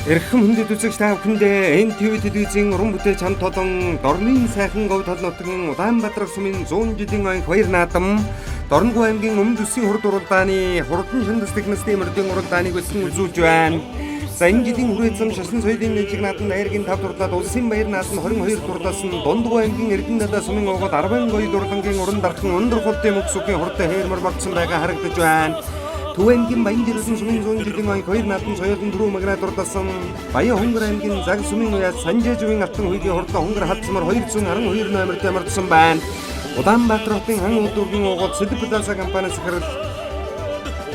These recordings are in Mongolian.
Эрхэм хүндэт үзэгч та бүхэндээ NTV телевизийн уран бүтээлч хамт олон Дорны сайхан говь тал нутгийн Улаанбаатар сумын 100 жилийн ойн хоёр наадам Дорногов аймгийн Өмнөд Үсгийн хурд уралдааны хурдан шандас техникийн мөрдийн уралдааныг өсөн үзүүлж байна. За энэ жилийн хүрээцэн шашин соёлын нэгжиг наадам найргийн 5 дурлаад улсын баяр наадам 22 дурлаас нь Дундгов аймгийн Эрдэнэдаа сумын овгод 40 дурлангийн уран дархан өндөр хурдын мөксөгийн хурдтай хээрмэр багцсан байгаа харагдаж байна. Төвэнгийн Баян дэрэсэн сумын 100 жилийн ойн хоёр наадам соёлын дөрөв магнат дурдсан Баян Хонгор аймгийн Заг сумын уяас Санжааживын алтан хүйгийн хурдан хонгор хадсмар 212 номерт ямарчсан байна. Улаанбаатар хотын хан удуугийн угол Сэлбэласа компани захирал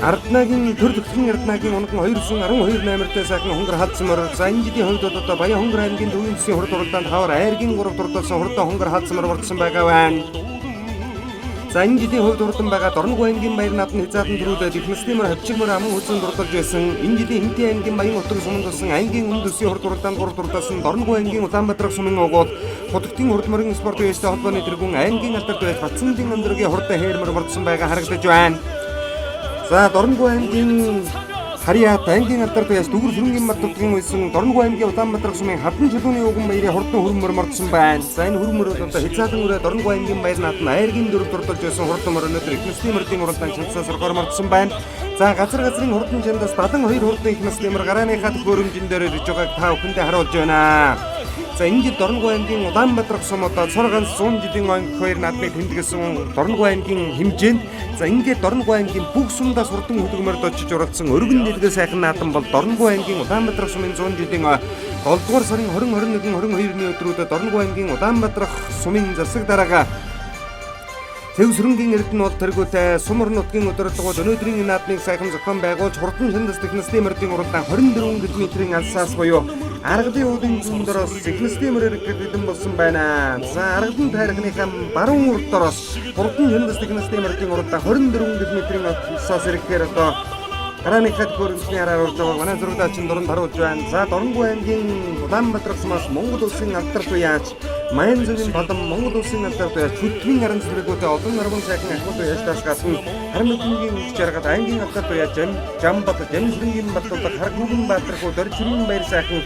Арднагийн төр төгсгийн Арднагийн унаган 212 номертэй сайхан хонгор хадсмар за энэ жилийн хувьд бол одоо Баян Хонгор аймгийн төвийн засгийн хурд уралдаанд хавар айргийн 3 дурдсан хурдан хонгор хадсмар болцсон байгаа байна. За энэ жилийн хувьд урдан байгаа Дорногов аймгийн баяр наадам хязгаарлан төрүүлээд их насны хавчигмөр аман үзэн дурдж байсан. Энэ жилийн Хэмтээ аймгийн Баян утга суманд болсон аймгийн Өмнөд Үсгийн хурд уралдаанд 3 дурдсан Дорногов аймгийн Улаанбаатар сумын огоод Хотготын хурд мөрийн спорт үеэстэй холбооны тэргүүн аймгийн алдарт байж Батцангийн өндрөгийн хурдтай хээрмэр мордсон байгаа харагдаж байна. За Дорногов аймгийн Харьяат аймгийн алдарт байж Дүгэр хөрөнгөний бат тутгийн үйсэн Дорногов аймгийн Улаанбаатар сумын хадан чулууны уган баярын хурдан хөрмөр мордсон байна. За энэ хөрмөр бол одоо хязгаарлан үрээ Дорногов аймгийн баяр наадам айргийн 4 дурдж байсан хурдан мөр өнөөдөр их насны мөрдийн уралдаан чанцаас оргоор мордсон байна. За газрын хурдан чандаас 72 хурдан их насны мөр гарааныхаа төхөөрөмжин дээр ирж байгааг та бүхэндээ харуулж байна. За энэ жил Дорногов аймгийн Улаанбаатар сум одоо цор ганц 100 жилийн ойн хоёр наадмыг тэмдэглэсэн Дорногов аймгийн хэмжээнд за ингээд Дорногов аймгийн бүх сумдаас хурдан хөдөлгөмөр дочиж уралдсан өргөн дэлгэр сайхан наадам бол Дорногов аймгийн Улаанбаатар сумын 100 жилийн 7 дугаар сарын 20-21-22-ны өдрүүдэд Дорногов аймгийн Улаанбаатар сумын засаг дараагаа Тэвсрэнгийн Эрдэнэ бол тэргүүтэй сумар нутгийн удирдлагууд өнөөдрийн наадмыг сайхан зохион байгуулж хурдан шандас техникийн мөрдийн уралдаан 24 км-ийн алсаас буюу Аргалын уудын зүүндороос техникийн мөрөөр хэдэн болсон байна. За Аргалын тайрагныхаа баруун урд дороос хурдан шандас техникийн мөрдийн уралдаан 24 км-ийн алсаас ирэхээр одоо гарааныхаа төхөөрөмжийн араар урж байгаа манай зургаачин дунд харуулж байна. За Дорногов аймгийн Улаанбаатар сумаас Монгол улсын алдарт уяач Маян зүгийн бадам Монгол улсын алдарт уяач Хөдөлмөрийн харин зэрэгүүтэй олон нарган сайхан ахмад уяачтаас гадна Харамтынгийн үеч жаргад ангийн алдарт уяач Жамбат Жамсрынгийн батлуулах Харгүгэн Баатар хуу Дорж хүрэн баяр сайхан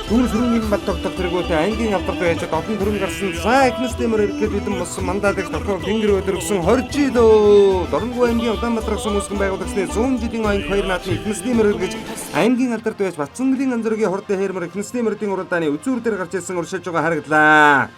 Түүр сүрэнгийн бат тогтох тэргүүтэй ангийн алдарт уяачд олон төрөн гарсан за их насны мөр ирэхэд бидэн болсон мандатыг тохиог тэнгэр өдөргсөн 20 жил Дорногов аймгийн Улаанбаатар сум үүсгэн байгуулагчны 100 жилийн ойн хоёр наадмын их насны мөр гэж ангийн алдарт уяач Батцангийн анзөргийн хурдтай хээрмэр их насны мөрдийн уралдааны үзүүр дээр гарч ирсэн уршилж байгаа харагдлаа.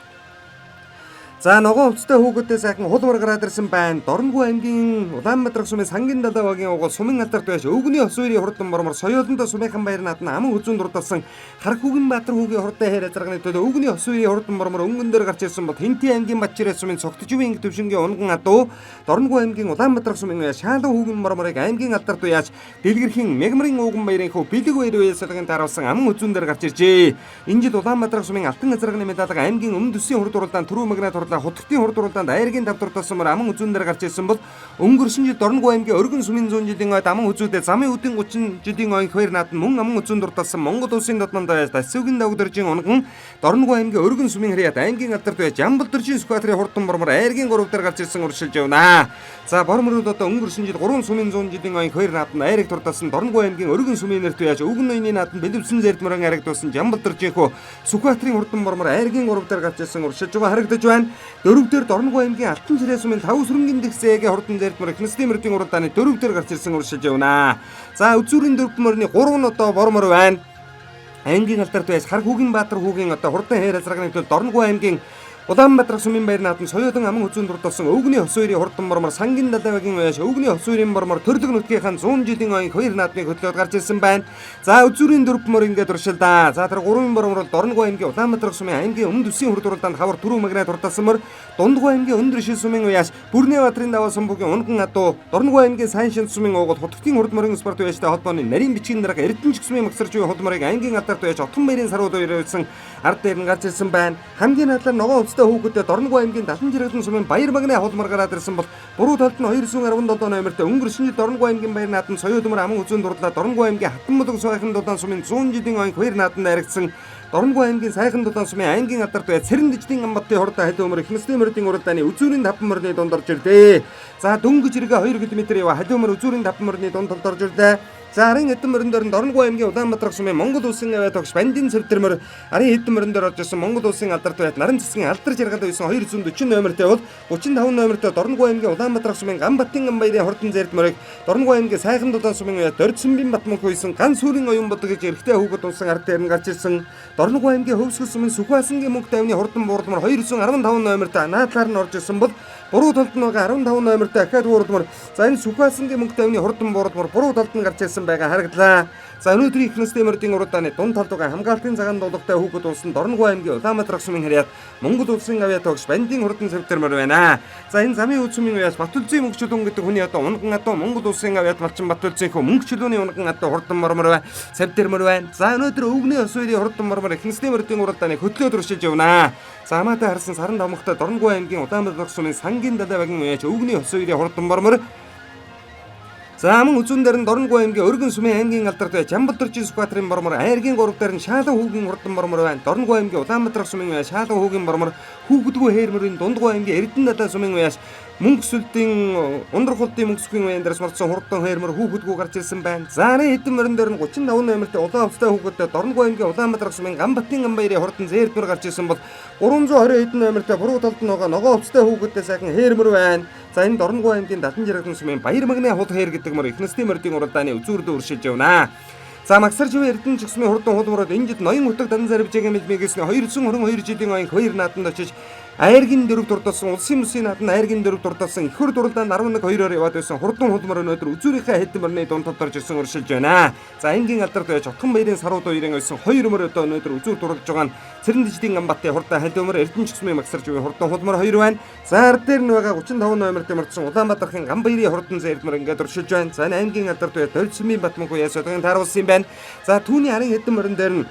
За ногоон хувцастай хүүхэдтэй сайхан хулмар гараад ирсэн байна. Дорногов аймгийн Улаанбаатар сумын Сангийн далай багийн угол сумын алдарт байж өвгөний ос үерийн хурдан мормор соёолондоо сумынхан баяр наадам аман үзүүн дурдсан Хархүгэн Баатар хүүгийн хурдтай хээр азарганы төлөө өвгөний ос үерийн хурдан мормор өнгөн дээр гарч ирсэн бол Хэмтээ аймгийн Батчирээ сумын Цогтживийн төвшингийн унган адуу Дорногов аймгийн Улаанбаатар сумын Шаалан хүүгийн морморыг аймгийн алдарт уяач Дэлгэрхийн Мегмарын ууган баярын хөө бэлэг баяр уяаслагын таруулсан аман үзүүн дээр гарч иржээ. Энэ жил Улаанбаатар сумын алтан азарганы медалга аймгийн Өмнөд Үсгийн хурд уралдаан түрүү магнат Хотготын хурд уралдаанд айргийн 5 дурдсан мөр аман үзүүн дээр гарч ирсэн бол өнгөрсөн жил Дорногов аймгийн Өргөн сумын 100 жилийн ойд аман үзүүдэд замын үдийн 30 жилийн ойн хоёр наадам мөн аман үзүүн дурдсан Монгол улсын дотнод байж Тасцүгийн давгдэржийн унган Дорногов аймгийн Өргөн сумын Харьяат аймгийн алдарт байж Ямбалдэржийн Сүхбаатарын хурдан мормор айргийн 3 дээр гарч ирсэн уршилж явна. За борморууд одоо өнгөрсөн жил 3 сумын 100 жилийн ойн хоёр наадам айрыг дурдсан Дорногов аймгийн Өргөн сумын нэрт байж өвгөн ноёны наадам бэлэвсэн зэрдмөрөн айрагдуулсан Ямбалдэржийн хөө Сүхбаатарын хурдан мормор айргийн 3 дээр гарч ирсэн уршилж байгаа харагдаж байна. Дөрөвдөр Дорногов аймгийн Алтан цэрээ сумын Тав сүрэнгийн дэгсээгийн хурдан зэрдмөр их насны мөрдийн уралдааны 4 дээр гарч ирсэн уршилж явна. За үзүүрийн дөрвмөрний 3 нь одоо бормор байна. Аймгийн алдарт байж Хархүгэн Баатар хүүгийн одоо хурдан хээр азарганы төлөө Дорногов аймгийн Улаанбаатар сумын баяр наадам соёолон аман үзүүн дурдсан өвгөний ос үерийн хурдан мормор Сангийн далай багийн уяаш өвгөний ос үерийн мормор төрлөг нутгийнхаа 100 жилийн ойн хоёр наадмыг хөтлөөд гарч ирсэн байна. За үзүүрийн дөрвмөр ингээд уршилдаа. За тэр 3 мормор бол Дорногов аймгийн Улаанбаатар сумын аймгийн Өмнөд Үсгийн хурд уралдаанд хавар түрүү магнат дурдсан мөр Дундгов аймгийн Өндөр шил сумын уяаш Бүрнээ Баатрын даваа сумбугийн унган адуу Дорногов аймгийн Сайн Шинж сумын угол Хотготын хурд мөрийн спорт уяаштай холбооны нарийн бичгийн дарга Эрдэнэч сумын магсарч буй холбоорыг аймгийн алдарт уяаш Отгон баярын сарууд уярсан ард дээр нь гарч ирсэн байна. Хамгийн надлаар ногоон хувцастай хүүхэдтэй Дорногов аймгийн Далан жиргэлэн сумын Баяр багны холмор гараад ирсэн бол буруу талд нь 217 номертэй өнгөрсөн жил Дорногов аймгийн баяр наадам соёолмор аман үзүүн дурлаа Дорногов аймгийн Хатан мулаг сайхан дулаан сумын 100 жилийн ойн хоёр наадам найрагдсан Дорногов аймгийн сайхан дулаан сумын аймгийн алдарт бай Цэрэн дэжлийн амбаттын хурдан халиу өмөр их насны мөрдийн уралдааны үзүүрийн 5 мөрний дунд орж ирлээ. За дөнгөж иргээ 2 км ява халиу өмөр үзүүрийн 5 мөрний дунд орж ирлээ. За арын хэдэн мөрөн дээр Дорногов аймгийн Улаанбаатар сумын Монгол улсын авиа тогш бандын цэвтэрмөр арын хэдэн мөрөн дээр орж ирсэн Монгол улсын алдарт байт наран цэцгийн алдар жаргалд үйсэн 240 номертэй бол 35 номертой Дорногов аймгийн Улаанбаатар сумын Ганбатын Ганбаярын хурдан зэрдмөрийг Дорногов аймгийн Сайхан Дулаан сумын авиа Дордсонбин Батмөнх үйсэн ган сүрийн оюун бодог гэж эрэгтэй хүүхэд унсан ард дээр нь гарч ирсэн Дорногов аймгийн Хөвсгөл сумын Сүхбаасангийн мөнгө тайвны хурдан буурлмар 215 номертой наадлаар нь орж ирсэн бол буруу талд нь байгаа 15 номертой ахаад буурлмар за энэ Сүхбаасангийн мөнгө тайвны хурдан буурлмар буруу талд нь гарч ирсэн байгаа харагдлаа. За өнөөдрийн ихнэстэй мөрдийн уралдааны дунд талд байгаа хамгаалтын цагаан дуулгатай хүүхэд унсан Дорногов аймгийн Улаанбаатар сумын харьяат Монгол улсын авиа тогш бандын хурдан цэвтэрмөр байна. За энэ замын үд сумын уяас Батүлзийн мөнгөчлөн гэдэг хүний одоо унган одоо Монгол улсын авиат малчин Батүлзийн хөө мөнгөчлөний унган одоо хурдан мормор цэвтэрмөр байна. За өнөөдөр өвгний ос үеийн хурдан мормор ихнэстэй мөрдийн уралдааны хөтлөө төршиж явна. За хамаатай харсан саран давмагтай Дорногов аймгийн Улаанбаатар сумын сангийн дадаа багийн уяас өвгний ос үеийн хурдан мормор за мөн үзүүн дээр нь Дорногов аймгийн Өргөн сумын аймгийн алдарт бай Чамбалдоржийн Сүхбаатарын мормор айргийн 3 дээр нь Шаалан хүүгийн хурдан мормор байна. Дорногов аймгийн Улаанбаатар сумын уяас Шаалан хүүгийн мормор хүүхдгүү хээрмөрийн Дундгов аймгийн Эрдэнэ дадаа сумын уяас мөнгөсөлтийн ундрах улдын мөнгөсгийн уян дээрс морцсон хурдан хээрмөр хүүхдгүү гарч ирсэн байна. За хэдэн мөрөн дээр нь 35 номертэй улаан хувцастай хүүхэдтэй Дорногов аймгийн Улаанбаатар сумын Ганбатын Ганбаярын хурдан зээрдмөр гарч ирсэн бол 320 хэдэн номертэй буруу талд нь байгаа ногоо хувцастай хүүхэдтэй сайхан хээрмөр байна. За энэ Дорногов аймгийн Дадан Жаргалан сумын Баяр магны хул хээр гэдэг мөр ихнэстэй мөрдийн уралдааны үзүүрдөө үршиж явна. За Магсар живээ Эрдэнэ чигсмийн хурдан хулмороод энэ жид ноён утаг дан зарвжээгийн мэлмэгэсний 222 жилийн оюун 2 нааданд очиж айргийн дөрөв дурдсан улсын мөсийн нааданд айргийн дөрөв дурдсан ихэр дурлаанд 11-2-оор яваад байсан хурдан хулмор өнөөдөр үзүүрийнхээ хэдэн мөрний дунд тодорж ирсэн уршилж байна. За энгийн алдарт байж Отхон баярын сарууд хоёрын ойсон 2 мөр одоо өнөөдөр үзүүр дурлж байгаа нь Цэрэндэждийн Ганбатын хурдан халиумөр Эрдэнэ чигсмийн Магсар живээ хурдан хулмор 2 байна. За ард дээр нь байгаа 35 номертэй мөрдсөн Улаанбаатарын Ганбаярын хурдан зээрдмөр ингээд уршилж байна. За энэ аймгийн алдарт байж Дордсонбин Батмөнх уяас одоогийн тааруулсан юм байна. За түүний арын хэдэн мөрөн дээр нь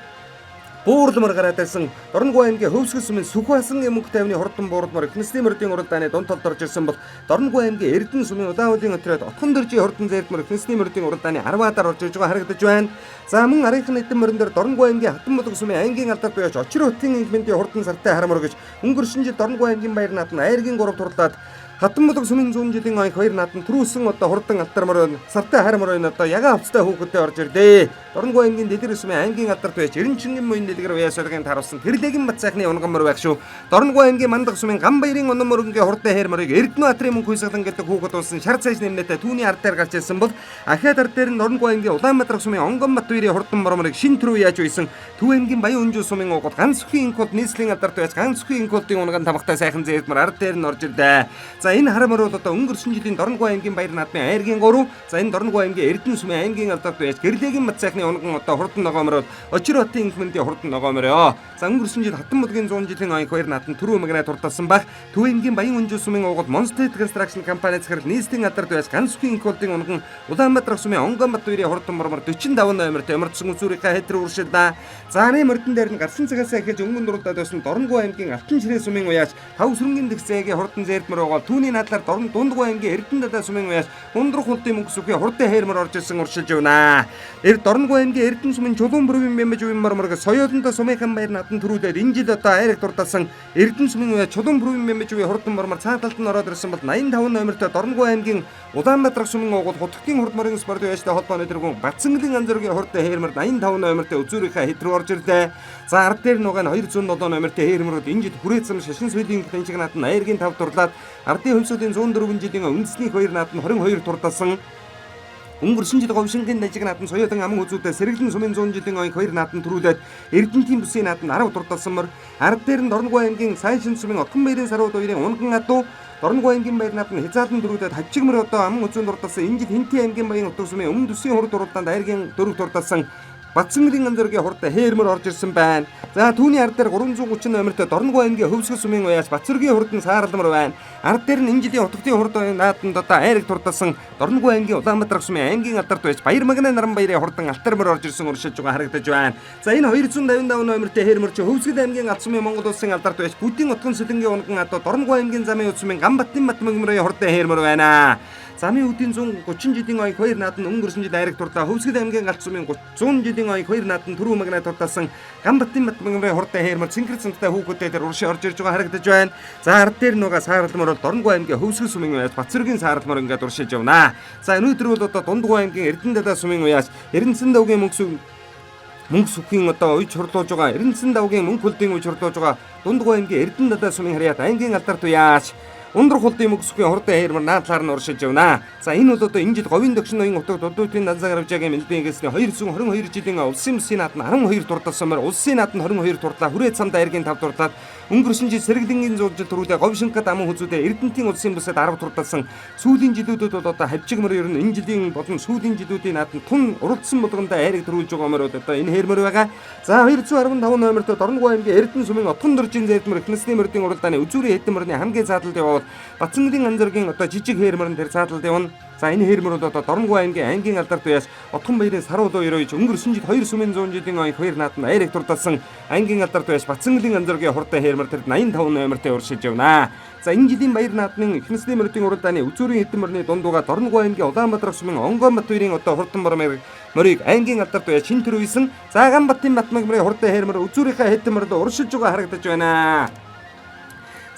буурлмар гараад байсан Дорногов аймгийн Хөвсгөл сумын Сүхбаасангийн мөнгө тайвны хурдан буурлмар ихнэстэй мөрдийн уралдааны дунд талд орж ирсэн бол Дорногов аймгийн Эрдэнэ сумын Улаанхуулын отряд Отхон дөржийн хурдан зээрдмөр ихнэстэй мөрдийн уралдааны 10-аар орж иж байгаа харагдаж байна. За мөн арийнхын хэдэн мөрөн дээр Дорногов аймгийн Хатанбулаг сумын аймгийн алдарт байж Очир хотын инхмэндийн хурдан сартай харамор гэж өнгөрсөн жил Дорногов аймгийн Баяр нааданд айргийн 3 турлаад Хатанбулаг сумын 100 жилийн оюун 2 нааданд түрүүлсэн одоо хурдан алтармор сартай харамор байна одоо ягаан хувцастай хүүхэдтэй орж ирлээ. Дорногов аймгийн Дэлгэр сумын аймгийн алдарт байж Эренчингийн мөн дэлгэр уяас одоогийн тааруулсан Тэрлэгийн бат сайхны унган мөр байх шүү. Дорногов аймгийн Мандах сумын Ганбаярын унан мөрөнгийн хурдан хээрморыг Эрдэнэ Баатарын мөнх хүйсгэлэн гэдэг хүүхэд улсын шар цайш нэмнэтэй түүний ард дээр гарч ирсэн бол ахаад ард дээр нь Дорногов аймгийн Улаанбаатар сумын Онгон Батбаярын хурдан морморыг шин төрөө яаж үйсэн Төв аймгийн Баян Өнжүү сумын угол ганц сүхийн инкод нийслэлийн алдарт байж ганц сүхийн инкодын унган тамхтай сайхан зээрдмөр ард дээр нь орж ирлээ. За энэ харамор бол өнгөрсөн жилийн Дорногов аймгийн Баяр наадмын айргийн 3 за энэ Дорногов аймгийн Эрдэнэ сумын аймгийн алдарт байж Гэрлэгийн бат сайхны унган одоо хурдан ногоомороо Очир хотын инхмэндийн хурдан ногоомороо за өнгөрсөн жил Хатанбулгийн 100 жилийн оюун 2 нааданд түрүү магнаа турталсан баг Төв аймгийн Баян Өнжүү сумын угол Monster Construction компани захирал нийслэлийн алдарт байж ганц сүхийн инкодын унган Улаанбаатар сумын Онгон Батбаярын хурдан мормор 45 номертэй ямарчсан үзүүрийнхээ хэтрүү уршилдаа за энэ мөрдөн дээр нь гарсан цагаас эхэлж өнгөн дурлаад байсан Дорногов аймгийн Алтан ширээ сумын уяас тав сүрэнгийн дэгцээгийн хурдан зээрдмөр байгаа түүний наадлаар Дундгов аймгийн Эрдэнэ дадаа сумын уяас ундрах улдын мөнгө сүхий хурдан хээрмөр орж ирсэн уршилж явна. Дорногов аймгийн Эрдэнэ сумын Чулуун бүрийн мэмэж үн морморг соёолондоо сумынхан баяр нааданд төрүүлээд энэ жил одоо айраг дурдалсан Эрдэнэ сумын уяас Чулуун бүрийн мэмэж үн хурдан мормор цааталд нь ороод ирсэн бол 85 номертой Дорногов аймгийн Улаанбаатар сумын угол Хутгийн хурдмарын спорт уяастай холбооны тэргүүн Бацангалын анзөргийн хурдан хээрмөр 85 номертой үзүүрийнхээ хэтрүү орж ирлээ. За ард дээр нугаа 207 номертой хээрмөрөд энэ жил хүрээцэм шашин сүлийн тэнцэг нааданд айргийн 5 дурлаад ардын хөвсөлийн 104 жилийн үндэсний 2 нааданд 22 турдалсан өнгөрсөн жил говшингийн дажиг нааданд соёлын аман үзүүдэд сэргэлэн сумын 100 жилийн оюун 2 нааданд төрүүлээд Эрдэнэтийн бүсийн нааданд 10 турдалсан мөр ард дээр нь Дорногов аймгийн Сайшин сумын Отхон баярын сарууд хоёрын унган адуу Дорногов аймгийн Баяр нааданд хязаалан дөрүүдээд хажиг мөр одоо аман үзүүн турдалсан энэ жил Хинтээ аймгийн Баян утга сумын өмнө төсвийн хурд дурлаанд айргийн 4 турдалсан Батцангэрийн анзөргийн хурдан хээрмөр орж ирсэн байна. За түүний ард дээр 330 номертой Дорногов аймгийн Хөвсгөл сумын уяас Бацэргийн хурдан сааралмар байна. Ард дээр нь энэ жилийн утгын хурдан нааданд одоо айраг турдалсан Дорногов аймгийн Улаанбаатар сумын аймгийн алдарт байж Баяр магнаа наран баярын хурдан алтармар орж ирсэн уршилж байгаа харагдаж байна. За энэ 255 номертой хээрмөр чи Хөвсгөл аймгийн Галт сумын Монгол улсын алдарт байж Бүдийн утгын сэлэнгийн унган адуу Дорногов аймгийн замын үд сумын Ганбатын Батмөнгмөрийн хурдан хээрмөр байна. Замын үдийн 130 жилийн оёг 2 наад нь өнгөрсөн жил айраг дурдаа Хөвсгөл аймгийн галт сумын 100 жилийн оёг 2 наад нь Түрүү магнаа дурдасан Гамбатын Батмагмрын хурдан хээрмэр цэнхэр цэнхтэй хүүхэдтэй тэр уршин орж ирж байгаа харагдаж байна. За ард дээр нуга сааралмор бол Дорногов аймгийн Хөвсгөл сумын уяас Бацэргийн сааралмор ингээд уршиж явна. За өнөөдөр бол одоо Дундгов аймгийн Эрдэнэдалаа сумын уяас Эрдэнэсэн давгийн мөнгө сүхийн одоо үе хурлуулж байгаа Эрдэнэсэн давгийн мөнгө хөлдийн үе хурлуулж байгаа Дундгов аймгийн Эрдэнэдалаа сумын харьяат аймгийн алдарт уяас Ундрах хулдын мөнгө сүхийн хурдан хээрмэр наадлаар нь уршиж явна. За энэ бол одоо энэ жил говийн дөгшин ноён утга дудуудын данзаа гарвжаагийн мэлбийн гэсний 222 жилийн улсын мөсийн наад нь 12 дурдсамаар улсын наад нь 22 дурдлаа хүрээ цамд айргийн 5 дурдлаад өнгөрсөн жил сэргэлэнгийн 100 жил төрүүлээ говьшинкад аман хүзүүдээ Эрдэнэтийн улсын бүсэд 10 дурдсан сүүлийн жилүүдэд бол одоо хавчигмөр ер нь энэ жилийн болон сүүлийн жилүүдийн наад нь тун уралдсан болгондоо айрыг төрүүлж байгаа мөр одоо энэ хээрмэр байгаа. За 215 номертой Дорногов аймгийн Эрдэнэ сумын Отгон дөржин зэдмэр эхнэсний мөрдийн уралдааны үзүүрийн хэдэн мөрний хамгийн задлалд явбал Бацэнгийн анзаргийн одоо жижиг хээрмэр нь тэр задлалд явна. За энэ хээрмэр бол одоо Дорногов аймгийн ангийн алдарт уяас Отгон баярын Саруулуу өрөөж өнгөрсөн жил 2 сумын 100 жилийн оёг 2 наад нь айрыг дурдсан ангийн алдарт уяас Бацэнгийн анзаргийн хурдан хээрмэр тэр 85 номертой уршиж явна. За энэ жилийн баяр наадмын эхнэсний мөрдийн уралдааны үзүүрийн хэдэн мөрний дундууга Дорногов аймгийн Улаанбаатар сумын Онгоомбат хоёрын одоо хурдан мөрийг ангийн алдарт уяас шин төрүүлсэн. За Гамбатын Батмагмрын хурдан хээрмэр үзүүрийнхээ хэдэн мөрөд уршиж байгаа харагдаж байна.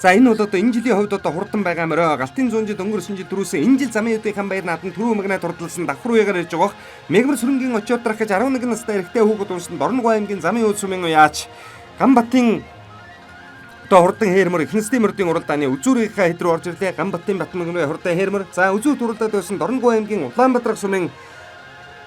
За энэ бол одоо энэ жилийн хувьд одоо хурдан байгаа мөрөө галтын 100 жил өнгөрсөн жил дөрүүсэн энэ жил замын үдийн хан баяр наадмын Түрүү магнаа дурдсан давхар уягаар ирж байгаа. Мегмар сүрэнгийн очиотрах гэж 11 настай эрэгтэй хүүхэд унсан Дорногов аймгийн замын үд сумын уяач Гамбатын одоо хурдан хээрмэр эхнэсний мөрдийн уралдааны үзүүрийнхээ хэд рүү орж ирлээ. Гамбатын Батмагмрын хурдан хээрмэр. За үзүүр туралдаад байсан Дорногов аймгийн Улаанбаатар сумын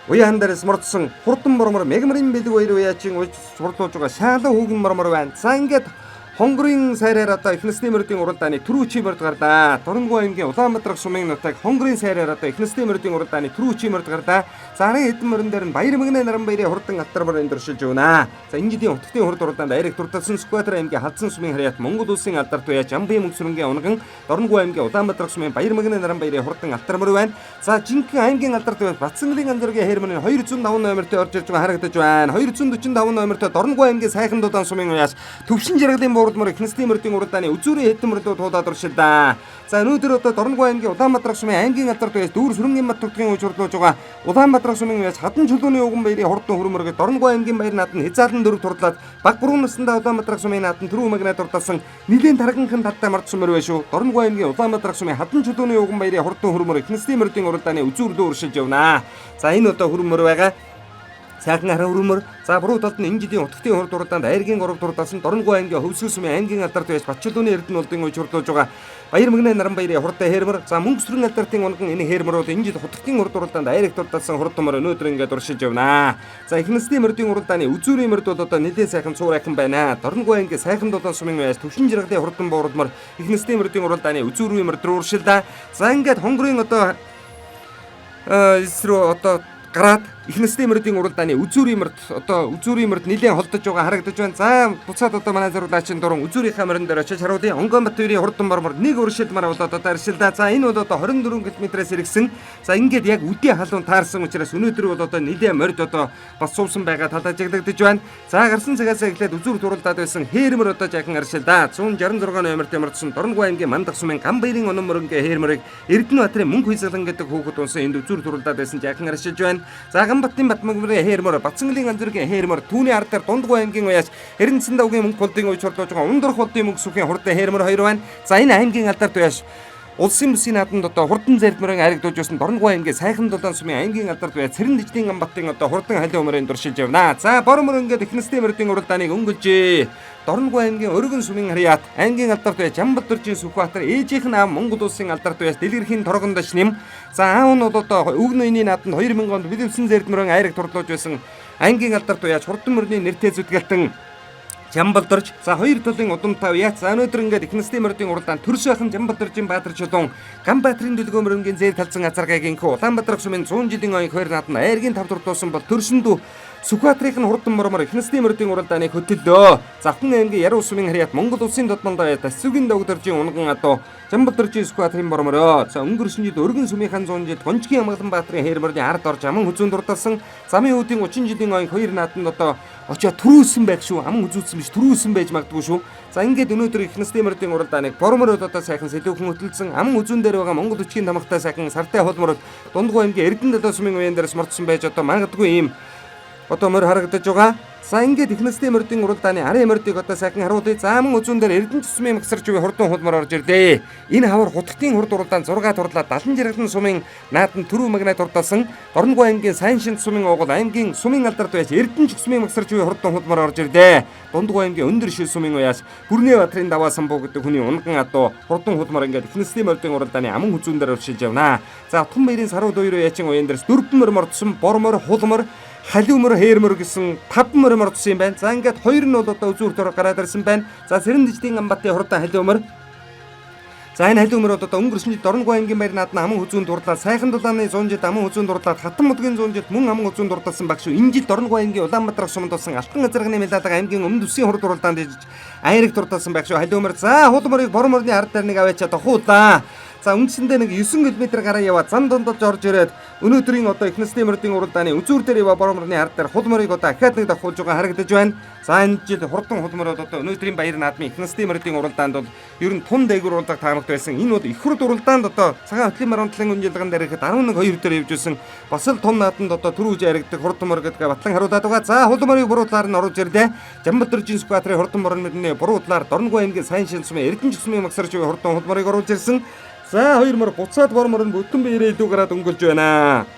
уяан дээрээс мордсон хурдан мормор мегмарын бэлэг баяр уяачийн уйж сурлуулж байгаа шаалан хүүгэн мормор байна. За ингээд Хонгорын сайраар одоо эхнэсний мөрдийн уралдааны Түрүүчи мөрд гарлаа. Дорногов аймгийн Улаанбаатар сумын нутаг Хонгорын сайраар одоо эхнэсний мөрдийн уралдааны Түрүүчи мөрд гарлаа. За арын хэдэн мөрөн дээр нь Баяр мэгнэ наран баярын хурдан алтар мөр өндөршилж өгнө. За энэ жилийн утгын хурд уралдаанд айрыг дурдсан Сүхбаатар аймгийн Халзан сумын харьяат Монгол улсын алдарт уяач Амбын мөнгө сүрэнгийн унган Дорногов аймгийн Улаанбаатар сумын Баяр мэгнэ наран баярын хурдан алтар мөр байна. За жинхэнэ аймгийн алдарт уяач Бацэнгийн анзаргийн хээрмэрийн 205 номертой орж ирж байгаа харагдаж байна. 245 номертой Дорногов аймгийн Сайхан дулаан сумын уяач Төвшин жаргалын буурдмөр эхнэсний мөрдийн уралдааны үзүүрийн хэдэн мөрөд туулаад уршилдаа. За өнөөдөр одоо Дорногов аймгийн Улаанбаатар сумын ангийн алдарт уяач Дүүр сүрэнгийн бат төгтгийн үеж хурлуулж байгаа Улаанбаатар сумын уяач Хадан чулууны уган баярын хурдан хөрмөрөг Дорногов аймгийн баяр наад нь Хязаалан дөрөв турлаад баг бүрэн наснда Улаанбаатар сумын наад нь Түрүү магнаа дурдсан нэлийн тарганхан талтай мард сумөр байшуу. Дорногов аймгийн Улаанбаатар сумын Хадан чулууны уган баярын хурдан хөрмөр эхнэсний мөрдийн уралдааны үзүүрлөө уршилж явна. За энэ одоо хөрмөр байгаа. Сайхан хараа өрөмөр. За буруу талд нь энэ жилийн утгын хурд уралдаанд айргийн 3 дурдсан Дорногов аймгийн Хөвсгөл сумын ангийн алдарт уяач Батчилууны Эрдэнэ улдын үеж хурлуулж байгаа Баяр мэгнэ наран баярын хурдан хээрмэр. За мөнгө сүрэн алдартын унган энэ хээрмэр бол энэ жил утгын хурд уралдаанд айрыг дурдсан хурдмөр өнөөдөр ингээд уршилж явна. За эхнэсний мөрдийн уралдааны үзүүрийн мөрд бол одоо нэлээд сайхан цуур ахин байна. Дорногов аймгийн Сайхан дулаан сумын уяач Төвшин жаргалын хурдан буурдмөр эхнэсний мөрдийн уралдааны үзүүрийн мөрд рүү уршилдаа. За ингээд Хонгорын одоо эсрүү одоо гараад эхнэсний мөрдийн уралдааны үзүүрийн мөрд нэлээд холдож байгаа харагдаж байна. За буцаад одоо манай зориулаачин дуран үзүүрийнхээ мөрөн дээр очиж харуулъя. Онгоомбат хоёрын хурдан мормор нэг уршилмаар бол одоо аршилдаа. За энэ бол одоо 24 км-ээс иргсэн. За ингээд яг үдийн халуун таарсан учраас өнөөдөр бол одоо нэлээд морд одоо бас суусан байгаа талаажиглагдаж байна. За гарсан цагаас эхлээд үзүүр туралдаад байсан хээрмэр одоо жаахан аршилдаа. 166 номертэй мордсон Дорногов аймгийн Мандах сумын Гамбаярын онон мөрөнгийн хээрмэрийг Эрдэнэбаатарын мөнх хязгалан гэдэг хүүхэд унсан энд үзүүр туралдаад байсан жаахан аршилж байна. За Гамбатын Батмагмрын хээрмэр Бацэнгийн анзаргийн хээрмэр түүний ард дээр Дундгов аймгийн уяач Эрдэнэсэн давгийн мөнгө хулдын үеж хурлуулж байгаа Ундрах хулдын мөнгө сүхийн хурдан хээрмэр хоёр байна. За энэ аймгийн алдарт уяач улсын бүсийн нааданд одоо хурдан зарилмөрын аригдуулж байсан Дорногов аймгийн Сайхан дулаан сумын аймгийн алдарт уяач Цэрэн диждийн Гамбатын одоо хурдан халиу өмөрөнд дуршилж явна. За бормор ингээд эхнэсний мөрдийн уралдааныг өнгөлжээ. Дорногов аймгийн Өргөн сумын харьяат ангийн алдарт уяач Ямбалдөржийн Сүхбаатар ээжийнх нь аав Монгол улсын алдарт уяач Дэлгэрхийн торгондоч нэм. За аав нь бол одоо өвгөн үеийн нааданд 2000 онд Билевсэн зарилмөрөн айраг турлуулж байсан ангийн алдарт уяач хурдан мөрний нэртэй зүтгэлтэн Жамбалдорж. За хоёр талын удамтай уяач. За өнөөдөр ингээд эхнэсний мөрдийн уралдаанд төрс байхын Жамбалдоржийн Баатар чулуун Гамбайтрын дэлгөө мөрөнгийн зээл талцсан азаргаагийн хүү Улаанбаатар сумын 100 жилийн оёг 2 наад нь айргийн 5 дурдуулсан бол төрсөндөө Сүхбаатарын хурдан мормор эхнэсний мөрдийн уралдааны хөтөлөө. Завхан аймгийн Яруу сумын харьяат Монгол улсын додмондоо Тасвигийн догдоржийн унган адуу Жамбалдоржийн Сүхбаатарын мормороо. За өнгөрсөн жил өргөн сумынхан 100 жил Гончгийн Амгалан Баатарын хээрмөрний ард орж аман хүзүүн дурдсан замын үүдийн 30 жилийн ойн хоёр нааданд одоо очоод түрүүлсэн байх шүү. Аман хүзүүцсэн биш түрүүлсэн байж магадгүй шүү. За ингээд өнөөдөр эхнэсний мөрдийн уралдааныг бормороод одоо сайхан сэлүүхэн хөтөлсөн аман хүзүүн дээр байгаа Монгол өчгийн тамхтай сайхан сартай холмород Дундгой аймгийн Эрдэнэ далай сумын уян дээрс мордсон байж одоо магадгүй ийм одоо мөр харагдаж байгаа. За ингээд эхнэсний мөрдийн уралдааны арын мөрдийг одоо сайхан харуулъя. За аман үзүүн дээр Эрдэнэ цэсмийн магсарч буй хурдан хулмаар орж ирлээ. Энэ хавар хутгтын хурд уралдаан 6 турлаа 70 жиргэлэн сумын наадан төрүү магнат урдалсан Дорногой аймгийн Сайн Шинт сумын угол аймгийн сумын алдарт байж Эрдэнэ цэсмийн магсарч буй хурдан хулмаар орж ирлээ. Дундгой аймгийн Өндөр шил сумын уяас Бүрнээ Батрын даваасан буу гэдэг хүний унган адуу хурдан хулмаар ингээд эхнэсний мөрдийн уралдааны аман үзүүн дээр уршилж явна. За Тун Баярын Сарууд ууруу яачин уян дээрс дөрвөн мөр мордсон бормор хулмар халиумөр хээрмөр гэсэн 5 мөр мордсон юм байна. За ингээд хоёр нь бол одоо үзүүр дор гараад ирсэн байна. За Сэрэндиждийн Амбатын хурдан халиумөр. За энэ халиумөр одоо өнгөрсөн жил Дорногой аймгийн баяр наадны аман хүзүүн дурлаад Сайхан дулааны 100 жил аман хүзүүн дурлаад Хатан мудгийн 100 жил мөн аман хүзүүн дурдсан баг шүү. Энэ жил Дорногой аймгийн Улаанбаатар суманд болсон Алтан газарганы мэлалга аймгийн өмнөд үсгийн хурд дурлаанд дэж аярыг дурдсан баг шүү. Халиумөр за хулморыг борморны ард дээр нэг аваачаа тохуулаа. За үндсэндээ нэг 9 км гараа яваад зам дондож орж ирээд өнөөдрийн одоо эхнэсний мөрдийн уралдааны үзүүр дээр ява борморны ард дээр хулморыг одоо ахаад нэг давхуулж байгаа харагдаж байна. За энэ жил хурдан хулмород одоо өнөөдрийн баяр наадмын эхнэсний мөрдийн уралдаанд бол ер нь тун дээгүүр уралдааг таамагт байсан. Энэ бол их хурд уралдаанд одоо цагаан хөтлийн марантлан үнжилгэн дээр ихэд 11-2 дээр явжсэн бас л том нааданд одоо төрүүж яригддаг хурдан мөр гэдэг батлан харуулдаг байгаа. За хулморыг буруутаар нь оруулж ирлээ. Жамбалдоржийн Сүхбаатарын хурдан морын мөрний буруутаар Дорногой аймгийн Сайн Шинт сумын Эрдэнэ цэсмийн магсарч буй хурдан хулморыг оруулж ирсэн. За хоёр мөр буцаад бормор нь бүтэн биеэрээ илүү гараад өнгөлж байна.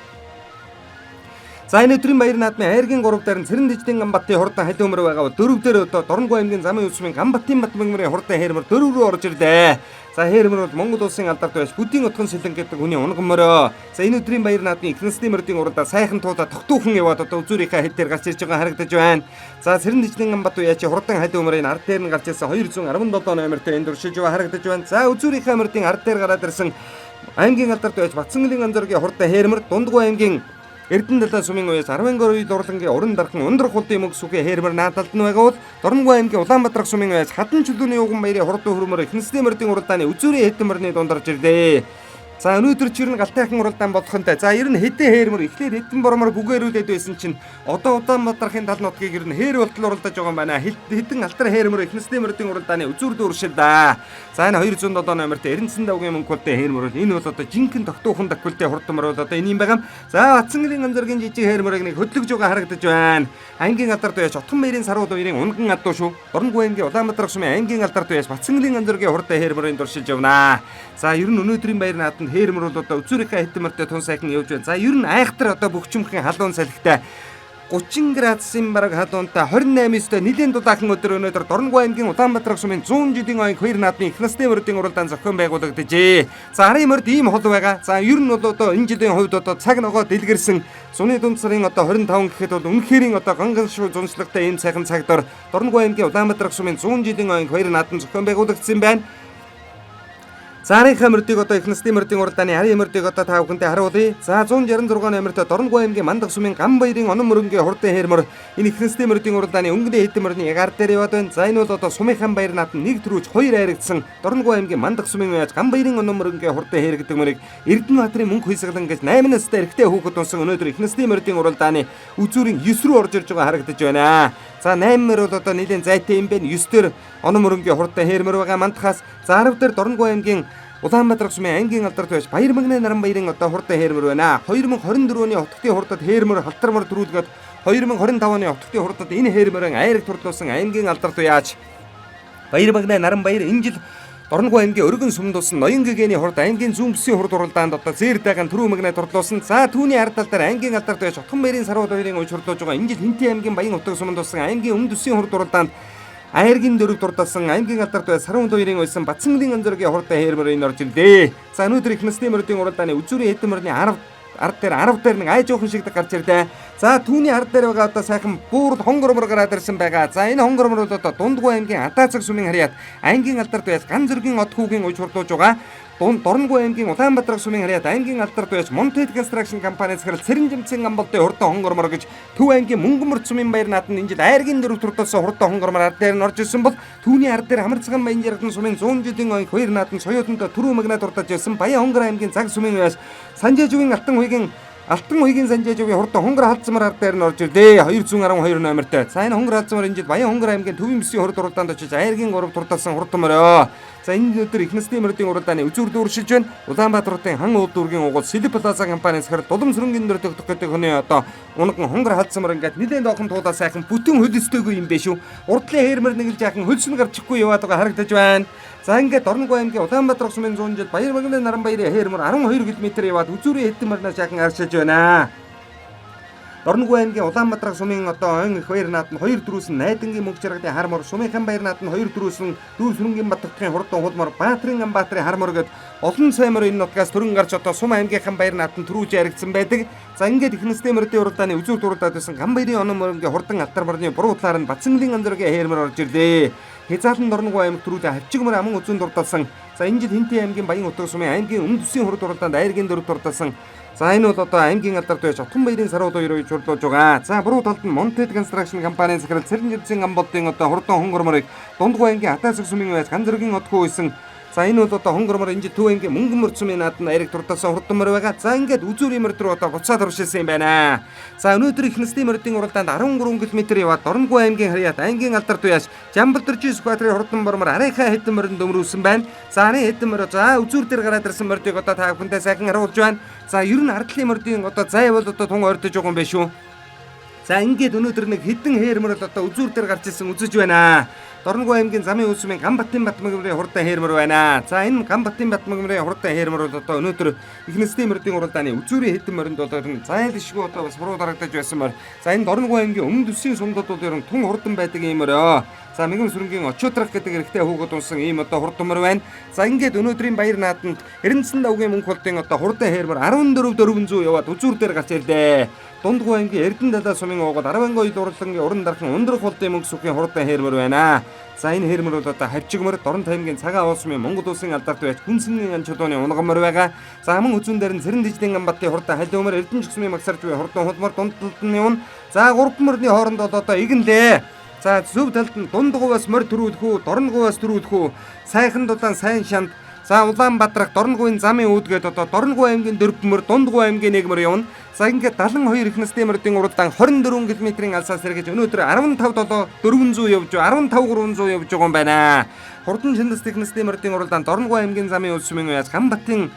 За энэ өдрийн баяр наадмын айргийн 3 дээр нь Сэрэндиждийн Амбатын хурдан халиумөр байгаа бол 4 дээр одоо Дорногой аймгийн замын үсмийн Амбатын Батмангмарын хурдан хээрмөр 4 рүү орж ирлээ. За хээрмөр бол Монгол улсын алдарт байж бүдийн утган сэлэн гэдэг хүний унган мөрөө. За энэ өдрийн баяр наадмын эхнэсний мөрдийн уралдаа сайхан туулаа тогтуухан яваад одоо үзүүрийнхээ хэд дээр гарч ирж байгаа харагдаж байна. За Сэрэндиждийн Амбат уяачи хурдан халиумрын ард дээр нь гарч ирсэн 217 номертой энд уршилж байгаа харагдаж байна. За үзүүрийнхээ мөрдийн ард дээр гараад ирсэн аймгийн алдарт байж Батцангалын анзоргийн хурдан хээрмөр Дундгой аймгийн Эрдэнэ далай сумын уяас 12 дурлангийн уран дархан өндөр хулдын мөг сүхэ хээрмөр наадалд нь байгаа бол Дорногой аймгийн Улаанбаатар сумын уяас Хадан чөлөөний уган баярын хурдан хөрмөр эхнэсний мөрдийн уралдааны үзүүрийн хэдэн мөрний дундарж ирлээ. За өнөөдөр ч ер нь галтайхан уралдаан болохонтой. За ер нь хэдэн хээрмөр эхлээд хэдэн бормор бүгээрүүлээд байсан чинь одоо Улаанбаатарын тал нутгийг ер нь хээр болтол уралдаж байгаа юм байна. Хэдэн алтар хээрмөр эхнэсний мөрдийн уралдааны үзүүрд уршилдаа. За энэ 207 номертой Эрдэнэ давгийн мөнгөлтэй хээрмөр бол энэ бол одоо жинхэнэ тогтуухан даквилтэй хурдан мөр бол одоо энэ юм байгаа. За Батцангалын анзаргийн жижиг хээрмөрийг нэг хөдлөж байгаа харагдаж байна. Аймгийн алдарт байж Отхон Баярын Сарууд уярын унган адуу шүү. Дорногой аймгийн Улаанбаатар сумын аймгийн алдарт байж Батцангалын анзаргийн хурдан хээрмөрийн дуршилж явна. За ер нь өнөөдрийн баяр нааданд хээрмөр бол одоо үзүүрийнхээ хэдэн мөртэй тун сайхан явж байна. За ер нь айхтар одоо бөхчмхэн халуун салхитай 30 градусын бараг халуунтай 28-өөс нэлээд дулаахан өдөр өнөөдөр Дорногой аймгийн Улаанбаатар сумын 100 жилийн ойн хоёр наадмын эхнэсний мөрдийн уралдаан зохион байгуулагдажээ. За арын мөрд ийм хол байгаа. За ер нь бол одоо энэ жилийн хувьд одоо цаг ногоо дэлгэрсэн зуны дунд сарын одоо 25 гэхэд бол үнэхээр одоо ганган шүү зуншлагтай ийм сайхан цагдор Дорногой аймгийн Улаанбаатар сумын 100 жилийн ойн хоёр наадам зохион байгуулагдсан байна. За арийнхаа мөрдийг одоо эхнэсний мөрдийн уралдааны арын мөрдийг одоо та бүхэндээ харуулъя. За 166 номертой Дорногой аймгийн Мандах сумын Ган баярын онон мөрөнгийн хурдан хээрмөр энэ эхнэсний мөрдийн уралдааны өнгөний хэдэн мөрний яг ард дээр яваад байна. За энэ бол одоо сумынхан баяр нааданд нэг төрүүж хоёр айрагдсан Дорногой аймгийн Мандах сумын уяаж Ган баярын онон мөрөнгийн хурдан хээр гэдэг мөрийг Эрдэнэ Баатрын мөнгө хүйсгэлэн гэж 8 настай эрэгтэй хүүхэд унсан өнөөдөр эхнэсний мөрдийн уралдааны үзүүрийн 9 рүү орж ирж байгаа харагдаж байна. За 8 мөр бол одоо нэлийн зайтай юм байна. 9 дээр онон мөрөнгийн хурдан хээрмөр байгаа Мандахаас за 10 дээр Дорногой аймгийн Улаанбаатар сумын аймгийн алдарт байж Баяр Магнай наран баярын одоо хурдан хээрмөр байна. 2024 оны отгтын хурдад хээрмөр халтармар төрүүлгээд 2025 оны отгтын хурдад энэ хээрмөрийн айраг турлуулсан аймгийн алдарт яаж Баяр Магнай наран баяр энэ жил Дорногой аймгийн өргөн сумд усан ноён гэгэний хурд аймгийн зүүн бүсийн хурд уралдаанд одоо зээр дайган Төрүү Магнай турлуулсан. За түүний ард тал дээр аймгийн алдарт байж Отхон Баярын Сарууд хоёрын уйж хурлуулж байгаа энэ жил Хинтээ аймгийн Баян утга сумд усан аймгийн өмнөд бүсийн хурд уралдаанд айргийн дөрөв дурдсан аймгийн алдарт бай Саран хоёрын уйсан Батцангалын анзоргийн хурдан хээрмөр энэ орж ирлээ. За өнөөдөр эхнэсний мөрдийн уралдааны үзүүрийн хэдэн мөрний ард дээр нэг ай жоохон шиг гарч ирлээ. За түүний ард дээр байгаа одоо сайхан буур хонгормор гараад ирсэн байгаа. За энэ хонгормор бол одоо Дундгой аймгийн Адаа цаг сумын харьяат аймгийн алдарт байж Ган зөргийн од хүүгийн уйж хурлуулж байгаа Дорногов аймгийн Улаанбаатар сумын харьяат аймгийн алдарт байж Монтед Construction компаниас хэрэл цэрэн жимцэн амбалтай хурдан хонгормор гэж Төв аймгийн Мөнгөмөр сумын баяр нааданд инжил айргийн дөрөв турталсан хурдан хонгормор ард дээр нь орж ирсэн бол түүний ард дээр Хамарцган баян жаргал сумын 100 жилийн ой хоёр нааданд соёотонд түрүү магнад урдаж байсан Баян хонгор аймгийн цаг сумын байс Санжаажуугийн Алтан уйгийн Санжаажуугийн хурдан хонгор халдсмар ард дээр нь орж ирлээ 212 номертой. За энэ хонгор халдсмар инжил Баян хонгор аймгийн Төвийн Бүсийн хурд уралдаанд очиж айргийн 3 турталсан хурдан морё. За энэ өдөр их насны мөрдийн уралдааны үзүүр дүүршилж байна. Улаанбаатарын хан ууд дүүргийн угуул Сэлб Плаза компаниас хэрэг дулам сүрэнгийн дөр тогтох гэдэг хүний одоо унган хонгор халдсамар ингээд нэлээд дохон туулаа сайхан бүтэн хөлсдөөгүй юм бэ шүү. Урдлын хээрмэр нэг л жаахан хөлс нь гарчихгүй яваад байгаа харагдаж байна. За ингээд Дорногов аймгийн Улаанбаатар сумын 100 жил Баяр Багны наран баярын хээрмэр 12 км яваад үзүүрийн хэдэн марнаас жаахан арчилж байна. Дорногов аймгийн Улаанбаатар сумын одоо өн их баяр нааданд 2 дөрүүс нь Найдангийн мөнгө жаргалын хармор, Сумынхан баяр нааданд 2 дөрүүс нь Дүүр сүрэнгийн Баттгын хурдан хулмор, Баатрин Амбаатрын хармор гэд олон саймар энэ нутгаас төрөн гарч одоо Сум аймгийнхан баяр нааданд төрүүлж яригдсан байдаг. За ингээд их насны мөрдийн уралдааны үзүүр дурдаад байсан Ган баярын онон мөрөнгийн хурдан алтар морны буруу талаар нь Бацангалын анзаргийн хээрмэр орж ирлээ. Хязаалан Дорногов аймаг төрүүлээ хавчигмөр аман үзүүн дурдалсан. За энэ жил Хинтээ аймгийн Баян утга сумын аймгийн Өмнө Төсийн хурд уралдаанд айргийн дөрөв дурдалсан. За энэ бол одоо аймгийн алдарт байж Отгон баярын сарууд хоёрыг чуулж байгаа. За буруу талд нь Monted Construction компанийн захирал Цэрэн жимцэн амболтын одоо хурдан хонгорморыг Дундгов аймгийн Атаасаг сумын байж Ганзөргийн отхоо үйсэн. За энэ бол одоо хонгормор энэ Төв аймгийн Мөнгөмөр сумын нааданд айрыг дурдсан хурдан мөр байгаа. За ингээд үзүүрийн мөр рүү одоо буцаад оршилсан юм байна. За өнөөдөр их насны мөрдийн уралдаанд 13 км яваад Дорногов аймгийн харьяат аймгийн алдарт байж Жамбалдэржи сквадрын хурдан мормор арайхаа хэдэн мөрөнд дөмрүүлсэн байна. За энэ хэдэн мөр за үзүүр дээр гараад ирсэн мөрдийг одоо та бүхэндээ сайхан харуулж байна. За ер нь ардлын мөрдийн одоо зай бол одоо тун ордож байгаа юм байна шүү. За ингээд өнөөдөр нэг хэдэн хээрмөр одоо үзүүр дээр гарч ирсэн үзэж байна. Дорногов аймгийн Замын улсмын Ганбатын Батмагмрын хурдан хээрмөр байна. За энэ Ганбатын Батмагмрын хурдан хээрмөр бол одоо өнөөдөр их насны мөрдийн уралдааны үзүүрийн хэдэн мөрөнд бол зайл ишгүй одоо бас буруу дарагдаж байсан мөр. За энэ Дорногов аймгийн Өмнө Төсийн сумдууд бол ер нь тун хурдан байдаг юм мөрөө. За Мэгэн сүрэнгийн Очуутрах гэдэг эрэгтэй хүүхэд унсан ийм одоо хурдан мөр байна. За ингээд өнөөдрийн баяр нааданд Эрдэнэсэн давгийн мөнгө холдын одоо хурдан хээрмөр 14,400 яваад үзүүр дээр гарч ирлээ. Дундгов аймгийн Эрдэнэ далай сумын уугад 10 ой дурлангийн уран дархан Ундрах холдын мөнгө сүхийн хурдан хээрмөр байна. За энэ хээрмөр бол одоо хавчигмөр Дорн таймгийн цагаан улсмын Монгол улсын алдарт байж хүнсний ан чулууны унгамор байгаа. За мөн үзүүн дээр нь Цэрэн диждийн Амбатын хурдан халиумөр Эрдэнэ чигсмын магсарж буй хурдан хулмор дундталны юм. За гурван мөрний хооронд бол одоо игэнлээ. За зөв талд нь Дундговоос морь төрүүлэх үү, Дорноговоос төрүүлэх үү, сайхан дулаан сайн шанд. За Улаанбаатарх Дорноговын замын үүдгээд одоо Дорногов аймгийн дөрвмөр, Дундгов аймгийн нэг мөр явна. За ингээд 72 их насны мөрдийн уралдаан 24 км-ийн алсаас сэргэж өнөөдөр 15,400 явж 15,300 явж байгаа юм байна. Хурдан шиндэс их насны мөрдийн уралдаан Дорногов аймгийн замын улсмын уяас Ганбатын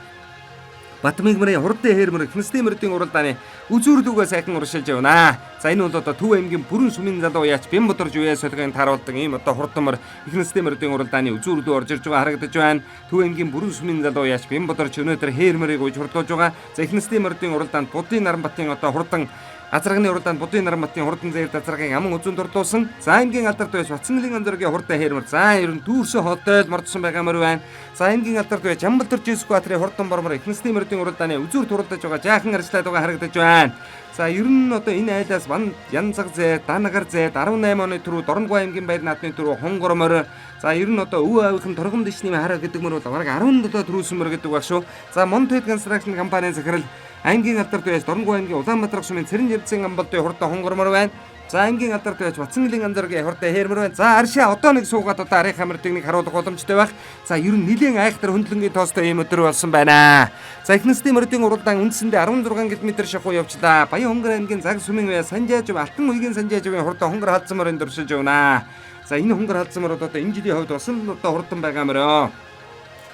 Батмагмрын хурдан хээрмөр их насны мөрдийн уралдааны үзүүр дүүгээ сайхан уршилж явна. За энэ бол одоо Төв аймгийн бүрэн сүмийн залуу яач Бям бодорж үе солигын тааруулдаг ийм одоо хурдан мөр их насны мөрдийн уралдааны үзүүр дүү орж ирж байгаа харагдаж байна. Төв аймгийн бүрэн сүмийн залуу яач Бям бодорж өнөөдөр хээрмэрийг ууж хурдуулж байгаа. За их насны мөрдийн уралдаанд Будын Наранбатын одоо хурдан Азрагны уралдаанд Будын Наранбатын хурдан зэйр дазрагийн аман үзүүн дурлуулсан. За аймгийн алдарт байж Бацангалын анзаргийн хурдан хээрмэр. За ер нь дүүрсэн хотод мордсон байгаа мөр байна. За аймгийн алдарт байж Жамбалдэржи сквадрын хурдан бормор их насны мөрдийн уралдааны үзүүр туралдаж байгаа жаахан арчлаад байгаа харагдаж байна. За ер нь одоо энэ айлаас Янзаг зэ, Данагар зэ 18 оны түрүү Дорногов аймгийн баяр наадны түрүү хонгормор. За ер нь одоо өв авихын торгон дэшний хараа гэдэг мөр бол бараг 17 төрүүлсэн мөр гэдэг баг шүү. За Monted Construction компанийн захирал аймгийн алдарт байж Дорногов аймгийн Улаанбаатар сумын Цэрэн жимцэн амбалтай хурдан хонгормор байна. За аймгийн алдарт байж Бацангалын анзаргийн хурдан хээрмэр байна. За аршаа одоо нэг суугаад одоо арын хамрыг нэг харуулах боломжтой байх. За ер нь нэлээд айхтар хөндлөнгийн тоостой ийм өдөр болсон байна. За их насны мөрдийн уралдаан үндсэндээ 16 км шахуу явчлаа. Баян хонгор аймгийн Цаг сумын бай Санжаажив Алтан уйгийн Санжааживын хурдан хонгор халдсан мөрөнд дөршилж явна. За энэ хонгор халдсан мөр одоо энэ жилийн хувьд бас л одоо хурдан байгаа мөрөө.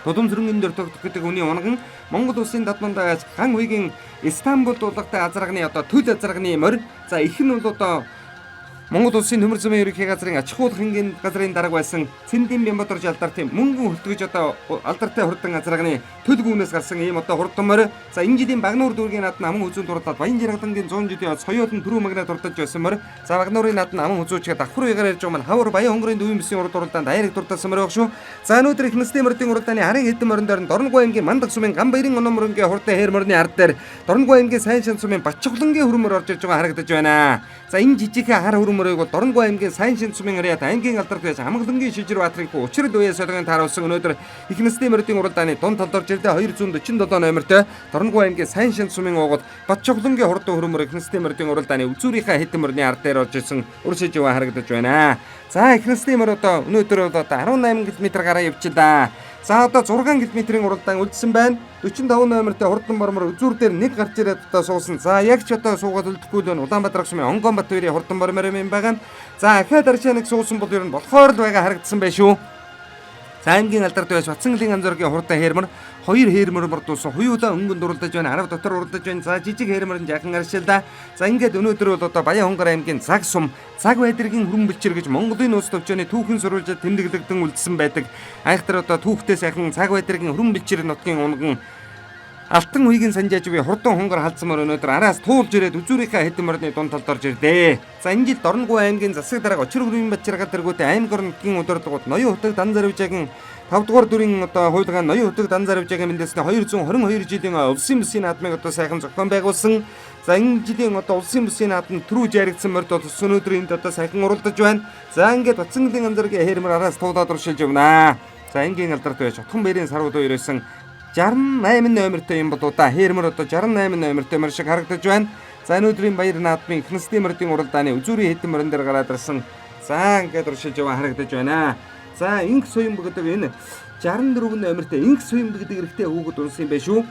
Тулам зүрэнгийн дөр тогтох гэдэг үний унган Монгол улсын татвандаа хан уйгийн Стамбул дуулгатай азрагны одоо төл азрагны морь. За их нь бол одоо Монгол улсын төмөр замын ерөнхий газрын аж ахуй хангын газрын дарга байсан Цэндийн Бямбатар алдартай мөнгөн хөлтгөж одоо алдартай хурдан азрагны төлгүүнээс гарсан ийм одоо хурдан морь. За энэ жилийн Багнуур дүүргийн наадны аман үзүүн дурлаад Баян жаргалангийн 100 жилийн соёолын түрүү магнад дурдаж байсан морь. За Багнуурын наадны аман үзүүчгээд давхар уягаар ярьж байгаа маань хавар Баян хонгорын Төвийн Бүсийн урд дурлаанд айраг дурдсан морь баг шүү. За өнөөдөр их насны мөрдийн уралдааны харин хэдэн морин дээр Дорногов аймгийн Мандах сумын Ган баярын онон мөрөнгийн хурдан хээрмөрний ард дээр Дорногов аймгийн Сайн шан сумын Батчухлангийн хөрмөр орж ирж байгаа харагдаж байна. За энэ жижигхэн хар хөрмөр мөрийг бол Дорногов аймгийн Сайн Шин Сумын харьяат аймгийн алдарт байж Амгалангийн Шижирбаатрын хүү учрал үе солигын тааруулсан өнөөдөр их насны мөрийн уралдааны дунд толдорж ирдэ 247 номертой Дорногов аймгийн Сайн Шин Сумын уугууд Батчоглонгийн хурдан хөрмөр их насны мөрийн уралдааны үзүүрийнхаа хэдэн мөрний ард дээр орж исэн уршиж яваа харагдаж байна. За их насны мөр одоо өнөөдөр бол одоо 18 км гараа явчихлаа. За одоо 6 км-ийн уралдаан үлдсэн байна. 45 номертой хурдан бормор үзүүр дээр нэг гарч ирээд одоо суусан. За яг ч одоо суугаад үлдэхгүй л байна. Улаанбаатар сумын Онгонбат хоёрын хурдан бормор юм байгаа. За ахаад арчаа нэг суусан бол ер нь болохоор л байгаа харагдсан байх шүү. За аймгийн алдарт байж Батцангалын Амзоргийн хурдан хээрмэр 2 хээрмэр мордуулсан. Хуйуулаа өнгөнд уралдаж байна. 10 дотор уралдаж байна. За жижиг хээрмэр нь жаахан аршилдаа. За ингээд өнөөдөр бол одоо Баян Хонгор аймгийн Цаг сум, Цаг байдргийн хөрөн бэлчээр гэж Монголын нууц төвчөөний түүхэн сурвалжид тэмдэглэгдэн үлдсэн байдаг. Айхтар одоо түүхтэй сайхан Цаг байдргийн хөрөн бэлчээр нутгийн унган Алтан үеийн санжааж буй хурдан хонгор халдсамар өнөөдөр араас туулж ирээд үзүүрийнхаа хэдэн морны дунд толд орж ирлээ. За энэ жил Дорногов аймгийн засаг дарга Очир бүрийн Батчиргаа тэргүүтээ аймаг орнотгийн удирдлагууд Ноён Хутаг дан заривжаагийн 5 дугаар дүрийн одоо хуйлгаан Ноён Хутаг дан заривжаагийн мэндээсний 222 жилийн улсын бүсийн наадмыг одоо сайхан зохион байгуулсан. За энэ жилийн одоо улсын бүсийн наадмын түрүү жаргдсан морд бол өнөөдөр энд одоо сайхан уралдаж байна. За ингээд Батцангалын Амзоргийн хээрмэр араас туулаад уршилж явнаа. За энгийн алдарт байж Отхон Бэрийн сарвууд өрөөсөн 68 номертой юм болоо да. Хээрмэр одоо 68 номертой мөр шиг харагдаж байна. За өнөөдрийн баяр наадмын их насны мөрийн уралдааны үзүүрийн хэдэн мөрөн дээр гараад ирсэн. За ингээд уршилж яваа харагдаж байна. За инх суйн гэдэг энэ 64 номертой инх суйн гэдэг эрэгтэй хүүхэд унсан юм байна шүү.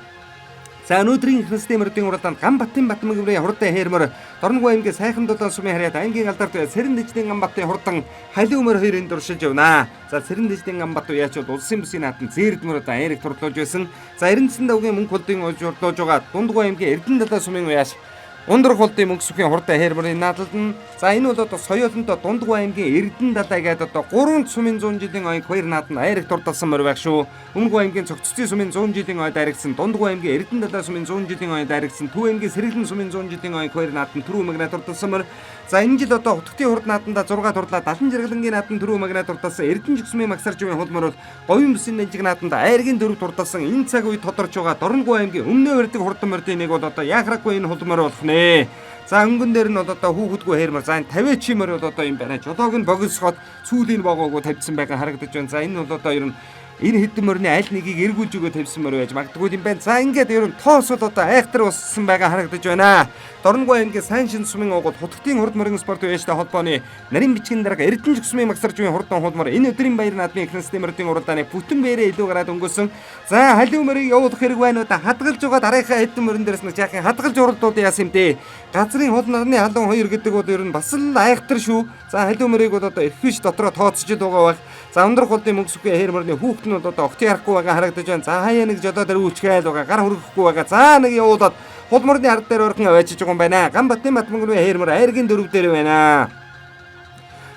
За өнөөдрийн их насны мөрийн уралдаанд Ганбатын Батмагврын хурдан хээрмэр Дорногов аймгийн Сайхан Дулаан сумын харьяат аймгийн алдарт Сэрэн дэжлийн Ганбатын хурдан Халиу мөр хоёрын дуршилж явнаа. За Сэрэн дэжлийн Ганбат уяач бол улсын бүсийн наадмын Зээрдмөр одоо Эрик турлуулж байсан. За Эрдэнэсэн давгийн мөнгө холдын уулж урлуулж байгаа Дундгов аймгийн Эрдэнэ Далай сумын уяач Ундрах холдын мөнгө сүхийн хурдан хээрмэрийн наадалд нь за энэ бол одоо соёолонтой Дундгов аймгийн Эрдэнэ Далай гэдэг одоо 3 сумын 100 жилийн ойг хоёр нааданд Эрик турдалсан мөр байх шүү. Өмнөг аймгийн Цогццын сумын 100 жилийн ойд аригдсан Дундгов аймгийн Эрдэнэ Далай сумын 100 жилийн ойд аригдсан Төв аймгийн Сэргэлэн сумын 100 жилийн ойг хоёр нааданд түрүү магнаа турдалсан мөр. За энэ жил одоо Утгтын хурд нааданда 6 турлаа 70 жаргалангийн нааданд түрүү магнаа турдалсан Эрдэнэ жигсмийн магсаржийн хулмөр бол говийн бүсийн дэнжиг нааданда айргийн дөрөв турдалсан энэ цаг үед тодорч байгаа Дорногов аймгийн өмнөө өрдөг хурдан мордын нэг бол одоо яхраггүй энэ хулмөр болох нэ. За өнгөн дээр нь бол одоо хүүхэдгүй хээрмэр за энэ 50 чимэр бол одоо юм байна. Жолоог нь богиносгоод цүүлийн богоогоо тавьсан байгаа харагдаж байна. За энэ бол одоо ер нь энэ хэдэн мөрний аль нэгийг эргүүлж өгөө тавьсан мөр байж магадгүй юм байна. За ингээд ер нь тоос бол одоо айхтар уссан байгаа харагдаж байна. Дорногов аймгийн Сайн Шин сумын уугууд Хутгтын хурд мөрийн спорт уяачтай холбооны нарийн бичгийн дарга Эрдэнэ жигсмийн магсаржийн хурдан хулмар энэ өдрийн баяр наадмын их насны мөрийн уралдааны бүтэн бээрээ илүү гараад өнгөрсөн. За халиу мөрийг явуулах хэрэг байна уу да хадгалж байгаа дараагийн хэдэн мөрөн дээрс нэг жаахан хадгалж уралдууд яасан юм дээ. Газрын хол нарны халуун 2 гэдэг бол ер нь бас л айхтар шүү. За халиу мөрийг бол одоо эрхвиш дотроо тооцож л байгаа байх. За ундрах холдын мөнгө сүхээ хээрмэрний хүүхэд нь бол одоо огт ярахгүй байгаа харагдаж байна. За хаяа нэг жодоо дээр үүчгээл байгаа гар хөрөхгүй байгаа. За нэг явуулаад хулморны ард дээр орхон аваачиж байгаа юм байна. Ганбатын Батмагврын хээрмэр айргийн дөрөв дээр байна.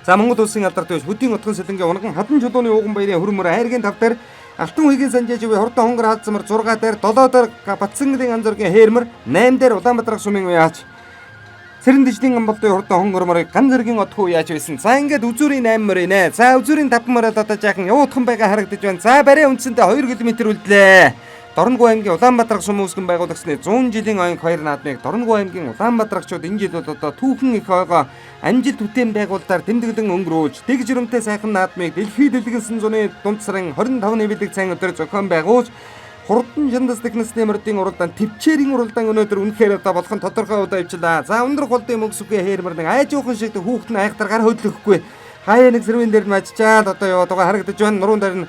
За Монгол улсын алдарт байж Хөдийн утган солонгийн унган хадан чулууны ууган баярын хөрмөр айргийн тав дээр Алтан үеийн санжааж буй хурдан хонгор хаалцмар 6 дээр 7 дээр Батцангалын Амзоргийн хээрмэр 8 дээр Улаанбаатар сумын уяач Сэрэн дэжлийн Ганбатын хурдан хонгорморыг ган зэргийн отхоо яаж байсан. За ингээд үзүүрийн 8 мөр нэ. За үзүүрийн 5 мөрөд одоо жаахан явуудхан байгаа харагдаж байна. За барай үндсэндээ 2 км үлдлээ. Дорногов аймгийн Улаанбаатар сум үүсгэн байгуулагчны 100 жилийн ойн хоёр наадмыг Дорногов аймгийн Улаанбаатарчууд энэ жил бол одоо түүхэн их ойгоо амжилт бүтээн байгуулалтаар тэмдэглэн өнгөрөөж дэг жиромтэй сайхан наадмыг дэлхийд дэлгэнсэн зуны дунд сарын 25-ны бэлэг цайн өдөр зохион байгуулж хурдан шандас техносны мөрдийн уралдаан төвчээрийн уралдаан өнөөдөр үнэхээр одоо болох нь тодорхой удаа ивчлаа. За өндөр холдын мөнгө сүхээ хээрмэр нэг айжуухан шиг хүүхэд нь айхтар гар хөдлөхгүй. Хаяа нэг сэрвэн дээр нь мажчаад одоо яваад байгаа харагдаж байна. Нуруунд дээр нь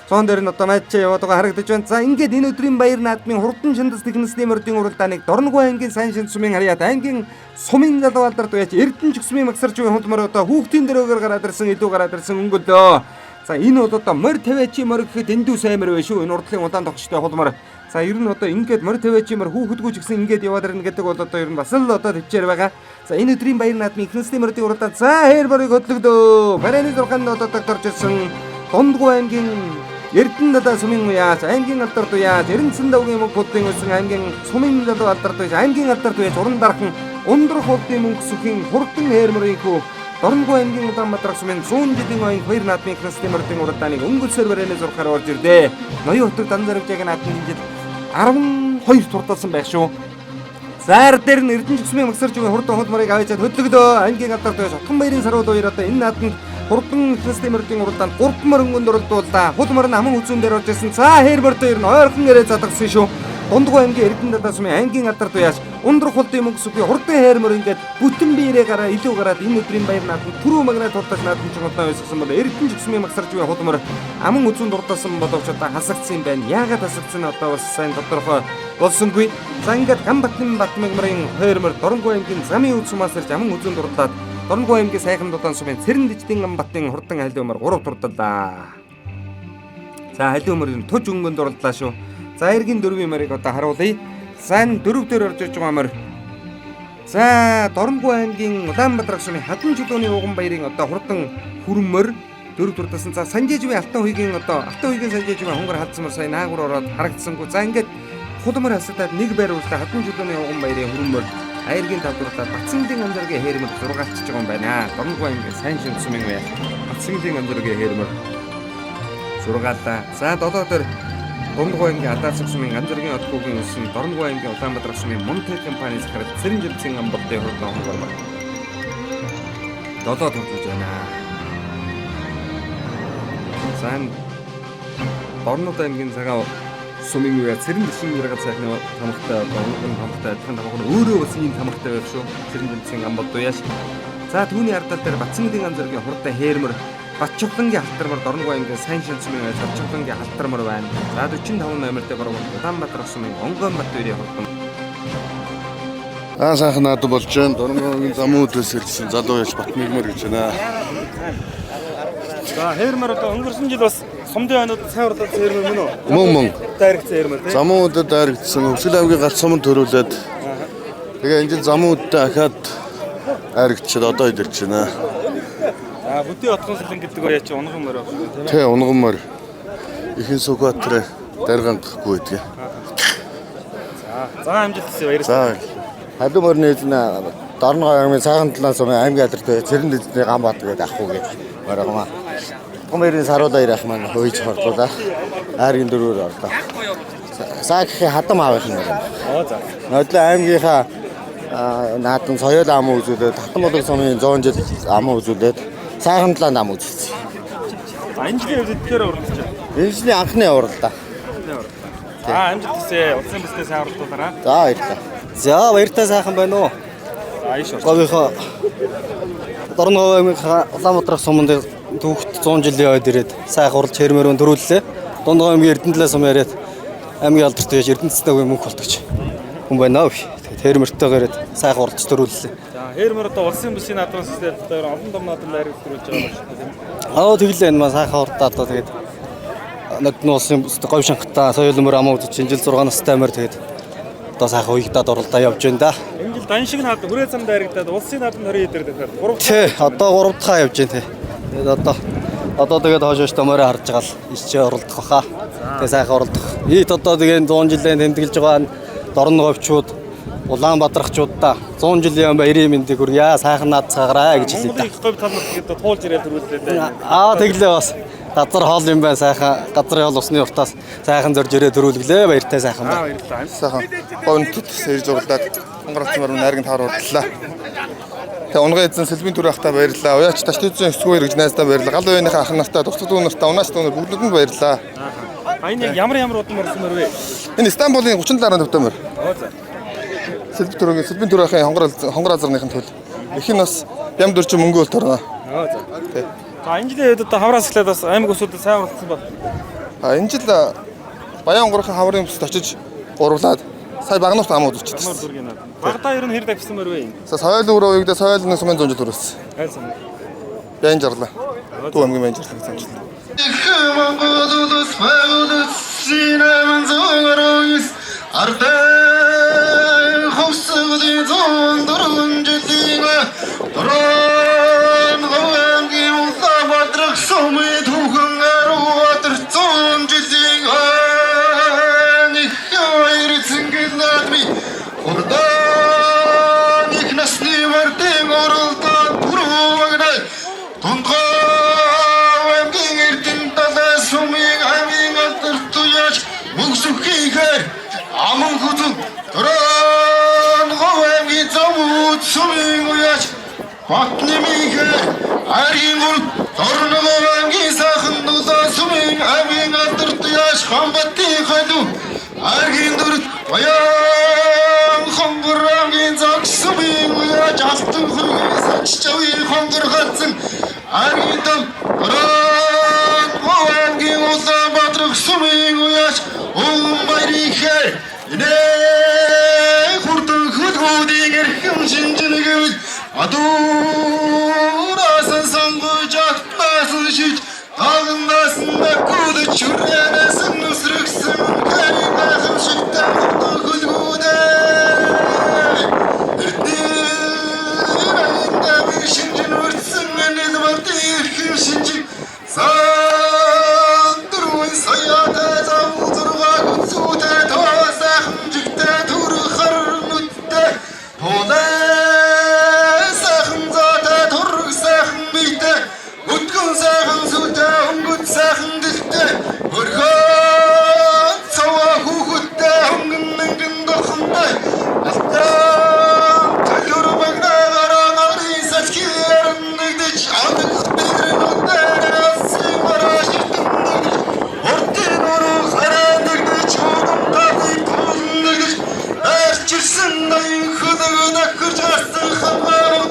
цоон дээр нь одоо мажчаа яваад байгаа харагдаж байна. За ингээд энэ өдрийн баяр наадмын хурдан шандас техносны мөрдийн уралдааныг Дорногов аймгийн Сайн Шин сумын харьяат аймгийн сумын залуу алдарт уяач Эрдэнэ жигсмийн магсарж буй хулмар одоо хүүхдийн дөрөөгөр гараад ирсэн илүү гараад ирсэн өнгөлөө. За энэ бол одоо морь тавиачи морь гэхэд эндүү саймар байх шүү. Энэ урдлын удаан тогтчтой хулмар. За ер нь одоо ингээд морь тавиачи морь хүүхэдгүй ч гэсэн ингээд яваад ирнэ гэдэг бол одоо ер нь бас л одоо төвчээр байгаа. За энэ өдрийн баяр наадмын их насны морьын уралдаан за хээрмэрийг хөдлөгдөө. Барайны 6-нд одоо докторч ирсэн Дундгов аймгийн Эрдэнэ Далай сумын уяач аймгийн алдарт уяач Эрдэнэсэн давгийн мөнгө холдын өсөн аймгийн сумын залуу алдарт уяач аймгийн алдарт уяач уран дархан ундрах холдын мөнгө сүхийн хурдан хээрмэрийн хүү Дорногов аймгийн Улаанбаатар сумын 100 жилийн ойн хоёр наадмын их насны морьын уралдааныг өнгөлсөөр барайны зурхаар орж ирлээ. Ноён Хутаг дан заривжаагийн наадмын жил 12 турдалсан байх шүү. Заар дээр нь Эрдэнэ Жүсмийн магсарчгийн хурдан худмарыг аваачаад хөдлөгдөө ангийн алдарт байж Отгон баярын сарууд уяраад энэ нааданд хурдан системэрдийн уралдаанд 3 мөрөнгөнд уралдууллаа. Худмар нь аман үзүүн дээр орж исэн. За хээрбэр дээр нь ойрхон ирээ задагсан шүү. Дундгой аймгийн Эрдэнэ Дадаа сумын ангийн алдарт уяаш ундрах хулдын мөнгө сүхий хурдан хээрмөр ингээд бүтэн биерээ гараа илүү гараад энэ өдрийн баяр нааданд түрүү магнат хурдаж нааданд чонгодоо өсгсөн бол Эрдэнэ Жүсмийн магсарчгийн худмар аман үзүүнд урдасан боловч одоо хасагдсан юм байна. Яагаад хасагдсан нь одоо бас сайн тодорхой болсонгүй. За ингээд Гамбатны Батмагмарын хээрмөр Дорногой аймгийн замын үд сумаас ирж аман үзүүнд урдаад Дорногой аймгийн сайхан дулаан сумын Цэрэн Диждийн Гамбатын хурдан халиумар 3 турдалаа. За халиумарын туж өнгөнд уралдлаа шүү. За эргийн 4-ийн марыг одоо харуулъя. Сайн 4 дээр орж иж байгаа мөр. За Дорногой аймгийн Улаанбаатар сумын Хадан чулууны ууган баярын одоо хурдан хүрмөр 4 турдасан. За Санжээжвийн Алтан хуйгийн Санжээжвийн хонгор халдсамар сайн наагур ороод харагдсангүй. За ингээд худмар хасагдаад нэг байр уустаа Хадан чулууны ууган баярын хүрмөр Аяргийн 5 дууртаа Батцэнгийн амжиргийн хээрмэр 6-aalчж байгаа юм байна. Дорногой аймгийн сайн шин сумын бай. Батцэнгийн амжиргийн хээрмэр 6-аалаа. За 7 дээр Дорногой аймгийн Адаалцаг сумын амжиргийн отгуугийн өсөн Дорногой аймгийн Улаанбаатар сумын Монтек компани захирал Цэрэн Диждийн Гамбатын хурдан хонгор байна. 7 турдаж байна. За Дорногой аймгийн цагаа сумын үе Цэрэн Диждийн гаргаж сайхны тамхтай онгон тамхтай адилхан тамхын өөрөө бас ийм тамхтай байх шүү. Цэрэн Диждийн Гамбат уяаш. За түүний ардал дээр Батцэнгийн амжиргийн хурдан хээрмэр Батчуглангийн халтармар Дорногой аймгийн сайн шин сумын байж Батчуглангийн халтармар байна. За 45 номертэй баруун Улаанбаатар сумын Онгон Батбаярын хурдан. Сайхан наадам болж байна. Дорногой аймгийн замын үдээс ирсэн залуу яж Батмигмар гэж байна. За хээрмэр одоо өнгөрсөн жил бас сумдын хойнод сайн уралдаанд хээрмэр мөн үү? Мөн. Дайрагц хээрмэр тийм. Замын үдэд дайрагдсан. Өсгөл аймгийн галт суманд төрүүлээд тэгээ энэ жил замын үдтэй ахаад дайрагдчихад одоо идэрч байна. За бүдий отгон сэлэн гэдэг уу яа чи унган мөр байна тийм. Тэ унган мөр. Ихэн Сүхбаатар даргандахгүй байдгийг. За амжилт хүсье баярлалаа. За халуун мөрний эзэн Дорногой аймгийн сайхан талаас сумын аймгийн алдарт Цэрэн Диждийн Гамбат гэдэг ахгүй гэж мөрөмаа. Отгон баярын саруудаа ирэх маань хөөж хордлоо. Аарийн 4-өр орлоо. Саагийн хадам аавах юм байна. За. Нодлын аймгийнхаа наадан соёл ам үзүүлээд Татан болог сумын 100 жил ам үзүүлээд сайхан талаанд ам үзүүлсэн. Энэ жилийн эдгээр уралдаж байна. Энэ жилийн анхны уралдаа. За амжилт хүсье. Улсын бүстэй сайн уралдуулаарай. За баярлалаа. За баяртай сайхан байна уу? Ааш. Говийнхоо Дорногой аймгийн Улаанбаатар суманд түүхт 100 жилийн ойд ирээд сайхан уралж хээрмэрүүн төрүүллээ. Дорногой аймгийн Эрдэнэ сум яриад аймгийн алдарт байж Эрдэнэцтэй үе мөнх болтогч хүн байна уу? Хээрмэртэйгээр сайхан уралж төрүүллээ. За хээрмэр одоо улсын бүсийн наадмын системээр олон том наадам дайрагт төрүүлж байгаа юм шиг тийм. Тэглээ энэ маань сайхан уралдаа одоо тэгээд нөтн улсын бүстэй говь шанхтаа соёл мөр ам үзэж жил 6 настай мөр тэгээд одоо сайхан уягдаад уралдаа явж байна да. Энэ жил дан шиг наадам хүрээ зам дайрагдаад улсын наадам 20 дээр дахиад 3 Тий, одоо 3 дахь явж байна тий. Тэгээд одоо тэгээд хойшоош томороо харж байгаа л ичээ уралдах баха. Тэгээд сайхан уралдах. Ийт одоо тэгээд 100 жилийн тэмдэглэж байгаа Дорноговчууд Улаанбаатарчуудаа 100 жилийн баярын мэндийг хүргье. Сайхан наадцаагаарай гэж хэлээ да. говь тал тэгээд туулж ирээд төрүүллээ дээ. Тэглээ бас газар хоол юм байна сайхан газрын хоол усны уртаас сайхан зорж ирээ төрүүлглээ баяртай сайхан байна. Баярлалаа. Сайхан гонтод сэрж уралдаад хонгорцмаар найргийн таар уралдлаа. Тэгээ унган эзэн Сэлбийн түр ахта баярлалаа. Уяач Таштүцэн 9-р гэж найздаа баярлалаа. Гал уяаныхаа ах нартаа дуртад үнэртээ унаач дүүнэр бүгдэнд баярлалаа. Энэ ямар удам мөрсөн мөр вэ? Энэ Стамбулын 37 төвтэй мөр. За. Сэлбийн түр ахын хонгор азарныхын төл. Их нь бас ям дөрчин мөнгө өл торно. За. За энэ жилийн одоо хавраас эхлээд бас аймаг усуудад сайн уралдсан бол. Энэ жил Баян онгорхон хаврын бүсд очиж гурлаад сая Багнуурт ам үзчихсэн. Багтаа ер нь хэр давсан мөр вэ? Соёл өөрөө уягдаа соёлны сумын 100 жил төрүүлсэн. Хайсан. Баян жарлаа. Төв аймгийн баян жарлаа гэж амжилт. Аман хүзэн Батнэмийг аригуул торногоонгийн сайхан дулаан сүмийн амийн алдарт яаш хамбатын халу аргийн дүрт баян хонгорангийн загс сүмийн уяаж алтан хөргөөс аччави хонгор хатсан аргийн дом торногоонгийн улаан бадрах сүмийн уяаж баярихээ инээ хурдан хөдгүүдийн эрхэм шинжнэгэвэл адуурасан сонгож атнасан шиж тагнасан накудч хүрэнэсэн нүсрэгсэн хэрэг байхын шигтэй хурдан хөдгүүдээ эрдэнэ шинжин үрдсэн энэд мартын эрхэм шинжин сандруй саяатай завузургаа гүцүүтэй тоосайхан жигтэй түрх харнуттай сайхан гэлтэй хөрхөө цаваа хүүхэдтэй хөнгөн мэнгэн дохонтой алтан төлөр багнаараа нарын сачкиэр нэгдэж авдаг бэрнүүдээр ассын мараш иртэндэг хортын уруу хараа нэгдэж хогон гады пул нэгдэж арчирсан найн хөдөг накэрж гарсан хамаа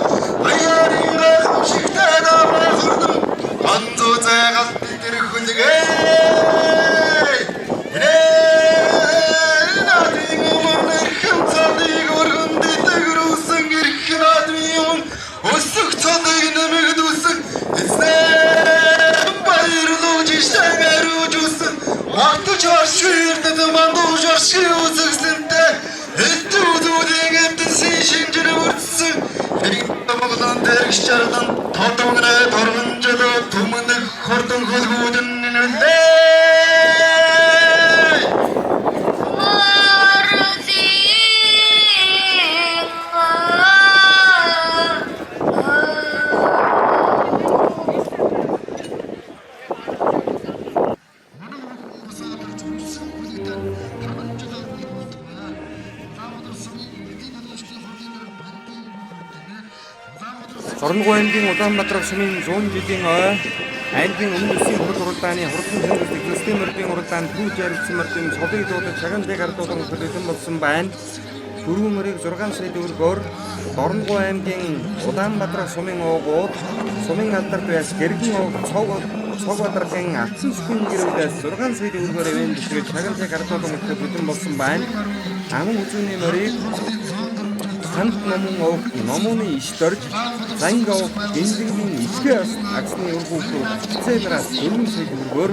баярын гахамшигтэй дамаа хөрдөн анзуу зайгал Чардан тотогнэ торгонжоо түмэнэг хордон хөлгүүдэн нэнэ Орнгой аймгийн Улаанбаатар сумын 100 жилийн ой аймгийн өмнө үсгийн хурд уралдааны хурдан тэнгис техникийн мөрдийн уралдаанд түүж ярилцсан мөрдийн цолыг дуудаж шагналыг ардуулан төлөвлөсөн болсон байна. Дөрвөн мөрийг 6 сая төгрөгөөр Орнгой аймгийн Улаанбаатар сумын уугууд сумын алдарт байс гэргэн ууг цог бадаргийн атсан сүхэн гэрүүдээс 6 сая төгрөгөөр ивэн бишрээд шагналыг ардуулан төлөвлөсөн болсон байна. Аман үзүүний мөрийг Санд номон ууг номооны иш дорж занг ууг гинзгийн ичгээ агсны өргөөлөө цээнраас 4 сая төгрөгөөр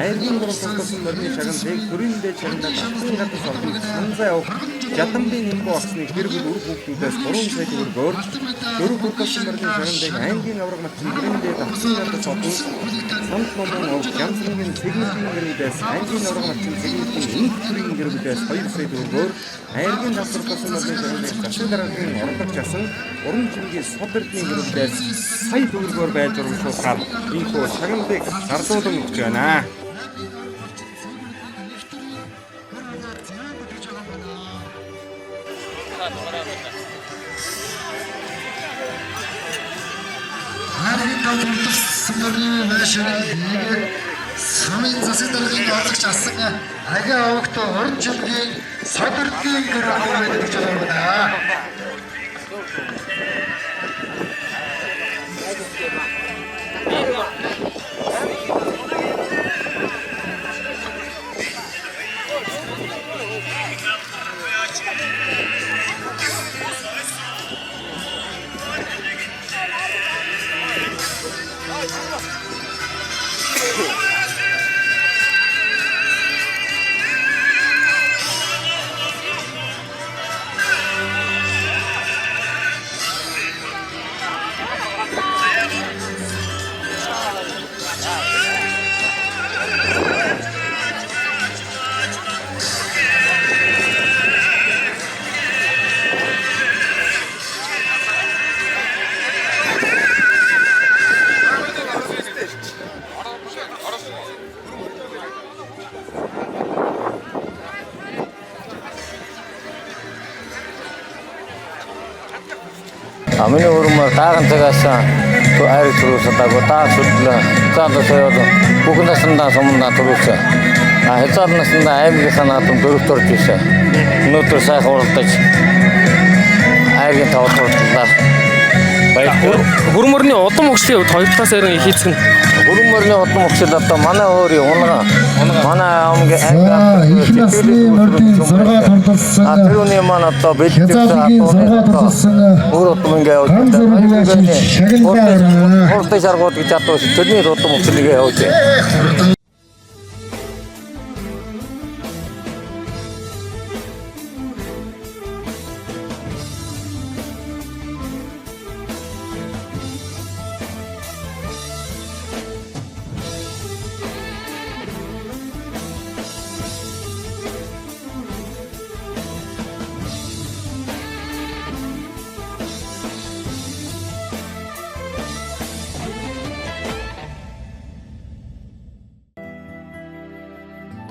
айргийн гурван мөрний шагналыг төрөндөө чагнаад атсан гадас орны санзай ууг Жадамбын нэмбүү агсны гэргэл үр хүүхдүүдээс 3 сая төгрөгөөр дөрөв гурван мөрний шагналыг аймгийн авраг матчин төрөндөө атсан гадас орны санд номон ууг Жамсгийн цэгмийн гэрүүдээс аймгийн авраг матчин цэгмийн энх төрийн гэрүүдээс 2 сая төгрөгөөр айргийн давтар болсон мөрний шагналыг засаг ордог жасан уран чимгийн содордны гэрүүдээс сая төгрөгөөр байж урамшуулахаар ийхүү шагналыг гардуулан өгч байна. Харин тавталс мөрний машина сумын засаг даргын орлогч асан агаа огт уран чимгийн содордны гэр аваад өгч байгаа. Амны урмаар дааган цагаас айрыг төрүүлсэндаагүй дааг сүтлээ цаадаа соёод бүгд насандаа сумдаа төрүүлсэн. Хязгаар насандаа аймгийнхаа наадам дөрөвт орж ирсэн. Өнөөдөр сайхан уралдаж айргийн тавд турлаа. Хүрэн мөрний удам өгшлийн хувьд 2 дахь сарын хийцгэн. Хүрэн мөрний удам өгшил одоо манай өөрийн унгаа. Манай омгийн их насны мөрдийн 6 турдалсан. тэрүүний маань одоо бэлтгэсэн Хязгаарын 6 турдалсан. өөр удам ингээ явж Ган зургийн шагналаар. уралдаж шаргууд гэж ядуу тэрний удам өгшлийг явуулж.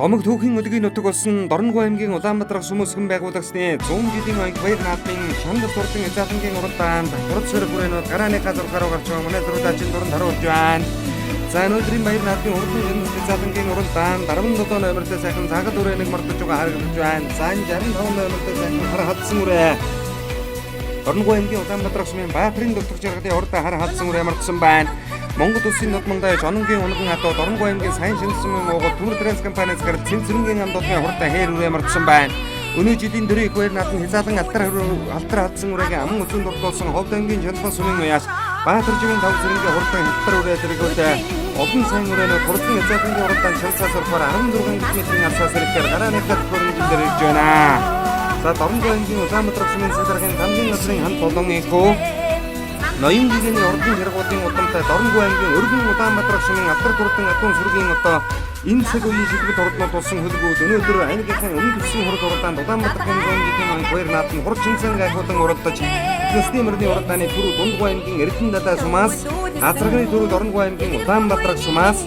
Домог түүхийн өдгийн нутаг болсон Дорногов аймгийн Улаанбаатар сүмөсгөн байгуулагдсны 100 жилийн аяг баяр наадмын шандал суртан эзаатангийн уралдаанд хурд сөрөг бүрээнүүд гарааны газар гаруу гарч байгаа манай зураачин дуранд харуулж байна. За өнөөдрийн баяр наадмын уралдаан жинэс эзаатангийн уралдаанд 17 номертой сайхан цагаат үрээнийг мартаж байгаа харагдаж байна. За 65 номертой сайхан хар хадсан үрээ. Дорногов аймгийн Улаанбаатар сүмийн Баатарын дутгах жаргалын уралдаан хар хадсан үрээ мартсан байна. Монгол улсын нутмандаа жононгийн унган хатуу Дорногов аймгийн сайн шинжилсэн Монгол Түр транс компаниас гарч цэнцэрэнгийн амдуудын хурдан хээр үрээ мартсан байна. Өнөө жилийн дөрөв их баяр наадмын хязаалан алтар хадсан үрээгийн аман үзэн дурдуулсан Ховд аймгийн Жанбан сүмийн уяас Баатаржгийн тав зэрэнгийн хурдан хятар үрээ зэрэгтэй олон сайн үрээнүүд хурдан хязаалангийн уралдаан шалсаа сурахаар 16 км-ийн алсаас ирэхээр гарааны газар хөрөнгөнд ирж байна. За Дорногов аймгийн Улаанбаатар сүмийн цэцэргийн хамгийн газрын ханд болон ихүү ноён жилийн урдын хэрэгуудын удамтай Дорногов аймгийн өргөн Улаанбаатар сүмийн алдар турдан атун сүргийн одоо энэ цаг үеийн шилбэг урднууд болсон хөлбүүд өнөөдөр аймгийнхаа өмнө төслийн хурд уралдаанд Улаанбаатарын 100 жилийн аяг баяр наадмын хурд шинцэн гайхуулан уралдаж Системэрний уралдааны түрүү Дундгов аймгийн Эрдэнэ дадаа сумаас Азрагны түрүү Дорногов аймгийн Улаанбаатар сумаас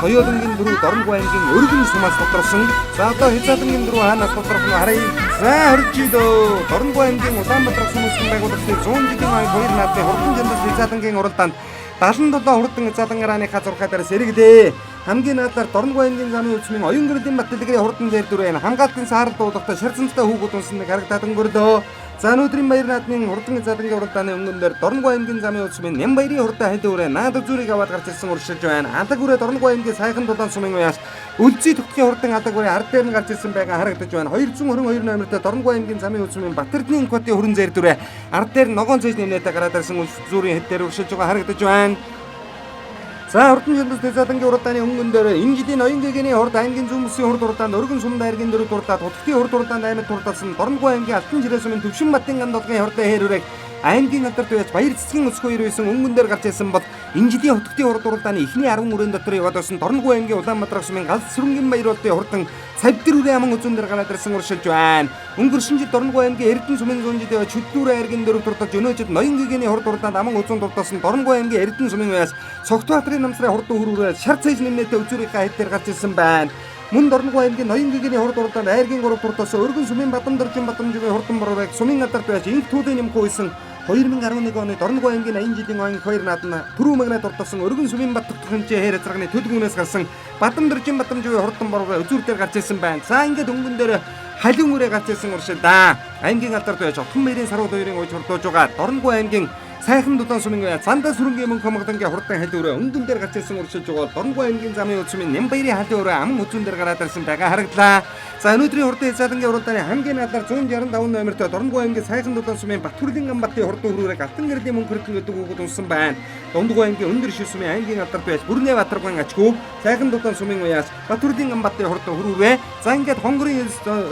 Соёлонгийн түрүү Дорногов аймгийн өргөн сумаас доторсон. За одоо Хязаалангийн түрүү хаанаас доторох нь харъя. За хөржидөө Дорногов аймгийн Улаанбаатар сүмөсгөн байгуулагдсан 100 жилийн аяг баяр наадмын хурдан жандас Хязаалангийн уралдаанд 77 хурдан Хязаалангарааны газар дээр сэргэлээ. Хамгийн наадаар Дорногов аймгийн замын үлсмийн оюун гэрлийн бат дэлгэрийн хурдан дээр дүрэн хамгаалтын саарал дуудахтай шарцантай хүүгүүд унсныг харагдаад өнгөрлөө. За өнөөдрийн баяр наадмын хурдан Хязаалангийн уралдааны өмнөн дээр Дорногов аймгийн замын улсмын Нямбаярын хурдан хайлт үрээ наад зүрийг аваад гарч ирсэн уршилж байна. Алаг үрээ Дорногов аймгийн сайхан дулаан сумын уяас Үлзий төгтгийн хурдан алаг үрээ ард дээр нь гарч ирсэн байгаа харагдаж байна. 222 номертой Дорногов аймгийн замын улсмын Батэрдний инкватын хүрэн зэр дүрээ ард дээр ногоон цэж нэмнэтэй гараад ирсэн үлс зүрийн хэд дээр уршилж байгаа харагдаж байна. За хурдан жандас Хязаалангийн уралдааны өмнөн дээр энэ жилийн ноён гэгэний хурд аймгийн зүүн бүсийн хурд уралдаанд өргөн сумын дайргийн дөрөв уралдаанд хутгтын хурд уралдаанд аймаг турдалсан Дорногов аймгийн Алтан жирээ сумын Төвшин Батын гандолгын хурдан хэрүүрэг аймгийн алдарт байж баяр цэцгийн өсгөө ирсэн өнгөн дээр гарч ирсэн бол энэ жилийн хутгтын хурд уралдааны эхний 10 үрэн дотор яваад байсан Дорногов аймгийн Улаанбаатар сумын галз сүрэнгийн баяр уралдааны хурдан цавдэр үрээ аман үзүүн дээр гараад ирсэн уршилж байна. Өнгөрсөн жил Дорногов аймгийн Эрдэнэ сумын 100 жилийн чөтдүүрэ айргийн дөрөв турдалж өнөө жил ноён гэгэний хурд уралдаанд аман үзүүн дурдсан Дорногов аймгийн Эрдэнэ сумын уяас Цогтбаатарын намсрын хурдан хүрүүрээ шар цэж нэмнэтэй үзүүрийнхаа хэд дээр гарч ирсэн байна. Мөн Дорногов аймгийн ноён гэгэний хурд уралдаанд айргийн 3 турдалсан өргөн сумын Бадамдоржин Бадамжгийн хурдан бороорыг сумын алдарт байж инх түүдийн нэмхүү исэн 2011 оны Дорногов аймгийн 80 жилийн аяг баяр наадмын түрүү магнад дурдсан өргөн сумын бат тогтхонжээ хээр хязгаарны төлгөөнөөс гарсан Бадамдоржин Бадамжгийн хурдан бороорыг үзүүр дээр гарч ирсэн байна. За ингээд өнгөн дээр халиун үрээ гарч ирсэн уршил да. Аймгийн алдарт байж Отхон баярын сарууд хоёрын ууж хурдуулж байгаа Дорногов аймгийн сайхан дулаан сумын уяа Цандаа сүрэнгийн мөн комгодонгийн хурдан хал өрөө өнгөн дээр гарч ирсэн уршилж байгаа Дорногов аймгийн замын улсмын Нямбаярын хал өрөө аман үзүүн дээр гараад ирсэн байгаа харагдлаа. За өнөөдрийн хурдан Хязаалангийн уралдааны хамгийн наадаар 165 номертой Дорногов аймгийн сайхан дулаан сумын Батүрлийн амбатын хурдан хүрүүрэг Алтан гэрлийн мөн хөргөн гэдэг үгүүд унсан байна. Дундгов аймгийн өндөр шил сумын аймгийн алдарт байж Бүрнээ Батарган ачгүй сайхан дулаан сумын уяас Батүрлийн амбатын хурдан хүрүүрээ. За ингээд хонгорын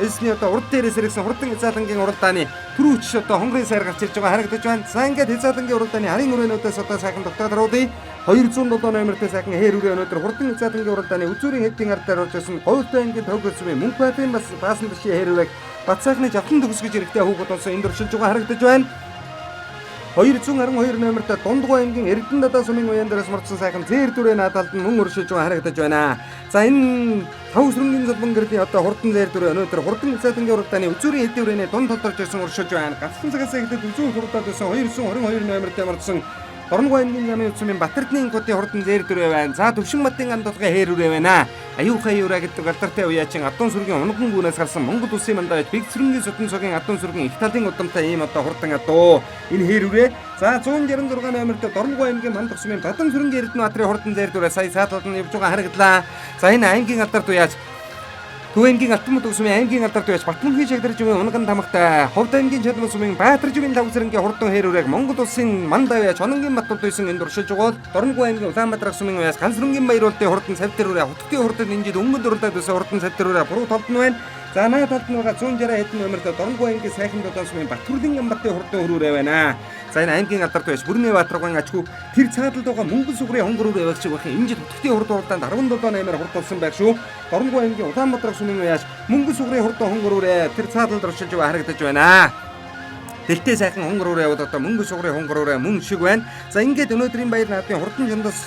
элсний одоо урд дээрээс ирсэн хурдан Хязаалангийн уралдааны түрүүч одоо хонгорын сайр гарч ирж байгаа харагдаж байна. За ингээд Хязаалангийн уралдааны харийн үрээнүүдээс одоо сайхан тогтоод харуулъя. 207 номертой сайхан хээр үрээ өнөөдөр хурдан Хязаалангийн уралдааны үзүүрийн хэдийн ардаар орж ирсэн Говьтой аймгийн Төвгөл сумын Мөнхбатын бас баасан дэшийн хээр үрэг Бат сайхны жавтан төгс гэж эрэхтэй хүүхэд болсон энд оршилж байгаа харагдаж байна. 212 номертой Дундгой аймгийн Эрдэнэ Дадаа сумын уян дээрээс мордсон сайхан зээр дүрээ наадалд нь мөн өршөж байгаа харагдаж байна. За энэ тав сүрэнгийн зулбан гэрлийн одоо хурдан зээр дүрээ өнөөдөр хурдан цайдангийн уралдааны үзүүрийн хэдийн хүрээний дунд толдорж ирсэн өршөж байна. Галсан цагаас эхлээд үзүүр хурдаад байсан 222 номертой мордсон Дорногой аймгийн замын утсмын Батэрдны хотын хурдан зээр дүрээ байна. За Төвшинбатын андуулгын хээр үрээ байна. Аюухай юураа гэдэг алдартай уяачин Адуун сүргийн унган гүнээс гарсан Монгол улсын мандаж Бэгцэрэнгийн Сутан цогийн Адуун сүргийн их талын удамтай ийм одоо хурдан адуу. Энэ хээр үрээ. За 166 номертой Дорногой аймгийн мандах сумын Бадан сүрэнгийн Эрдэнэ баатарын хурдан зээр дүрээ сая саадлаад нь явж байгаа хараглаа. За энэ аймгийн алдарт уяач Төвэнгийн Алтан мод усмын аймгийн алдарт байж Батмөнхийн шагдарч юмын унган тамагтай Ховд аймгийн Чадмал сумын Баатарживын Лавсрэнгийн хурдан хээр үрэг Монгол улсын мандаа байж Чононгийн Батболд үйсэн энд уршилж байгаа бол Дорногой аймгийн Улаанбаатар сумын уяас Ганцрэнгийн Баяруултын хурдан савтар үрээ Хотготын хурдан энэ жил өнгөнд урлаад байсан хурдан савтар үрээ буруу толд нь байна. За наад талд нь байгаа 160 хэдэн номертой Дорногой аймгийн сайхан додон сумын Батүрлийн Амбатын хурдан хөрүүрээ байна. За энэ аймгийн алдарт байж Бүрнээ Баатаргын ачгүй тэр цаадалд байгаа Монгол сүгрийн хонгороор явагч байх юм. Энэ жил Хотготын хурдан уралдаанд 17 наймаар хурдулсан байх шүү. Дорногой аймгийн Улаанбаатар сумын уяас Монгол сүгрийн хурдан хонгороор тэр цаадалд оршилж байгаа харагдаж байна. Дэлтэй сайхан хонгороор яваад одоо Монгол сүгрийн хонгороор мөн шиг байна. За ингээд өнөөдрийн баяр наадмын хурдан жандас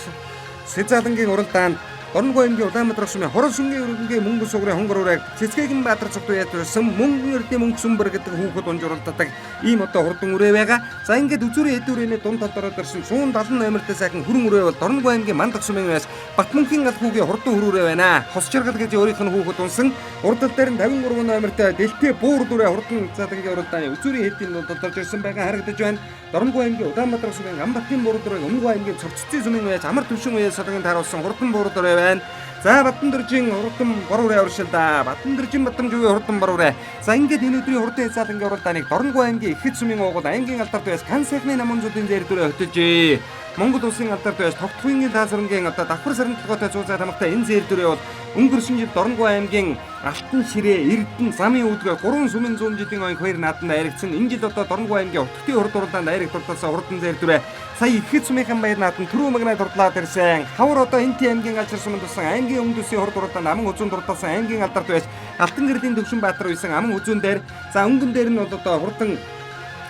Сэзалангийн уралдаанд Дорногой аймгийн Улаанбаатар сумын Хорон сүнгийн өргөнгийн Монгол сүгрийн хонгороор Цэцгээгийн Баатар цогт яатсан мөнгөн эрдний мөнгө сүмбэр гэдэг хүүхэд унжруулдаг ийм одоо хурдан үрээ байгаа. За ингээд үзүүрийн хэдүүрийн дунд толдороод ирсэн 170 номертой сайхан хүрэн үрээ бол Дорногой аймгийн Мандах сумын уяас Батмөнхийн гал хүүгийн хурдан хүрүүрээ байна. Хос чаргал гэж өөрийнх нь хүүхэд унсан урдал дээр нь 53 номертой Дэлтэй буур дүрээ хурдан цаадгийн уралдааны үзүүрийн хэдийн дунд толдорж ирсэн байгаа харагдаж байна. Дорногой аймгийн Улаанбаатар сумын Амбатын буур дүрээ Өмнөг аймгийн Цовццын сумын уяас Амар Төвшин уяас содгийн тааруулсан хурдан буур дүрээ байна. За Батандөржин хурдан боруурэ оршилда. Батандөржин Батамжуугийн хурдан боруурэ. За ингээд энэ өдрийн хурдан хязгаалангийн уралдааныг Дорногой аймгийн Ихэд сумын уугуул аймгийн алдарт байс Кан сайхны намын зүудын зээр дүрээ хөтөлжээ. Монгол улсын алдарт байс Тогтхойгийн Таасрынгийн одоо давхар сарнтлаготой зуузаа тамагтай энэ зээр дүрээ бол өнгөрсөн жил Дорногой аймгийн Алтан ширээ, Эрдэнэ, Замын үүдгээ 3 сүмэн 100 жилийн ойн хоёр нааданд айрагдсан. Энэ жил одоо Дорногой аймгийн Хотготын хурд уралдаанд айрагт дурталсан хурдан зээр дүрээ сая Ихэд сумынхан баяр нааданд түрүү магнаа дурдлаад ирсэн. Хавар одоо Энти аймгийн Галчир суманд тусан аймгийн Өмнөд Үсгийн хурд уралдаанд аман үзүүн дурталсан аймгийн алдарт байс Алтан гэрлийн Төвшинбаатар үйсэн аман үзүүн дээр за өнгөн дээр нь бол одоо хурдан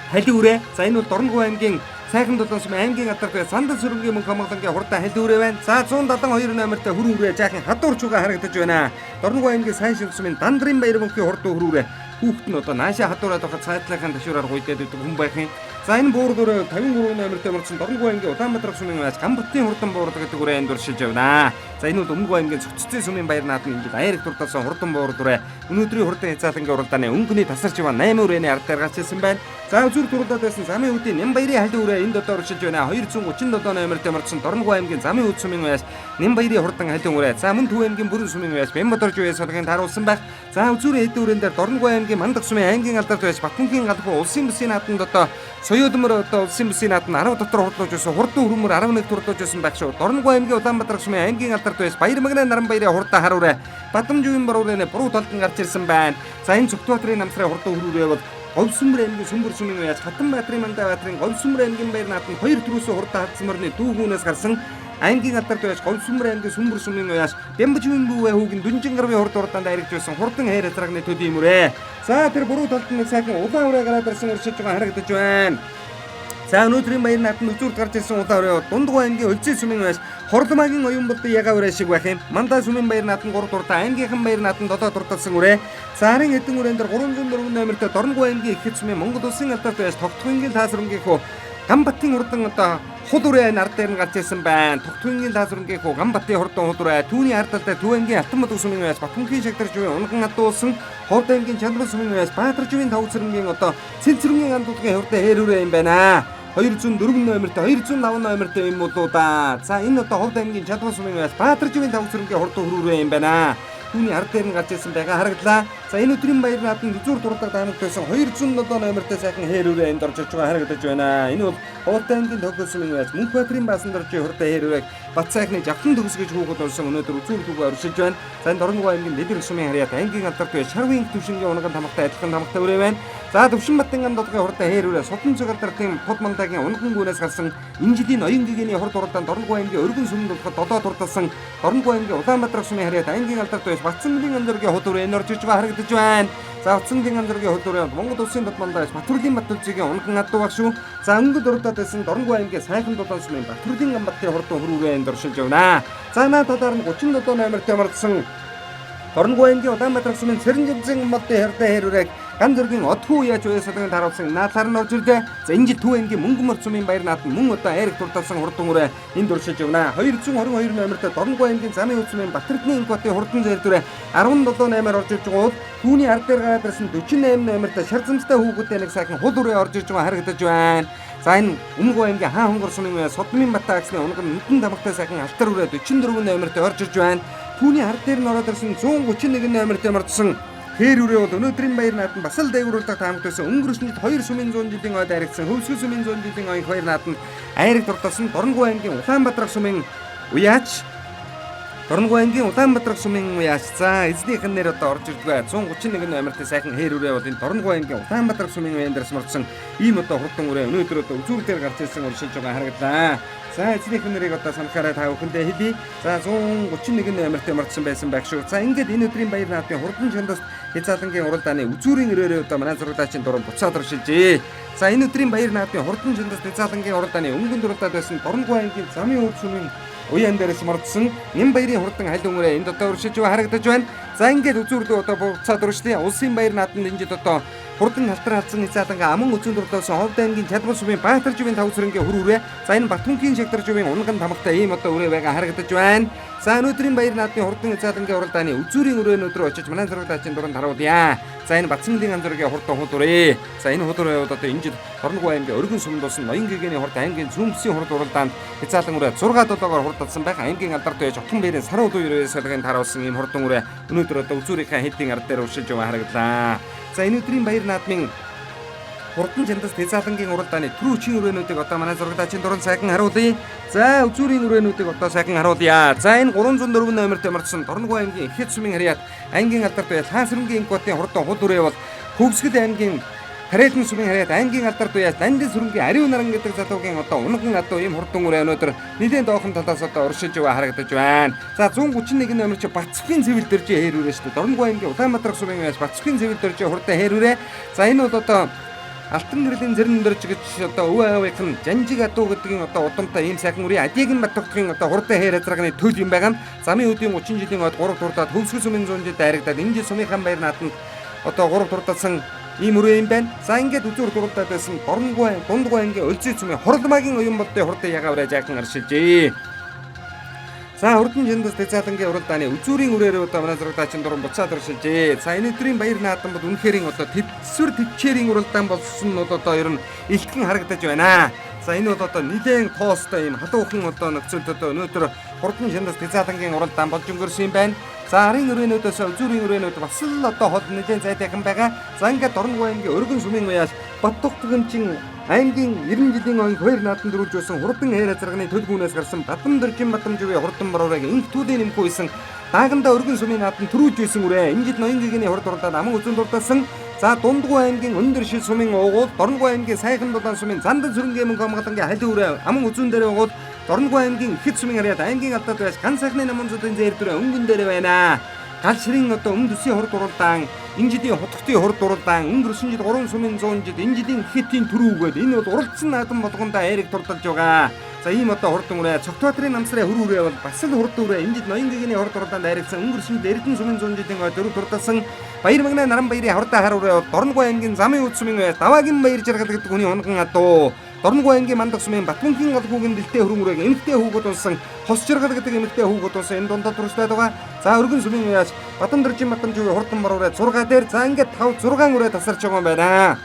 халин үрээ. За энэ бол Дорногой аймгийн сайхан дулаан сумын аймгийн алдарт байс Сандан сүрэнгийн мөнх хамгаалангийн хурдан халин үрээ байна. За 172 номертой хүрэн үрээ жаахан хадуурч угаа харагдаж байна. Дорногой аймгийн сайн шил сумын Дандрын баяр мөнхийн хурдан хүрүүрээ хүүхэд нь одоо наашаа хадуураад байхад цайдлахын ташуураар гуйдаад идэг хүн байх юм. За энэ буур дүрээ 53 номертой мөрсөн Дорногой аймгийн Улаанбаатар сумын уяас Гамбатын хурдан буур гэдэг үрээ дуршилж явна. За энэ бол Өмнөг аймгийн Цогццын сумын баяр наадмын жил айраг дурдсан хурдан буур дүрээ өнөөдрийн хурдан хязгаалангийн уралдааны өнгөний тасарч байгаа 8 үрээний ард дээр гарч ирсэн байна. За үзүүр дурлаад байсан замын үүдийн Нямбаярын халин үрээ энд одоо оршилж байна. 237 номертой мөрсөн Дорногой аймгийн замын үүд сумын уяас Нямбаярын хурдан халин үрээ. За мөн Төв аймгийн Бүрэн сумын уяас Бямбадарж уяас солгийн тааруулсан байх. За үзүүрийн хэдэн үрээн дээр Дорногой аймгийн Мандах сумын аймгийн алдарт байс Батмөнхийн галхуу улсын бүсийн нааданд одоо соёодмор одоо улсын бүсийн нааданд 10 дотор хурлуулж байсан хурдан хүрмөр 11 хурлуулж байсан байх шүү. Дорногой аймгийн Улаанбаатар сумын аймгийн алдарт байс Баяр магнаа наран баярын хурдан харуулаа Батамжуугийн боруурээнэ буруу талд нь гарч ирсэн байна. За энэ Цогтбаатарын намсрын хурдан хүрүүрээ бол Говьсүмбэр аймгийн Сүмбэр сумын уяас Хатанбаатарын Мандаа баатрын Говьсүмбэр аймгийн баяр нааданд 2 төрөөсөө хурдан хатсан мөрний дүүгүүнээс гарсан аймгийн алдарт байс Говьсүмбэр аймгийн Сүмбэр сумын уяас Дэмбэжүүн бүүвэ хүүгийн Дүнжин гарвын хурд уралдаанд айрагч байсан хурдан хайр хязгаарны төдий мөрөө. За тэр буруу талд нь сайхан улаан үрээ гараад ирсэн уршиж байгаа харагдаж байна. За өнөөдрийн баяр нааданд үзүүрт гарч ирсэн улаан үрээ Дундгой аймгийн Өлзий сумын уяас Хорломагийн оюун болдын ягаа үрээ шиг байх юм. Мандаа сумын баяр нааданд 3 дуртай аймгийнхан баяр нааданд 7 дурталсан үрээ. Заарын хэдэн үрээн дээр 304 номертой Дорногой аймгийн Ихэд сумын Монгол улсын алдарт байс Тогтхойгийн Таасрынгийн хөө Гамбатын хурдан одоо хул үрээ нар дээр нь гарч ирсэн байна. Тогтхойгийн Таасрынгийн хөө Гамбатын хурдан хул үрээ түүний ард талдаа Төв аймгийн Алтан мод сумын уяас Батмөнхийн шагдарч буй унган адуулсан Ховд аймгийн Чандмал сумын уяас Баатарживын Тавцрынгийн одоо Цэнцэрэнгийн андуулгын хурдан хээр үрээ юм байна. 204 номертой 205 номертой юм болоо да. За энэ одоо Ховд аймгийн Чандмал сумын уяас Баатарживын Тавцрынгийн хурдан хүрүүрээ юм байна. Түүний ард дээр нь гарч ирсэн байгаа хараглаа. За энэ өдрийн баяр нааданд үзүүр дурдаг даамт байсан 207 номертой сайхан хээр үрээ энд орж ирж байгаа харагдаж байна. Энэ бол Ховд аймгийн Тогтхой сумын уяас Мөнхбаатарын Баасан доржийн хурдан хээр үрээ Бат сайхны Жавхан төгс гэж хүүхэд олсон өнөөдөр үзүүр дүүгээ оршилж байна. За энэ Дорногой аймгийн Дэлгэр сумын харьяат аймгийн алдарт байс Шарвын Төвшингийн унган тамагтай адилхан тамагтай үрээ байна. За Төвшинбаттын андуудгийн хурдан хээрүүрээ Содон Цогтартын тод мандагийн унгангүүнээс гарсан энэ жилийн ноён гэгэний хурд уралдаанд Дорногов аймгийн өргөн сүмд болоход додоод хурдалсан Дорногов аймгийн Улаанбаатар сумын харьяат аймгийн алдарт байж Батцангийн андуургийн хөдөлгөөр энэ орж ирж байгаа харагдаж байна. За Батцангийн андуургийн хөдөлгөөр Монгол улсын тод мандаж Батүрлийн Батүлцгийн унган адуу баг шүү. За өнгөд уралдаад байсан Дорногов аймгийн Сайхан додон сумын Батүрлийн Амбаттын хурдан хөрүүрээ энд оршилж явна. За нададаар нь 30 додон номертой марцсан Дорногов аймгийн Улаанбаатар сумын Цэрэнживзэн модын хурдан хээрүүрээ ган зөргийн одхуу яаж уясалгын таруулсан наадлаар нь орж ирлээ. За энэ жил Төв аймгийн Мөнгөмөр сумын баяр наад мөн одоо айраг турдалсан хурдан үрээ энд уршиж явна. 222 номертой Дорногов аймгийн Замын үд сумын Батэрдний инкотын хурдан зэрлдүрээ 17-8-аар орж ирж байгаа бол түүний ард дээр гараад ирсэн 48 номертой Шарзамстай хүүгүүдтэй нэг сайхан хул үрээ орж ирж байгаа харагдаж байна. За энэ Өмнөг аймгийн Хаан хонгор сумын Содмын Бата агсны унган нүдэн тамгатай сайхан алтар үрээ 44 номертой орж ирж байна. Түүний ард дээр нь ороод ирсэн 131 номертой мордсон Хээрүүрээ бол өнөөдрийн баяр нааданд бас л дээгүүрлэх таамагт байсан өнгөрсөн жил 2 сумын 100 жилийн ойд айрагсан Хөвсгөл сумын 100 жилийн ойн баяр нааданд айраг дурталсан Дорногов аймгийн Улаанбаатар сумын Уяач Дорногов аймгийн Улаанбаатар сумын Уяач за эзнийх нь нэр одоо орж ирдэг бай 131 номертой сайхан хээрүүрээ бол энэ Дорногов аймгийн Улаанбаатар сумын Уяандэрс мордсон ийм одоо хурдан үрээ өнөөдөр одоо үзүүр дээр гарч ирсэн уршилж байгаа харагдлаа. За эзний нэрийг одоо санахаараа та бүхэндээ хэлье. За 131 номертой мордсон байсан байх шүү. За ингээд энэ өдрийн баяр наадмын хурдан чандаас Хязаалангийн уралдааны үзүүрийн өрөөрөө одоо манай зурагдаачийн дуран буцаад оршилжээ. За энэ өдрийн баяр наадмын хурдан чандаас Хязаалангийн уралдааны өнгөнд уралдаад байсан Дорногов аймгийн Замын үд сумын Уяан дээрээс мордсон нэм баярын хурдан халь өнгөрөө энд одоо уршиж харагдаж байна. За ингээд үзүүрлөө одоо буцаад оршлээ. Улсын баяр наадманд энэ жил одоо хурдан халтар халдсан Хязаалангийн аман үзүүн дурлалсан Ховд аймгийн Чадмал сумын Баатар живийн 5 сэрэнгийн хөрүүрээ за энэ Батүнгийн шигтар живийн унган тамгатай ийм одоо үрээ байгаа харагдаж байна. За өнөөдрийн баяр наадмын хурдан Хязаалангийн уралдааны үзүүрийн өрөөнөдрөө очиж манай зурагдаачийн дуранд харуулъя. За энэ Батцангийн андуургийн хурдан худурээ. За энэ худурээ одоо энэ жил Дорногов аймгийн өргөн сүмд болсон ноён гэгэний хурд аймгийн цөмсийн хурд уралдаанд Хязаалан үрээ 6-7-оор хурдалсан байх. Аймгийн алдарт байж Отгон бэрийн сарын удуу өрөөсөлгөнд харуулсан ийм хурдан үрээ өнөөдөр одоо үзүүрийнхээ хэдийн ард дээр уршиж яваа харагдлаа. За энэ өдрийн баяр наадмын хурдан чандас Хязаалангийн уралдааны түрүүчийн өрөөнүүдийг одоо манай зурагдаачийн дуранд сайхан харуулъя. За үзүүрийн өрөөнүүдийг одоо сайхан харуулъя. За энэ 304 номертой мордсон Дорногов аймгийн Ихэд сумын харьяат аймгийн алдарт бай Хаансрынгийн инкотын хурдан хул үрээ бол Хөвсгөл аймгийн Харьяатан сумын харьяат аймгийн алдарт бай Дандин сүрэнгийн Ариун наран гэдэг залуугийн одоо унган адуу ийм хурдан үрээ өнөөдөр нэгэн доохон талаас одоо уршиж яваа харагдаж байна. За 131 номер чи Бацгийн цэвэл дөржи хээрүүрээ шүү дээ. Дорногов аймгийн Улаанбаатар сумын яас Бацгийн цэвэл дөржи хурдан хээрүүрээ. За энэ бол одоо Алтан гэрлийн зэрэн дөрж гэж одоо өвөө авийн жанжиг адуу гэдгийн одоо удамтай ийм сайхан үрийн Адигийн Батгтгийн одоо хурдан хээр хязгаарны төл юм байгаа. Замын үдийн 30 жилийн ойд 3 турдаад Хөвсгөл сумын 100 жилд айрагдаад энэ жил сумынхан баяр нааданд одоо 3 турдалсан ийм үрээ юм байна. За ингээд үзүүр дуралдаад байсан Дундгов аймгийн Өлзий сумын Хорлмагийн уян болдын хурдан ягаавраа жаахан аршилжээ. За хурдан чандас Хязаалангийн уралдааны үзүүрийн үрээрээ одоо манай зурагдаачийн дуран буцаад оршилжээ. За энэ өдрийн баяр наадам бол үнэхээр одоо төвсвэр төвчээрийн уралдаан болсон нь бол одоо ер нь илтгэн харагдаж байна. За энэ бол одоо нэлээд тоостой юм халуухан одоо нөхцөлд одоо өнөөдөр хурдан чандас Хязаалангийн уралдаан болж өнгөрсөн юм байна. За арын өрөөнөөдөөс үзүүрийн өрөөнүүд бас л одоо хол нэлээд зайдайхан байгаа. За ингээд Дорногов аймгийн өргөн сүмийн уяас Баттугтгэмчин аймгийн 90 жилийн ойн хоёр нааданд дөрүүлж байсан хурдан хээр хязгаарны төлгүүнээс гарсан Батан дөржин Батамживийн хурдан бороорыг инх түүлийн нэмэх үйсэн даагандаа өргөн сүмийн нааданд төрүүлж байсан үрээ. Энэ жил ноён гэгэний хурд уралдаанд аман үзүүн дурдсан. За Дундгов аймгийн Өндөр шил сумын уугуул Дорногов аймгийн Сайхан дулаан сумын Зандан сүрэнгийн мөнгө хамгаалангийн халин үрээ аман үзүүн дээр уугуул Дорногов аймгийн Ихэд сумын харьяат аймгийн алдарт байж ган сайхны намунцуудын зээр дүрээ өнгөн дээр байна. Гал ширийн одоо өмнө төсийн хурд уралдаан энэ жилийн хотготын хурд уралдаан өнгөрсөн жил 3 сумын 100 жил энэ жилийн Ихэдийн төрүүгээд энэ бол уралдсан наадам болгондоо айрыг турдалж байгаа. За ийм одоо хурдан үрээ Цогтбаатарын намсрын хөрүүрээ бол бас л хурдан үрээ энэ жил ноён гэгэний хурд уралдаанд айрагсан өнгөрсөн жил Эрдэнэ сумын 100 жилийн ойд дөрөв турдалсан Баяр магнаа наран баярын хурдан хар үрээ бол Дорногов аймгийн Замын үд сумын Даваагийн баяр жаргал гэдэг хүний унган адуу Дорногов аймгийн Мандах сумын Батмунгийн гол хүүгийн дэлтэй хөрөнгөрөөг эмэгтэй хүүгүүд унсан хос жаргал гэдэг эмэгтэй хүүгүүд унсан энэ дундад туршлагад байгаа. За өргөн сүмийн уяас Батан дөржин Батамживийн хурдан бороо урээ 6 дээр за ингээд 5 6 үрээ тасарч байгаа юм байна.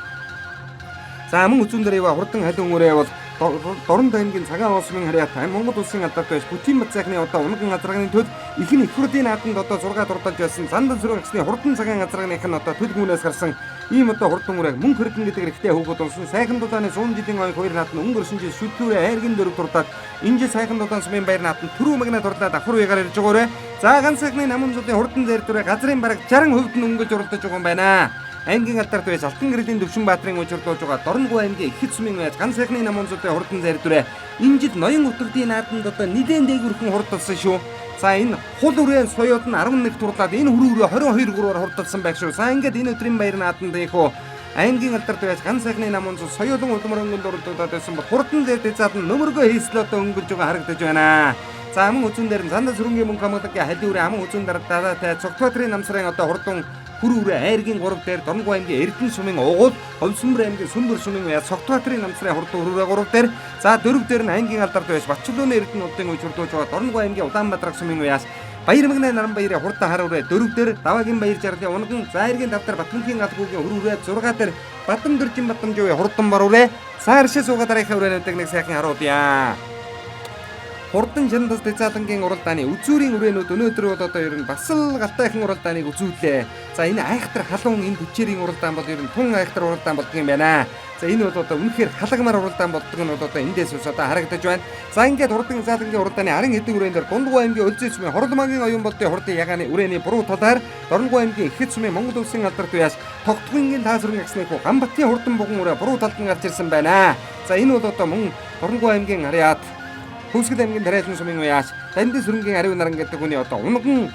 За мөн үзүүн дээр ява хурдан халин үрээ бол Дорн аймгийн цагаан уусмын харьяат Монгол улсын алдарт байж Бүтийн бат сайхны одоо унган газарганы төд ихний Ихрүүдийн нааданд одоо 6 дурдалж байсан Зандан сүрэн гисний хурдан цагаан газарганых нь одоо төлгүүнээс гарсан ийм одоо хурдан үрээ мөн хөрдөн гэдэг эрхтэй хүүгүүд унсан сайхан дулааны 100 жилийн ойн хоёр нааданд өнгөрсөн жил шүтлүүрээ айргийн дөрөв дурдаад энэ жил сайхан дулаан сумын баяр нааданд түрүү магнаа дурлаад давхар уягаар ирж байгаа өрөө. За ганц сайхны намын зуудын хурдан зэр дүрээ газрын бараг 60% нь өнгөж уралдаж байгаа юм байна. аймгийн алдарт байж Алтан гэрлийн Төвшинбаатарын учирлуулж байгаа Дорногов аймгийн Ихэд сумын байж ганц сайхны намуунуудын хурдан зарь дүрээ энэ жил ноён утгадын нааданд одоо нэлээд дээгүүрхэн хурдалсан шүү. За энэ хул үрээ соёод нь 11 турлаад энэ хүрээ 22 гурваар хурдалсан байх шүү. За ингээд энэ өдрийн баяр нааданд ийхүү аймгийн алдарт байж ганц сайхны намуунууд соёолон удмар өнгөнд оролдоод байсан бол хурдан зарь дэзаад нь нөмөргөө хийслээ одоо өнгөлж байгаа харагдаж байна. За аман үзүүн дээр нь Зандаа сүрэнгийн мөнгө хамгаалалтын халин үрээ аман үзүүн дараа Цогтбаатарын намсрын одоо хурдан Хүрүүрээ айргийн 3 дээр Дорногов аймгийн Эрдэнэ сумын угуул, Ховсөмбөр аймгийн Сүмбэр сумын уяа Цогтбаатарын намсрын хурдан Хүрүүрээ 3 дээр за 4 дээр нь аймгийн алдарт байж Батчилууны Эрдэнэ удын учирлуулж байгаа Дорногов аймгийн Улаанбаатар сумын уяас Баярмагнай Наранбаярын хурдан хар үрээ 4 дээр Даваагийн Баяр жарлын унган Зайргийн давтар Батмөнхийн галгуугийн Хүрүүрээ 6 дээр Батан Дөржин Батамжийн хурдан бар үрээ цааршаа суугаа дараагийн үрээнүүдийг нэг сайхан харуулъя. Хурдан Чандас Дэцаалангийн уралдааны үзүүрийн үрээнүүд өнөөдөр бол одоо ер нь бас л галтайхан уралдааныг үзүүллээ. За энэ айхтар халуун энэ хүчээрийн уралдаан бол ер нь тун айхтар уралдаан болдго юм байна. За энэ бол одоо үнэхээр халагмар уралдаан болдго нь бол одоо эндээс ус одоо харагдаж байна. За ингээд Хурдан Дэцаалангийн уралдааны арын хэдэн үрээн дээр Дундгов аймгийн Өлзий сумын Хорломагийн оюун болдын хурдан ягааны үрээний буруу талаар Дорногов аймгийн Ихэд сумын Монгол Улсын алдарт уяас Тогтгонгийн таасрын агсны хүү Гамбатын хурдан буган үрээ буруу талд нь гарч ирсэн байна. За энэ бол одоо мөн Дорногов аймгийн Ариат Хөөсгөл аймгийн Тариалан сумын уяас Дандин сүрэнгийн ариун наран гэдэг хүний одоо унган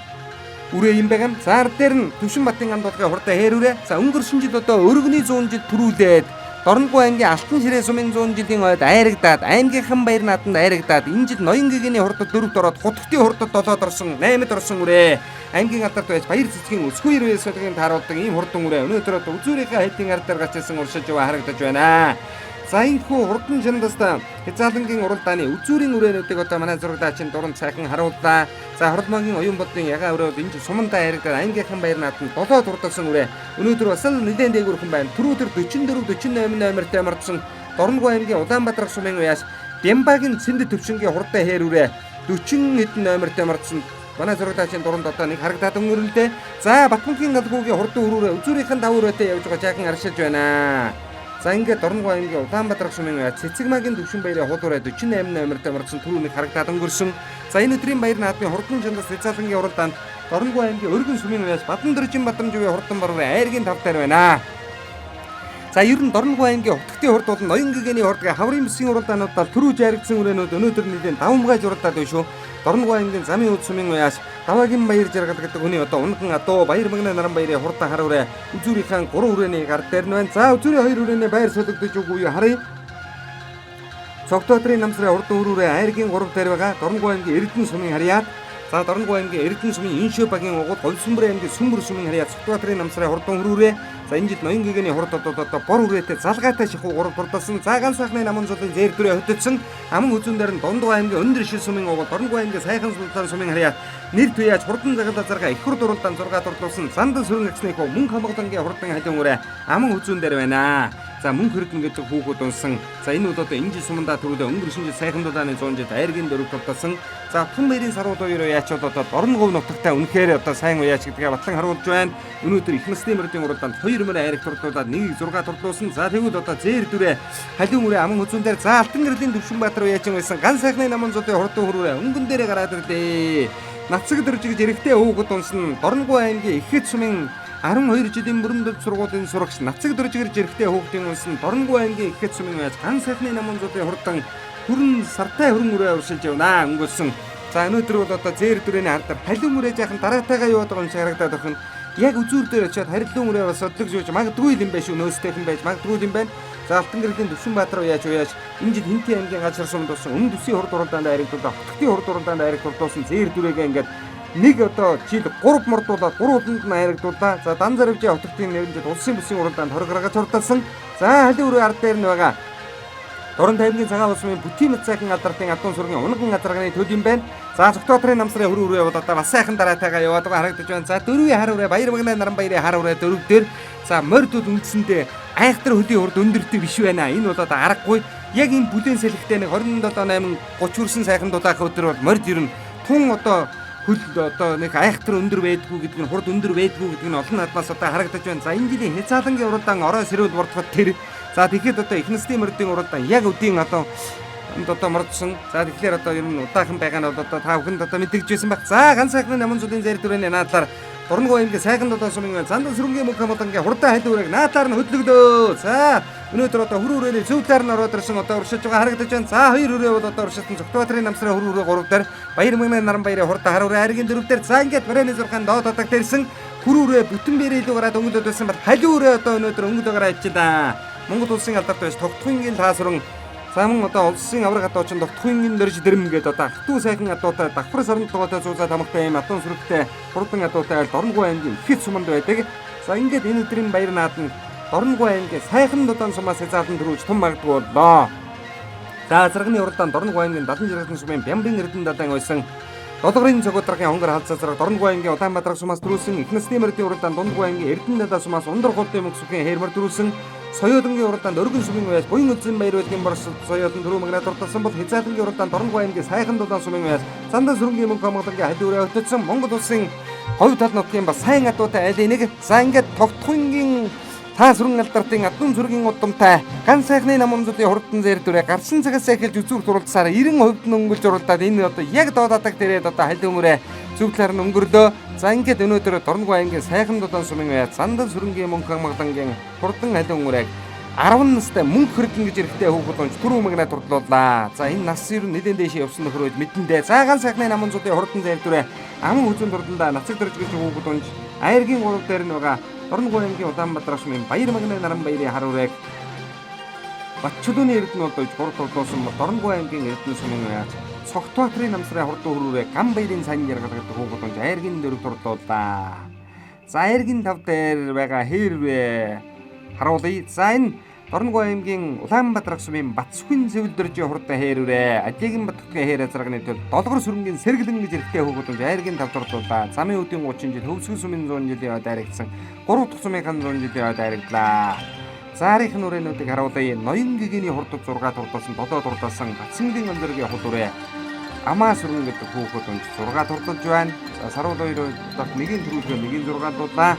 үрээ юм байгаа. За дээр нь Төвшинбатын гандуулгын хурдан хээр үрээ. За өнгөрсөн жил одоо өргөний 100 жил төрүүлээд Дорногов аймгийн Алтан ширээ сумын 100 жилийн ойд айрагдаад аймгийнхан баяр нааданд айрагдаад энэ жил ноён гэгэний хурдад 4-д ороод хутгтын хурдад 7-д орсон 8-д орсон үрээ. Аймгийн алдарт байж баяр цэцгийн өсгүй ирвээ солигийн тааруулдаг ийм хурдан үрээ өнөөдөр одоо үзүүрийнхээ хайдын ар дээр гарч ирсэн уршиж яваа харагдаж байна. За энэхүү Хурдан Чандаста Дэцаалангийн уралдааны үзүүрийн үрээнүүдийг одоо манай зурагдаачийн дуранд сайхан харууллаа. За Хорломагийн оюун болдын ягаан өрөөд энэ сумандаа харагдаад аймгийнхан баяр нааданд 7 турдалсан үрээ. Өнөөдөр бас л нэлээд дээгүүрхэн байна. Түрүү төр 44 48 номертэй мордсон Дорногов аймгийн Улаанбаатар сумын уяас Дямбагийн Цэндэ төвшингийн хурдан хээр үрээ 40 хэдэн номертэй мордсон манай зурагдаачийн дуранд одоо нэг харагдаад өнгөрөлдөө. За Батмөнхийн галгуугийн хурдан өрөөрөө үзүүрийнхэн давуу өрөөтэй явж байгаа жаахан аршиж байна. За ингээд Дорногов аймгийн Улаанбаатар сумын Цэцэгмагийн Төвшинбаярын хуулуурай 48 номертой мордсон түрүүнийг харагдаад өнгөрсөн. За энэ өдрийн баяр наадмын Хурдан Чандас Дэцаалангийн уралдаанд Дорногов аймгийн Өргөн сумын уяас Батан Дөржин Батамжийн хурдан баруурын айргийн тавтаар байна. За ер нь Дорногов аймгийн утгтын хурд болон ноён гэгэний хурдгийн хаврын бүсгийн уралдаануудаар түрүү жаргдсан үрээнүүд өнөөдөр нэгэн давмгаж уралдаад байна шүү. Дорногов аймгийн Замын үд сумын уяас Даваагийн Баяр жаргал гэдэг хүний одоо унган адуу Баярмагнай Наранбаярын хурдан хар үрээ үзүүрийнхэн 3 үрээний гар дээр нь байна. За үзүүрийн 2 үрээний баяр солигдож үгүй харъя. Цогтбаатарын намсрын хурдан өрөөрөө айргийн 3 дээр байгаа Дорногов аймгийн Эрдэнэ сумын харьяат. За Дорногов аймгийн Эрдэнэ сумын Иншөө багийн угуул Ховсөмбөр аймгийн Сүмбэр сумын харьяат Цогтбаатарын намсрын хурдан өрөөрөө. За энэ жил ноён гэгэний хурдад одоо бор үрээтэй залгаатай шихуу 3 турдалсан. За ганц сайхны намын зулын зээр дүрээ хөтөлсөн. Аман үзүүн дээр нь Дундгов аймгийн Өндөр шил сумын угуул Дорногов аймгийн Сайхан султан сумын харьяат нэр туяаж хурдан загалаа зарга их хурд уралдаан 6 турдалсан. Зандаа сүрэн агсны хүү мөнгө хамгаалалтын хурдан халиун үрээ аман үзүүн дээр байна. За мөнгө хөрдөн гэдэг хүүхүүд унсан. За энэ бол одоо энэ жил сумандаа төрүүлээ өнгөрсөн жил сайхан дулааны 100 жил айргийн 4 турдалсан. За Тун баярын сарууд хоёр уяач бол одоо Дорногов нутагтай үнэхээр одоо сайн уяач гэдгээ батлан харуулж байна. Өнөөдөр их насны мөрдийн уралдаанд 2 мөр айрыг турдуулаад 1-6 турдуулсан. За тэгвэл одоо зээр дүрээ халиун үрээ аман үзүүн дээр за Алтан гэрлийн Төвшинбаатар уяачин байсан ганц сайхны намын зулын хурдан хүрээ өнгөн дээрээ гараад ирлээ. Нацаг дөржигж эрэхтэй өвгөд унсан Дорногов аймгийн Ихэд сумын 12 жилийн мөрөнд сургуулийн сурагч Нацаг дөржигэрж эрэхтэй хөөгдийн унсан Дорногов аймгийн Ихэд сумын уяас ганц сайхны намын зулын хурдан хүрэн сартай хүрэн үрээ уршилж явнаа өнгөрсөн. За өнөөдөр бол одоо зээр дүрэний хардар халиун үрээ жаахан дараатайгаа яваад байгаа юм шиг харагдаад байна. Яг үзүүр дээр очиад харилуун үрээ бас содлогж магадгүй юм байх шүү, нөөцтэйхэн байж магадгүй юм байна. За Алтан гэрлийн Төвшинбаатар уяаж энэ жил Хинтээ аймгийн газар сумд болсон өмнө төсвийн хурд уралдаанд айрагдуулаад хутгтын хурд уралдаанд айрагдуулсан зээр дүрээгээ ингээд нэг одоо жил 3 мордуулаад 3 уданд нь айрагдууллаа. За дан зарвжийн хутгтын нэрнжид улсын бүсийн уралдаанд 20 гаргаж хурдалсан. За халиун үрээ ард дээр нь байгаа Дорн таймгийн цагаан улсмын Бүтийн цайхан алдартын адуун сүргийн унган газарганы төд юм байна. За Цогтбаатарын намсрын хөр үрээ бол одоо бас сайхан дараатайгаа яваад байгаа харагдаж байна. За дөрвийн хар үрээ Баярмагнай Наранбаярын хар үрээ дөрөв дээр за мордууд үндсэндээ айхтар хөлийн урд өндөрдөг биш байна. Энэ бол одоо аргагүй. Яг энэ бүлээн салхитай нэг 27-8 30 хүрсэн сайхан дулаах өдөр бол морд ер нь тун одоо хөл одоо нэг айхтар өндөр байдгүй гэдэг нь хурд өндөр байдгүй гэдэг нь олон надмаас одоо харагдаж байна. За энэ жилийн Дэцаалангийн уралдаан орой сэрүүл бурдхад тэр за тэгэхэд одоо их насны мордын уралдаан яг өдийн одоо мордсон. За тэгэхээр одоо ер нь удаахан байгаа нь бол одоо та бүхэнд одоо мэдэгдэж байсан баг. За ганц сайхны намын зулын зээр дүрэний наадлаар Дорногов аймгийн сайхан додоо сумын Зандан сүрэнгийн мөнх хамгаалангийн хурдан хайдуурыг наатаар нь хөдлөгдөө. За өнөөдөр одоо хөр хүрээний зөв талаар нь ороод ирсэн одоо уршиж байгаа харагдаж байна. За 2 хүрээ бол одоо уршилсан Цогтбаатарын намсрын хөр хүрээ 3 дээр Баяр манганы наран баярын хурдан хар хүрээ хайргийн 4 дээр за ингээд барайны зургаан доод татагт ирсэн хөр хүрээ бүтэн бэрээ илүү гараад өнгөлөд байсан бол халиу хүрээ одоо өнөөдөр өнгөлөд гараад ичлээ. Монгол улсын алдарт байж тогтхойнгийн таасран Саман одоо улсын авраг хатуучин тогтхойнгийн дөрж дэрэм гээд одоо хатуу сайхан адуутай давхар саранд тогоотой зузаа тамагтай юм атун сүрэгтэй хурдан адуутай айл Дорногов аймгийн ихэд суманд байдаг. За ингээд энэ өдрийн баяр наадан Дорногов аймгийн сайхан додон сумаас хязгаарлан төрүүлж том магадгүй боллоо. За зэрэгний уралдаан Дорногов аймгийн 70 жиргэн сумын Бямбын эрдэнэ дадан ойсон Долгорын цогоодрагийн хонгор халзаацраг Дорногов аймгийн Улаанбаатар сумаас төрүүлсэн их насны мөрдийн уралдаан Дорногов аймгийн эрдэнэ дадан сумаас Ундар голдын мөксөхийн хээрмэр төрүүлсэн Соёодангийн уралдаанд өргөн сумын байс буян үзэн баяр байдгийн борсод Соёодан дөрөв магнат дуртасан бол Хязаадангийн уралдаанд Дорногов аймгийн сайхан дулаан сумын байс Зандан сүрэнгийн мөнх хамгаалангийн халиураа өтөцсөн Монгол улсын хувь тал нутгийн бас сайн адуутай айл нэг за ингээд тогтхойнгийн та сүрэн алдартын адун зүргийн удамтай ган сайхны намын зүдийн хурдан зэр дүрэ гарсан цагаас эхэлж үзүүр дурлцаар 90% нь өнгөлж уралдаад энэ одоо яг доодадаг дээрээ одоо халиумрээ зөв талаар нь өнгөрлөө. За ингээд өнөөдөр Дорногов аймгийн сайхан дулаан сумын байс Зандан сүрэнгийн мөнх хамгаалангийн хурдан халиумрыг 10 настай мөнгө хөргөн гэж эрэхтэй хүүхэд онч түрүү магнат турдлууллаа. За энэ нас ер нь нэлээд дэше явсан нөхрөөд мэдэндээ. За ган сайхны намын зүдийн хурдан зэр дүрэ аман хүзэн турдлаа нацаг дөрж гэж хүүхэд онч айргийн гурав дээр нь байгаа Дорногов аймгийн Улаанбаатар сумын Баяр манганы наран баярын хар үрэг Батчулууны эрдэнэ болдож гурав турдлуулсан Дорногов аймгийн эрдэнэ сумын байр Цогтбаатарын намсрын хурдан хөрүүрээ ган баярын сайн яргалдаг хүүхэд онч айргийн 4 турдлууллаа. За айргийн 5 дээр байгаа хэрвээ харуулъя. За энэ Дорногов аймгийн Улаанбаатар сумын Батсүхэн зөвлөржийн хурдан хэрвээ Ажигийн Батгтгийн хээр азрагны төл Долгор сүрэнгийн сэргэлэн гэж эрэхтэй хүүхэд онч айргийн 5 турдлууллаа. Замын үдийн 30 жил Хөвсгөн сумын 100 жилийн ойд айрагдсан 3 дахь сумын 100 жилийн ойд айрагдлаа. Заарих нүрэнүүдийг харуулъя. Ноён гэгэний хурдд 6 турдуулсан, додоо турдуулсан Батсэнгийн өндрөгийн хулуурэ Амаа сүрэн гэдэг хүүхэд онч 6 турдуулж байна. За саруул 2 дахь нэгийн төрүүлгээ нэгийн 6 дуулаа.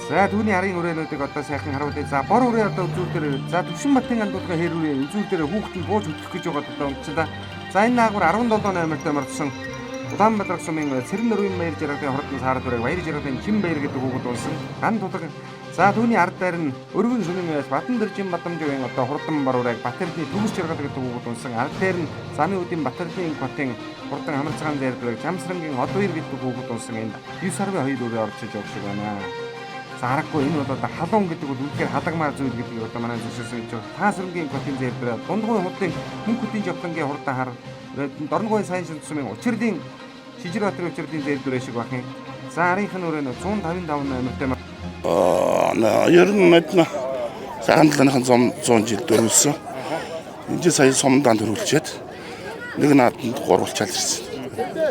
За түүний арын үрэнүүдийг одоо сайхан харуулъя. За бор үрээ одоо үзүүр дээр за Төвшин Батын андуулгын хэр үрээ үзүүр дээр хүүхдийн бууж хөдлөх гэж байгаа одоо унцлаа. За энэ наагур 17 номертой марцсан Улаанбаатар сумын Сэрэн нөрийн баяр жаргалын хурдан саард үрэг баяр жаргалын Чин баяр гэдэг хүүхэд унсан. Ган тулаг. За түүний ард дээр нь өргөн сумын байс Батан дэржин Батамжийн одоо хурдан бар үрэг Батэрдний төгс жаргал гэдэг хүүхэд унсан. Ард дээр нь замын үдийн Батэрдний Батын хурдан хамарцгаан дээр үрэг Жамсрангийн Од баяр гэдэг хүүхэд унсан. Энд 9 сарын 2 үрээ орчиж явж байна. Зарахгүй энэ бол одоо халуун гэдэг бол үнэхээр халагмаар зүйл гэдэг одоо манай зөвшөөрсөн гэж байна. Таасрынгийн котын зэвдрээ дундгой худлын мөнх хөтийн жавтангийн хурдан хар Дорногов сайн сумын учирлын Шижирбаатарын учирлын зэвдрээ шиг бах юм. За арийнх нь өөрөө 155 номертэй ер нь мэднэ сайхан талынхан 100 жил дөрвөлсөн. Энд сая сумдаа төрүүлчихэд нэг нааданд гурвалчаал ирсэн.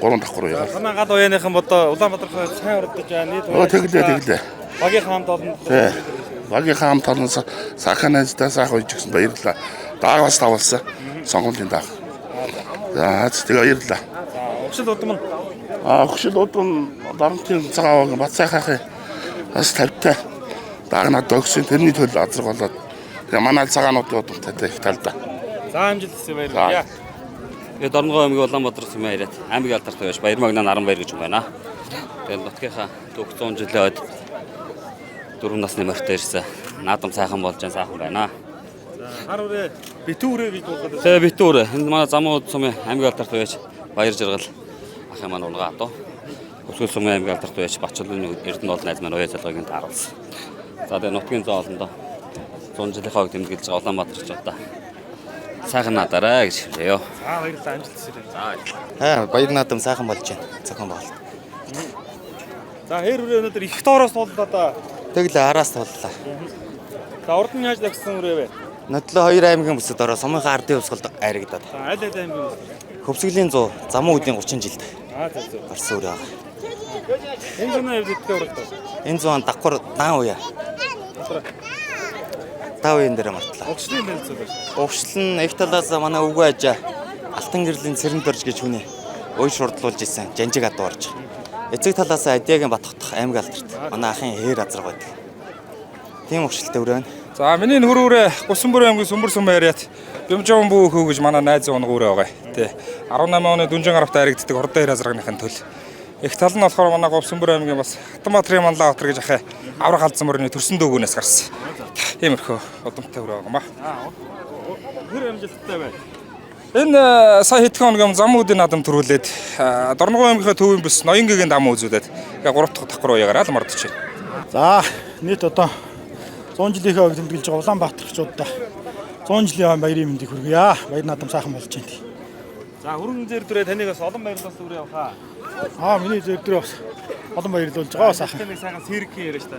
3 давхар яа. Манай гал уяаныхан одоо Улаанбаатар сайн урдж байгаа нийт Тэглээ. Багийн хаамт олон. Багийн хаамт олон саханаас сайхан үйж гисэн баярлаа. Даагаас тавалсан сонгуулийн дааг. За тэгээ баярлаа. Өгшил удам нь. Өгшил удам дарамтын цагааваг бат сайхахын бас тавтай даагнаад өгсөн тэрний төлөө азраг болоод тэгээ манай цагаануудын удамтай их талдаа. За амжилттай баярлалаа. Тэгээд Дорногов аймгийн Улаанбаатар сумын яриад аймгийн алдартай байж Баяр манганы наран баяр гэж байна. Тэгээд нутгийнхаа 100 жилийн ойд 4 насны морьтой ирсэн. Наадам сайхан болж сайхан байна. За хар үрээ битүүрээ гэж дуулаад. Тэгээ битүүрээ. Энд манай замууд сумын аймгийн алдартай байж Баяр жаргал ахын маань ургаа одоо. Хөвсгөн сумын аймгийн алдартай байж Батчулууны эрдэнэ бол найз маань уяа залгааг нь тааруулсан. За тэгээ нутгийн зам олондоо 100 жилийн хойг тэмдэглэж байгаа Улаанбаатарч одоо сайхан надараа гэж хэлээ. За баярлалаа амжилттай. За Баяр наадам сайхан болж байна. Зохион байгуулалт. За хэр үрээ өнөөдөр их тоороос туллаа. Тэглээ араас туллаа. За урд нь яаж лагсан үрээ вэ? Нотлоо 2 аймгийн бүсэд ороо сумынхаа ардын өвсгөлд айрагдаад. За аль аймгийн Хөвсгөлийн 100 замун үдийн 30 жилд за. гарсан үрээ байгаа. Энэ зүүн хэвд идэхтэй уралдаа. Энэ 100 давхар даан уяа. Тавын дээр мартлаа. Өгшлийн нэлцүүлээ. Өвшил нь их талаас манай өвгөө ажаа Алтан гэрлийн Цэрэн дөрж гэж хүний ой шурдлуулж исэн жанжиг адуурж. Эцэг талаас Адиагийн Батхтах аймаг алдарт манай ахын хээр азраг байдаг. Тийм өвшилтэй өрөө. За миний хөрөөрэ Гусанбөр аймгийн Сүмбэр сум яриад Бямжаан бүү хөө гэж манай найз унаг өрөө байгаа. Тэ 18 оны Дүнжин гарагт харигддаг хурдан хэр азрагныхын төл Их тал нь болохоор манай Говьсөнбөр аймгийн бас Хатанбаатарын Манлаабаатар гэж ахаа авраг алдсан мөрний төрсөн дүүгнээс гарсан. Иймэрхүү удамтай өрөө байгаа юм ба. Тэр амжилттай байна. Энэ сая хэдхэн хоногийн замуудын наадам төрүүлээд Дорногов аймгийнхаа төвийн бүс Ноёнгийн дамуу үзүүлээд ингээ 3 дахь давхар уяагаар л мордож байна. За нийт одоо 100 жилийнхээ өвд тэмдэглэж байгаа Улаанбаатарчуудаа 100 жилийн баярын мэндийг хүргье. Баяр наадам сайхан болж байна. За хөрөнгө зэр дүрээ таныг бас олон баярлалаас өрөө явахаа. Миний зэр дөрөө бас олон баярлуулж байгаа сайхан. Таныг сайхан сэргэх яриа штэ.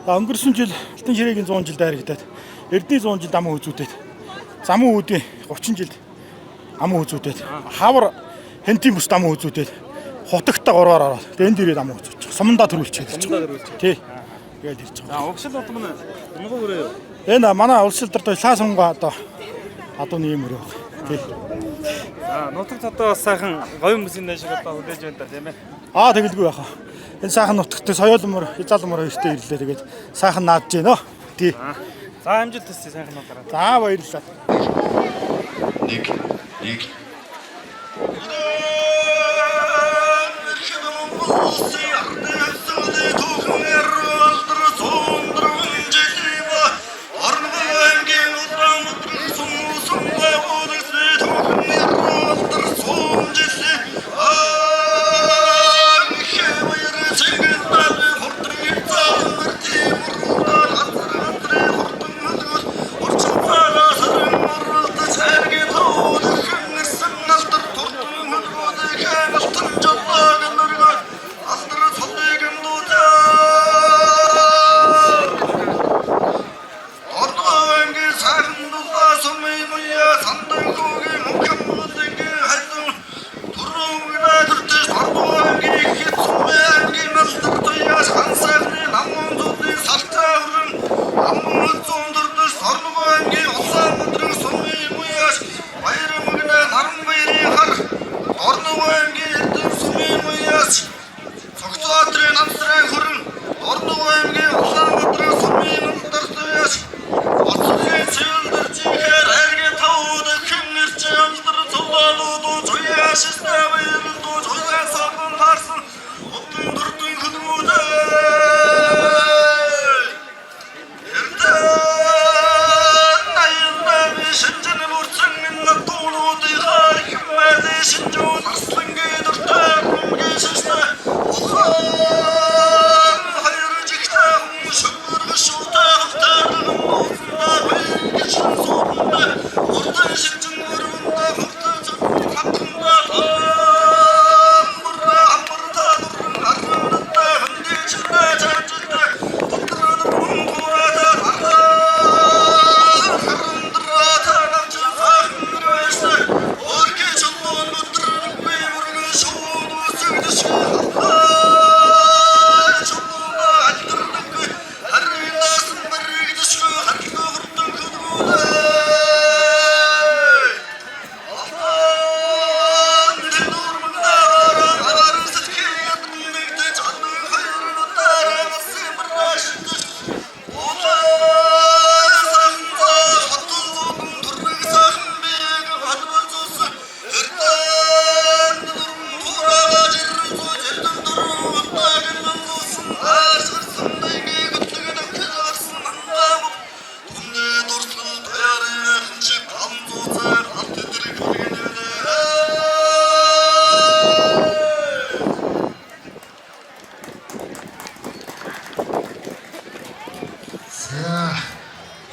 За өнгөрсөн жил Алтан ширээгийн 100 жил дайрагдаад Эрдний 100 жил дамуу үзүүлээд замун үүдийн 30 жил амуу үзүүлээд хавар хэнтийн бүс дамуу үзүүлээд хутагтаа 3-аар ороод энэ дээрээ дамуу үзүүлж байгаа. Сумандаа төрүүлчихээд байна. Тий. Тэгэл ирж байгаа. За угшил бод мөн нөгөө өрөө. Энэ манай улс шилдэрт лаасунга одоо адууны юм өрөө. Тий. За нутагт одоо бас сайхан говийн бүсийн дэшиг одоо хүлээж байна да тийм ээ. Тэгэлгүй яхаа. Энэ сайхан нутагт соёолмор, хязаалмор хоёртой ирлээ. Тэгээд сайхан наадж гинөө. Тий. За амжилт төсөө сайхан нутгараа. За баярлалаа. Нэг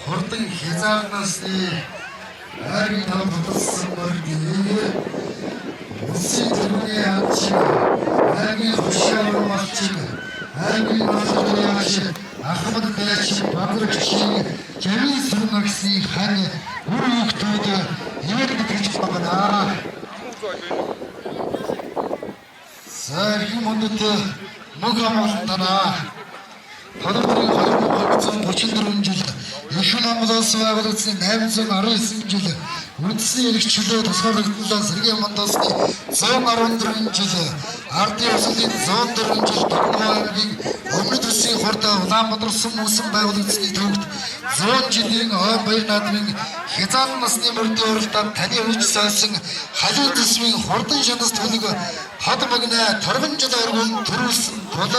хурдан хязгаарнаас айрын тав хутсан мөрдөө улсын төрний амч айрын хушаал малч айрын малч Ахмад Бэч баграгч Жамил Сүрнагсны хан үр хөлтөд яг гэж байна. Сархи мондот мөгамалтана Парамрын 2234 жил Ишүүл Монголоос байгуулагдсан 819 жил үндэсний эрх чөлөө тусгаарлагдсан Сэргийн Мандосны 114 жил ардын өсөлтийн 104 жил Дорногов аймгийн Өмнөд Улсын хурд Улаанбаатар сум үүсэн байгуулагдсны төвд 100 жилийн ойн баяр наадмын хязгаан насны мөрдийн уралдаанд таны хүч сайсан халуун төсвийн хурдан шанас төлөг хад магнаа торгон жил өргөн төрүүлсэн тул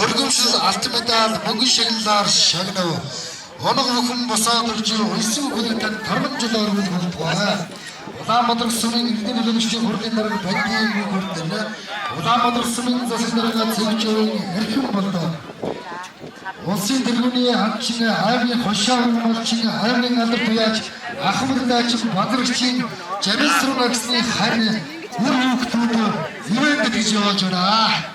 өргөмшил алт медаль мөнгөн шагналаар шагнав. Оног бүхэн босоод орж үлсэн хүлээтэд торгон жил өргөн болтугай. Улаанбаатар сумын эдийн төлөөлөгчдийн хурдын дарга Бандийн хурдан Улаанбаатар сумын засаг дарга Цэгжийн эрхэм болдоо. Улсын тэргүүний хамчин аймгийн хошоо хурмалчин аймгийн алдар туяач Ахмаддаач Бадрагчийн Жамисруугсны харь үр хүүхдүүд ивент гэж явуулж байна.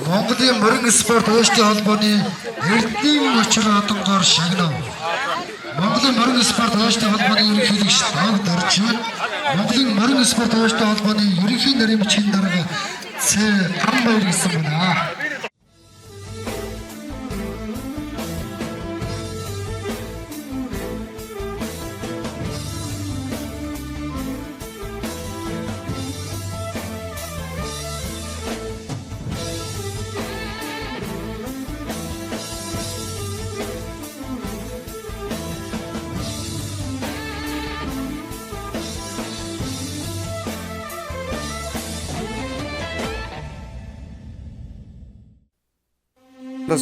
Монголын мөрөн спорт өөштийн холбооны эрдэнийн өчр одонгоор шагнав. Монголын мөрөн спорт өөштийн холбооны ерөнхийлөгч Давд Орж, Монголын мөрөн спорт өөштийн холбооны ерөнхий нарийн бичгийн дарга Ц. Хамбаяр гэсэн байна.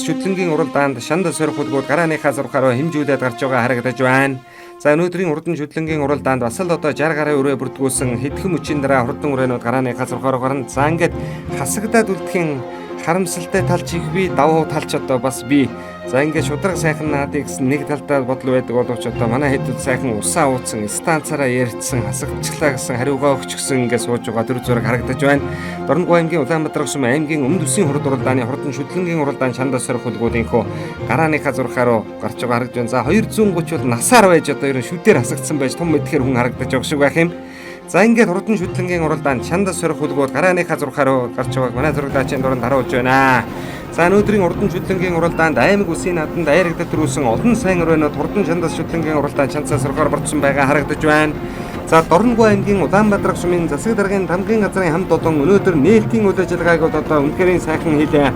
Шүтлэнгийн уралдаанд шанд сорих хөлгүүд гарааныхаа зурхаараа хэмжүүлээд гарч байгаа харагдаж байна. За өнөөдрийн урдан шүтлэнгийн уралдаанд бас л одоо 60 гаруй өрөө бүрдгүүлсэн хэдхэн мөчийн дараа хурдан үрээнүүд гарааныхаа зурхаараа гарна. За ингээд хасагдаад үлдэхийн харамсалтай талч их би, давуу талч одоо бас би. За ингээд шудраг сайхан наадыг гэсэн нэг талдаа бодол байдаг боловч одоо манай хэдүүд сайхан усаа ууцсан, станцаараа ярьцсан, хасагдчихлаа гэсэн хариугаа өгч гсэн ингээд сууж байгаа төр зураг харагдаж байна. Дорногов аймгийн Улаанбаатар сум аймгийн Өмнөд Улсын хурд уралдааны хурдан шүтлэнгийн уралдаан чандаа сорих хөлгүүдийнхөө гарааныхаа зурхаараа гарч байгаа харагдаж байна. За 230 бол насаар байж одоо ерөн шүдээр хасагдсан байж том мэдхээр хүн харагдаж байгаа шиг байх юм. За ингээд хурдан шүтлэнгийн уралдаанд чандаа сорих хөлгүүд гарааныхаа зурхаараа гарч байгааг манай зурагдаачийн дуранд харуулж байна. За өнөөдрийн урдан шүтлэнгийн уралдаанд аймаг үсгийн нааданд аярагдаад төрүүлсэн олон сайн өрөөнүүд хурдан чандаа шүтлэнгийн уралдаанд чандаа сорихоор борцсон байгаа харагдаж байна. За Дорногов аймгийн Улаанбаатар сумын засаг даргын тамгын газрын хамт олон өнөөдөр нээлтийн үйл ажиллагааг одоо үнэхээр сайхан хийлээ.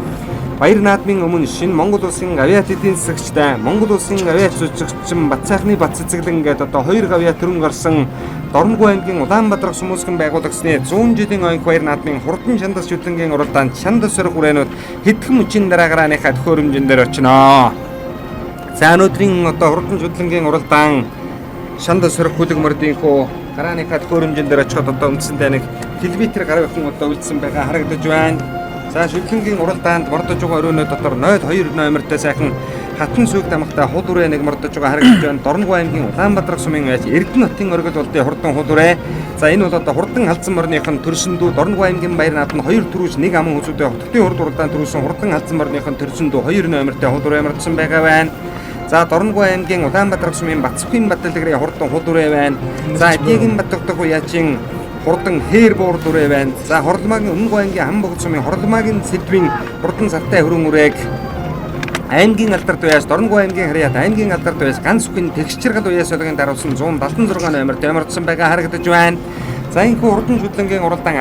Баяр наадмын өмнө шинэ Монгол улсын авиат эдийн засагчтай Монгол улсын авиат зүжигчин Батцайхны Бат цэцэглэн гээд одоо 2 авиат төрөн гарсан Дорногов аймгийн Улаанбаатар сумуулгын байгуулагчны 100 жилийн оюун баяр наадмын хурдан чандас шүтлэнгийн уралдаанд чандас сорих үрээнүүд хэдхэн мөчийн дараа гарааныхаа төхөөрөмжөндөр очиноо. За өнөөдрийн одоо хурдан шүтлэнгийн уралдаан чандас сорих хүлэг мөрдийнхөө гарааныхаа төхөөрөмжөндөр очиход одоо үндсэндээ нэг километр гаруй хүн одоо үлдсэн байгаа харагдаж байна. За шүтлэнгийн уралдаанд мордож байгаа өрөөнөө дотор 02 номертой сайхан хатан сүг дамгтай хул үрээ нэг мордож байгаа харагдаж байна. Дорногов аймгийн Улаанбаатар сумын байж Эрдэнэтийн оргил болдын хурдан хул үрээ. За энэ бол одоо хурдан алдсан морныхын төрсөндөө Дорногов аймгийн баяр нааданд 2 төрүүж 1 аман үзүүдэд хотын хурд уралдаанд төрүүлсэн хурдан алдсан морныхын төрсөндөө 2 номертой хул үрээ мордсон байгаа байна. За Дорногов аймгийн Улаанбаатар сумын Бацхан Батлагрын хурдан хул үрээ байна. За Эдийн Батгах уяачин хурдан хээр буур дүрээ байна. За Хорломагийн Өмнөг аймгийн Хамбогд сумын Хорломагийн Сэдвийн хурдан сартай хөрөн үрээг аймгийн алдарт уяас Дорногов аймгийн харьяат аймгийн алдарт уяас ганц бүхэн тэгш чиргал уяас болгон даруулсан 176 номерт ямарчсан байгаа харагдаж байна. За энэ хурдан шүтлэнгийн уралдаан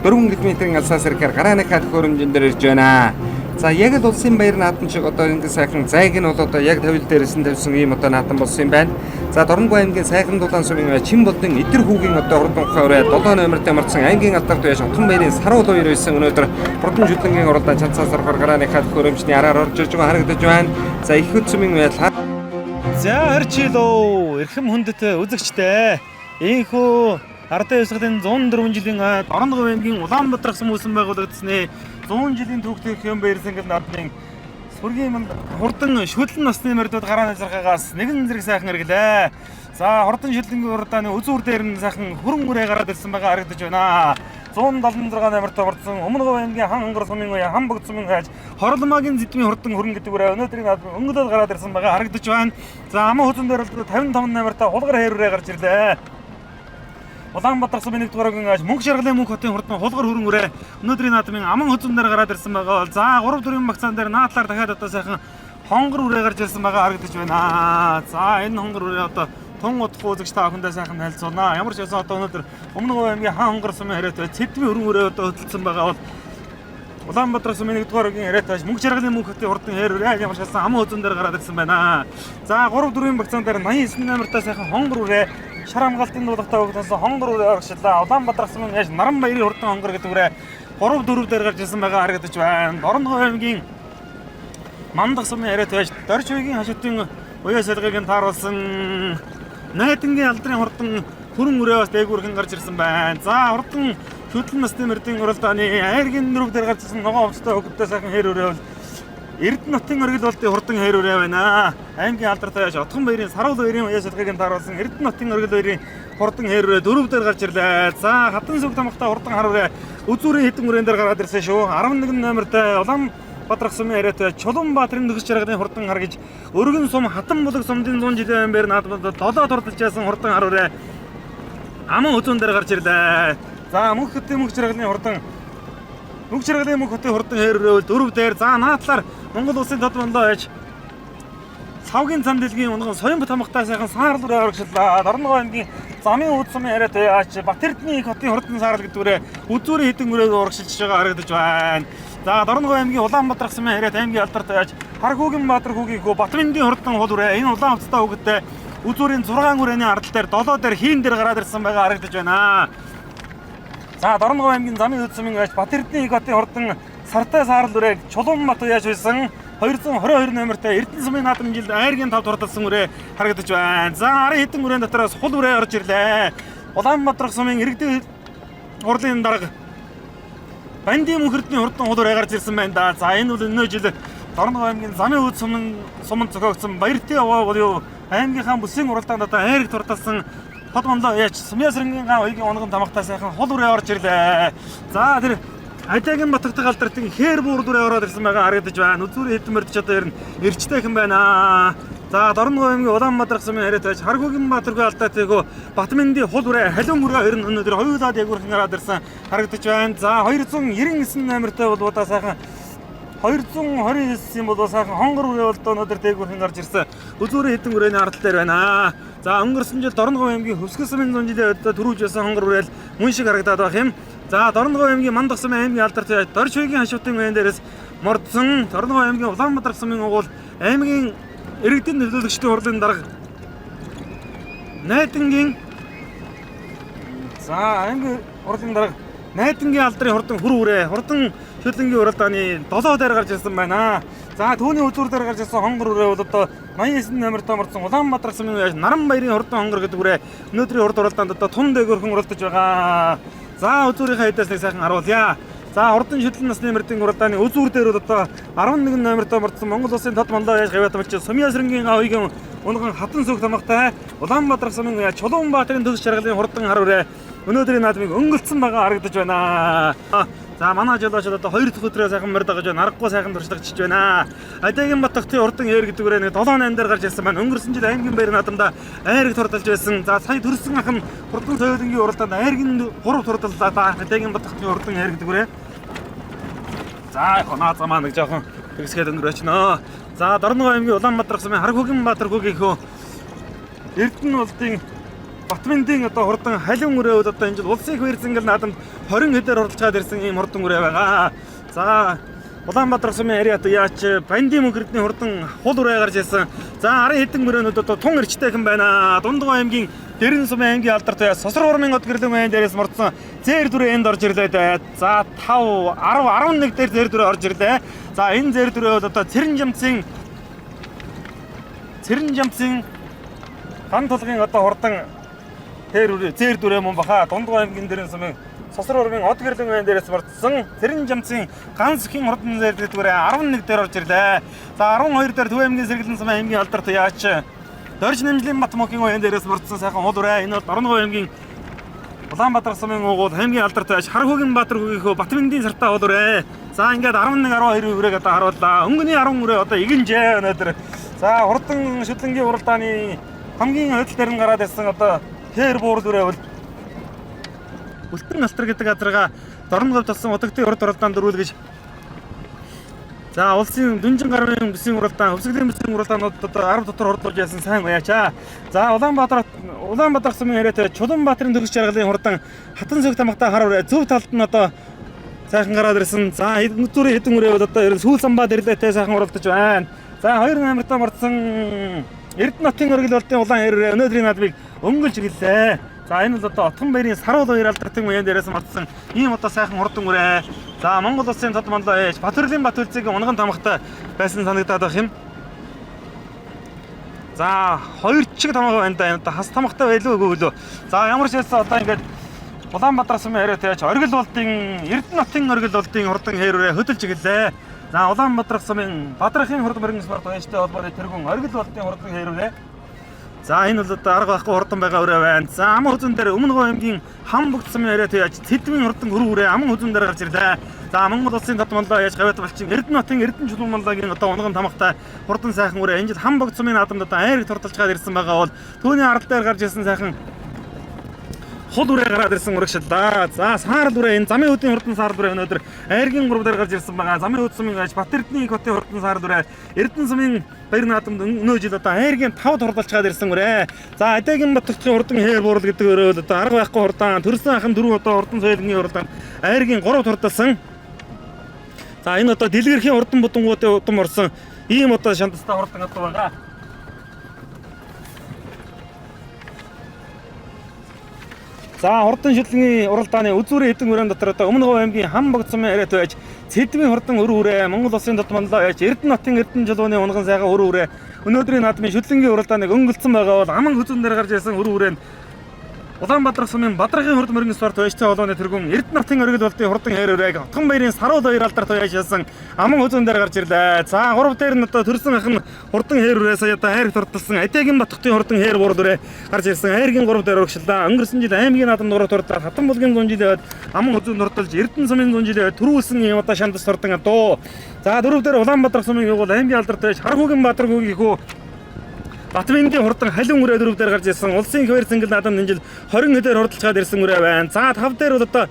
14 км-ийн алсаас ирэхээр гараа нэг хат хөрөмжин дээр ирж байна. За яг л улсын баяр наадам шиг одоо ингэ сайхан зайг нь бол одоо яг тавил дээрээс нь тавьсан ийм одоо наадам болсон юм байна. За Дорногов аймгийн сайхан дулаан сумын чин болдон Идэр хүүгийн одоо хурдан ухаан ураа 7 номерт ямарчсан аймгийн алдарт уяас Утган баярын Саруул хоёр байсан өнөөдөр хурдан шүтлэнгийн уралдаан чанцаас орохоор гараа нэг хат хөрөмжний араар орж ирж байгаа харагдаж байна. За их хөт сумын уяа За харчилоо эрхэм хүндэт үзэгчтэй. Ийхүү ардын ёсгалын 104 жилийн Дорногов аймгийн Улаанбаатар сумын байгуулагдсны 100 жилийн түүхтэй хэм баяр сангал наадмын сүргийн хурдан шүтлэн насны мордод гараа назаргаагаас нэгэн зэрэг сайхан хэрэглээ. За хурдан шүтлэнгийн уралдааны үзүүр дээр нь сайхан хөрөн үрээ гараад ирсэн байгаа харагдаж байна. 176 номертой хурдан Өмнөгов аймгийн хан хонгор сумын уяа хан богд сумын хайж хорломагийн зэдмийн хурдан хөрөн гэдэг үрээ өнөөдрийн наадмын өнгөлөд гараад ирсэн байгаа харагдаж байна. За аман хөзөн дээр 55 номертой хулгар хэр үрээ гарч ирлээ. Улаанбаатар сумын 1-р огийн аж мөнх шаргалын мөнх хотын хурдан хулгар хөрөн үрээ өнөөдрийн наадмын аман хөзөн дээр гараад ирсэн байгаа. За 3-4 багцаан дээр наадлаар дахиад одоо сайхан хонгор үрээ гарч ирсэн байгаа харагдаж байна. За энэ хонгор үрээ одоо тун удахгүй үзэгч та бүхэндээ сайхан танилцуулнаа. Ямар ч байсан одоо өнөөдөр Өмнөгов аймгийн хан хонгор сумын харьяат цэдвийн хөрөн үрээ одоо хөдөлсөн байгаа бол Улаанбаатар сумын 1-р огийн харьяат мөнх шаргалын мөнх хотын хурдан хэр үрээ ямар ч байсан аман хөзөн дээр гараад ирсэн байна. За 3-4 багцаан дээр 89 номертой сайхан хонгор үрээ шар хамгаалтын дуулахтай өгдөнсөн хонгор үрээ оршиллаа. Улаанбаатар сумын яаш Наран баярын хурдан хонгор гэдэг үрээ 3-4 дээр гарч ирсэн байгаа харагдаж байна. Дорногов аймгийн Мандах сумын харьяат яаш Дорж үеийн хашуудын уяа солигыг тааруулсан найдангийн алдрын хурдан хөрөн үрээ бас дээгүүрхэн гарч ирсэн байна. За хурдан шүтлэн насны мордын уралдааны айргийн нөрөг дээр гарч ирсэн ногоон хувцастай хөгдөө сайхан хэр үрээ бол Эрдэнэ нутгийн оргил болтын хурдан хэр үрээ байна. Аймгийн алдартай яаш Утган баярын Саруул баярын уяа солигыг тааруулсан Эрдэнэ нутгийн оргил баярын хурдан хэр үрээ 4 дээр гарч ирлээ. За хатан сүг тамхтай хурдан хар үрээ үзүүрийн хэдэн үрээн дээр гараад ирсэн шүү. 11 номертой Улаанбаатар сумын харьяат Чулуунбаатарын төгс жаргалын хурдан хар гэж өргөн сум хатан булаг сумдын 100 жилийн баяр наадмад 7 дурдж яасан хурдан хар үрээ аман хөзөн дээр гарч ирлээ. За мөнх хотын мөнх жаргалын хурдан мөнх жаргалын мөнх хотын хурдан хэр үрээ 4 дээр за наадлаар Монгол улсын тод мандаа яж Савгийн цан дэлгийн унган Соёнбат хамгаалтай сайхан саарл үрээ оргишлаа. Дорногов аймгийн замын үүд сумын харьяат яач Батэрдний их хотын хурдан саарл гэдэг үрээ үзүүрийн хэдэн үрээ оргишилж байгаа харагдаж байна. За Дорногов аймгийн Улаанбаатар сумын харьяат аймгийн алдарт яач Харгуугийн Баатар хүүгийн хөө Батминдийн хурдан хул үрээ энэ улаан хувцастай хүүгдээ үзүүрийн 6 үрээний ардал дээр 7 дээр хийн дээр гараад ирсэн байгаа харагдаж байна. За Дорногов аймгийн замын үүд сумын яач Батэрдний их хотын хурдан Сартай саарл үрээ Чулуунбат яач байсан 222 номертой Эрдэнэ сумын наадам жилд айргийн тавд хурдалсан үрээ харагдаж байна. За 10 хэдэн үрээн дотроос хул үрээ орж ирлээ. Улаанбаатар сумын иргэдийн хурлын дарга Бандийн мөнхөрдний хурдан хул үрээ гарч ирсэн байна да. За энэ бол өнөө жил Дорногов аймгийн замын үүд суманд зохиогдсон Баяртай овоо буюу аймгийнхаа бүсийн уралдаанд одоо айрыг турталсан хот мандаа яач Сумьясрынгийн уягийн онгон тамхтай сайхан хул үрээ орж ирлээ. За тэр Айдагийн Батгтаг алдрын хээр буур дүрээ ороод ирсэн байгаа харагдаж байна. Үзүүрийн хэдэн мордч одоо ер нь эрчтэй хэн байна. За Дорногов аймгийн Улаанбаатар сумын харьяат яач Харгуугийн Баатаргүй алдаатэйгөө Батминдийн хул үрээ халиун үрээ ер нь өнөөдөр хоёулаад ягуурхан гараад ирсэн харагдаж байна. За 299 номертой бол удаа сайхан 229 юм бол сайхан хонгор үрээ бол өнөөдөр дээгүүрхэн гарч ирсэн. Үзүүрийн хэдэн үрээний ардал дээр байна. За өнгөрсөн жил Дорногов аймгийн Хөвсгөл сумын 100 жилийн өдөө түрүүж байсан хонгор үрэл мөн шиг харагдаад байх юм. За Дорногов аймгийн Мандах сумын аймгийн алдарт Дорж үеийн хашуудын уян дээрээс мордсон Дорногов аймгийн Улаанбаатар сумын угуул аймгийн иргэдийн нөлөөлөгчдийн хурлын дарга найдангийн за аймгийн хурлын дарга найдангийн алдрын хурдан хүр үрээ хурдан шүтлэнгийн уралдааны 7 дээр гарч ирсэн байна. За түүний үзүүр дээр гарч ирсэн хонгор үрээ бол одоо 89 номертой мордсон Улаанбаатар сумын уян Наран баярын хурдан хонгор гэдэг үрээ өнөөдрийн урд уралдаанд одоо тун дээгүүрхэн уралдаж байгаа. За үзүүрийнхээ хэдээс нэг сайхан харуулъя. За хурдан шүтлэн насны мордын уралдааны үзүүр дээр бол одоо 11 номертой мордсон Монгол улсын тод мандаа яж гавьяат болчих Сумьясрынгийн уягийн унган хатан сүг тамхтай Улаанбаатар сумын Чулуунбаатарын төгс жаргалын хурдан хар үрээ өнөөдрийн наадмыг өнгөлцсөн байгаа харагдаж байна. За манай жолооч одоо 2 дахь өдрөө сайхан морд агаж байна. Аргагүй сайхан туршлагачж байна. Айдагийн Батгтын хурдан ээр гэдэг үрээ 7-8 дээр гарч ирсэн байна. Өнгөрсөн жил аймгийн баяр наадамда айрыг турдалж байсан. За сая төрсөн ахын хурдан соёлынгийн уралдаанд айргийн 3 турдаллаа. Да Айдагийн Батгтын хурдан ээр гэдэг үрээ. За хоноо замаа нэг жоохон тэгсгээд өнгөрөөч нөө. За Дорногов аймгийн Улаанбаатар сумын Харгүгэнбаатар хүүгийнхөө Эрдэнэ улсын Батминдийн одоо хурдан халин үрээ одоо энэ жил улсын их баяр цэнгэл наадамд 20 хэдээр оролцож чад ирсэн ийм хурдан үрээ байгаа. За Улаанбаатар сумын ариат яач Банди мөнхөрдний хурдан хул үрээ гарч ирсэн. За 10 хэдэн өрөөнүүд одоо тун эрчтэй хэн байна. Дундгой аймгийн Дэрэн сумын аймгийн алдарт Сосор урмын од гэрлэн байн дээрээс мордсон зэр дүрээ энд орж ирлээ. За 5 10 11 дээр зэр дүрээ орж ирлээ. За энэ зэр дүрээ бол одоо Цэрэнжамцын хан тулгын одоо хурдан зэр дүрээ мөн баха. Дундгой аймгийн Дэрэн сумын Сосор урмын од гэрлэн байн дээрээс мордсон Цэрэнжамцын ганцхийн хурдан зэр дүрээ 11 дээр орж ирлээ. За 12 дээр Төв аймгийн Сэргэлэн сумын аймгийн алдарт яач Дорж нэмжлийн Батмокийн уян дээрээс мордсон сайхан хол үрээ. Энэ бол Дорногов аймгийн Улаанбаатар сумын угуул аймгийн алдарт яач Харгүгэнбаатар хүүгийнхөө Батминдийн сартаа хол үрээ. За ингээд 11 12 үрээг одоо харууллаа. Өнгөний 10 үрээ одоо игэнжээ өнөөдөр. За хурдан шүтлэнгийн уралдааны хамгийн хойдол дээр нь гараад ирсэн одоо хэр буурал үрээ бол Үлтэн алтар гэдэг газарга Дорноговд болсон удагдгийн урд уралдаанд дөрүүлгэж за улсын Дүнжин гарын бүсийн уралдаан, Хөвсгөлийн бүсийн уралдаанууд одоо 10 дотор хордлуулж яасан сайн баяачаа. За Улаанбаатар сумын яриатай Чулуунбаатарын төгс жаргалын хурдан хатан сүг тамхтай хар үрээ зөв талд нь одоо сайхан гараад ирсэн. За нүдүрийн хэдэн үрээ бол одоо ерөн сүүл самбаад ирлээтэй сайхан уралдаж байна. За 2 номертой мордсон Эрдэнэ хотын өргөл болтын улаан хэр үрээ өнөөдрийн наадмыг өнгөлж ирлээ. За энэ бол одоо Отгон баярын Саруул баяр алдратын уян дээрээс мордсон ийм одоо сайхан хурдан үрээ. За Монгол улсын тод манлаа ээж Батөрлөгийн Батүлцгийн унган тамхтай байсан санагдаад байх юм. За хоёр чиг тамга байна да. Энэ одоо хас тамхтай байлгүй үгүй лөө. За ямар ч хэлсэн одоо ингээд Улаанбаатар сумын яриатай ээж оргил болтын Эрдэнэ хотын оргил болтын хурдан хэр үрээ хөдөлж ирлээ. За Улаанбаатар сумын Бадрахын хурдан мөрөнгөс барт баяжтай холбооны тэргүүн оргил болтын хурдан хэр үрээ. За энэ бол одоо арга байхгүй хурдан байгаа үрээ байна. За аман хүзэн дээр Өмнөгов аймгийн Хам бүгд сумын яриатай яаж Цэдвийн хурдан хөрөв үрээ аман хүзэн дээр гарч ирлээ. За Монгол улсын тод манлаа яаж Гавьяат балчин Эрдэнэ хотын Эрдэнэ чулуун манлагийн одоо унган тамхтай хурдан сайхан үрээ. Энэ жил Хам бүгд сумын наадамд одоо айрыг турталж гад ирсэн байгаа бол түүний арал дээр гарч ирсэн сайхан хол үрээ гараад ирсэн урагшлаа. За саарл үрээ энэ замын хөдийн хурдан саарл үрээ өнөөдөр айргийн 3 дээр гарч ирсэн байгаа. Замын хөд сумын аж Батэрдний хотын хурдан саарл үрээ Эрдэнэ сумын баяр наадамд өнөө жил одоо айргийн 5 турдалж гад ирсэн үрээ. За Адагийн Батгтгийн хурдан хээр буурал гэдэг өрөө бол одоо арга байхгүй хурдан төрсөн ахын 4 одоо хурдан соёлын хурдан айргийн 3 турдалсан. За энэ одоо дэлгэрхийн хурдан будангуудын удам орсон ийм одоо шантастай хурдан одоо байгаа. За хурдан шүтлэгийн уралдааны үзүүрийн хэдэн өрөөнд дотор одоо Өмнөгов аймгийн Хам бүгд сумын яриат байж Цэдвийн хурдан өрөө үрээ Монгол улсын тод манлаа яаж Эрдэнэ хотын Эрдэнэ чулууны унган сайхан өрөө үрээ өнөөдрийн наадмын шүтлэнгийн уралдааныг өнгөлцсөн байгаа бол аман хүзүүн дээр гарч ирсэн өрөө үрээ Улаанбаатар сумын Бадрахын хурдан мөрөнгөс барт баяжтай холбооны тэргүүн Эрдэнэ хотын оргил болтын хурдан хэр үрээ Отгон баярын Саруул баяр алдарт баяжсан аман хүзүүн дээр гарч ирлээ. За 3 дээр нь одоо төрсөн ахын хурдан хэр үрээ сая одоо хайр турталсан Адагийн Батгтгийн хурдан хэр буурал үрээ гарч ирсэн хайргийн 3 дээр урагшлаа. Өнгөрсөн жил аймгийн наадам дураа турдаад хатан булгийн 100 жилийн аман хүзүүн турталж Эрдэнэ сумын 100 жилийн төрүүлсэн юм одоо шандас турдан доо. За 4 дээр Улаанбаатар сумын югуул аймгийн алдарт байж Харгүгэнбаатар хүүгийнхөө Батминдийн хурдан халин үрээ 4 дээр гарч ирсэн улсын их баяр цэнгэл наадам энэ жил 20 хэдээр хурдалж гад ирсэн үрээ байна. За 5 дээр бол одоо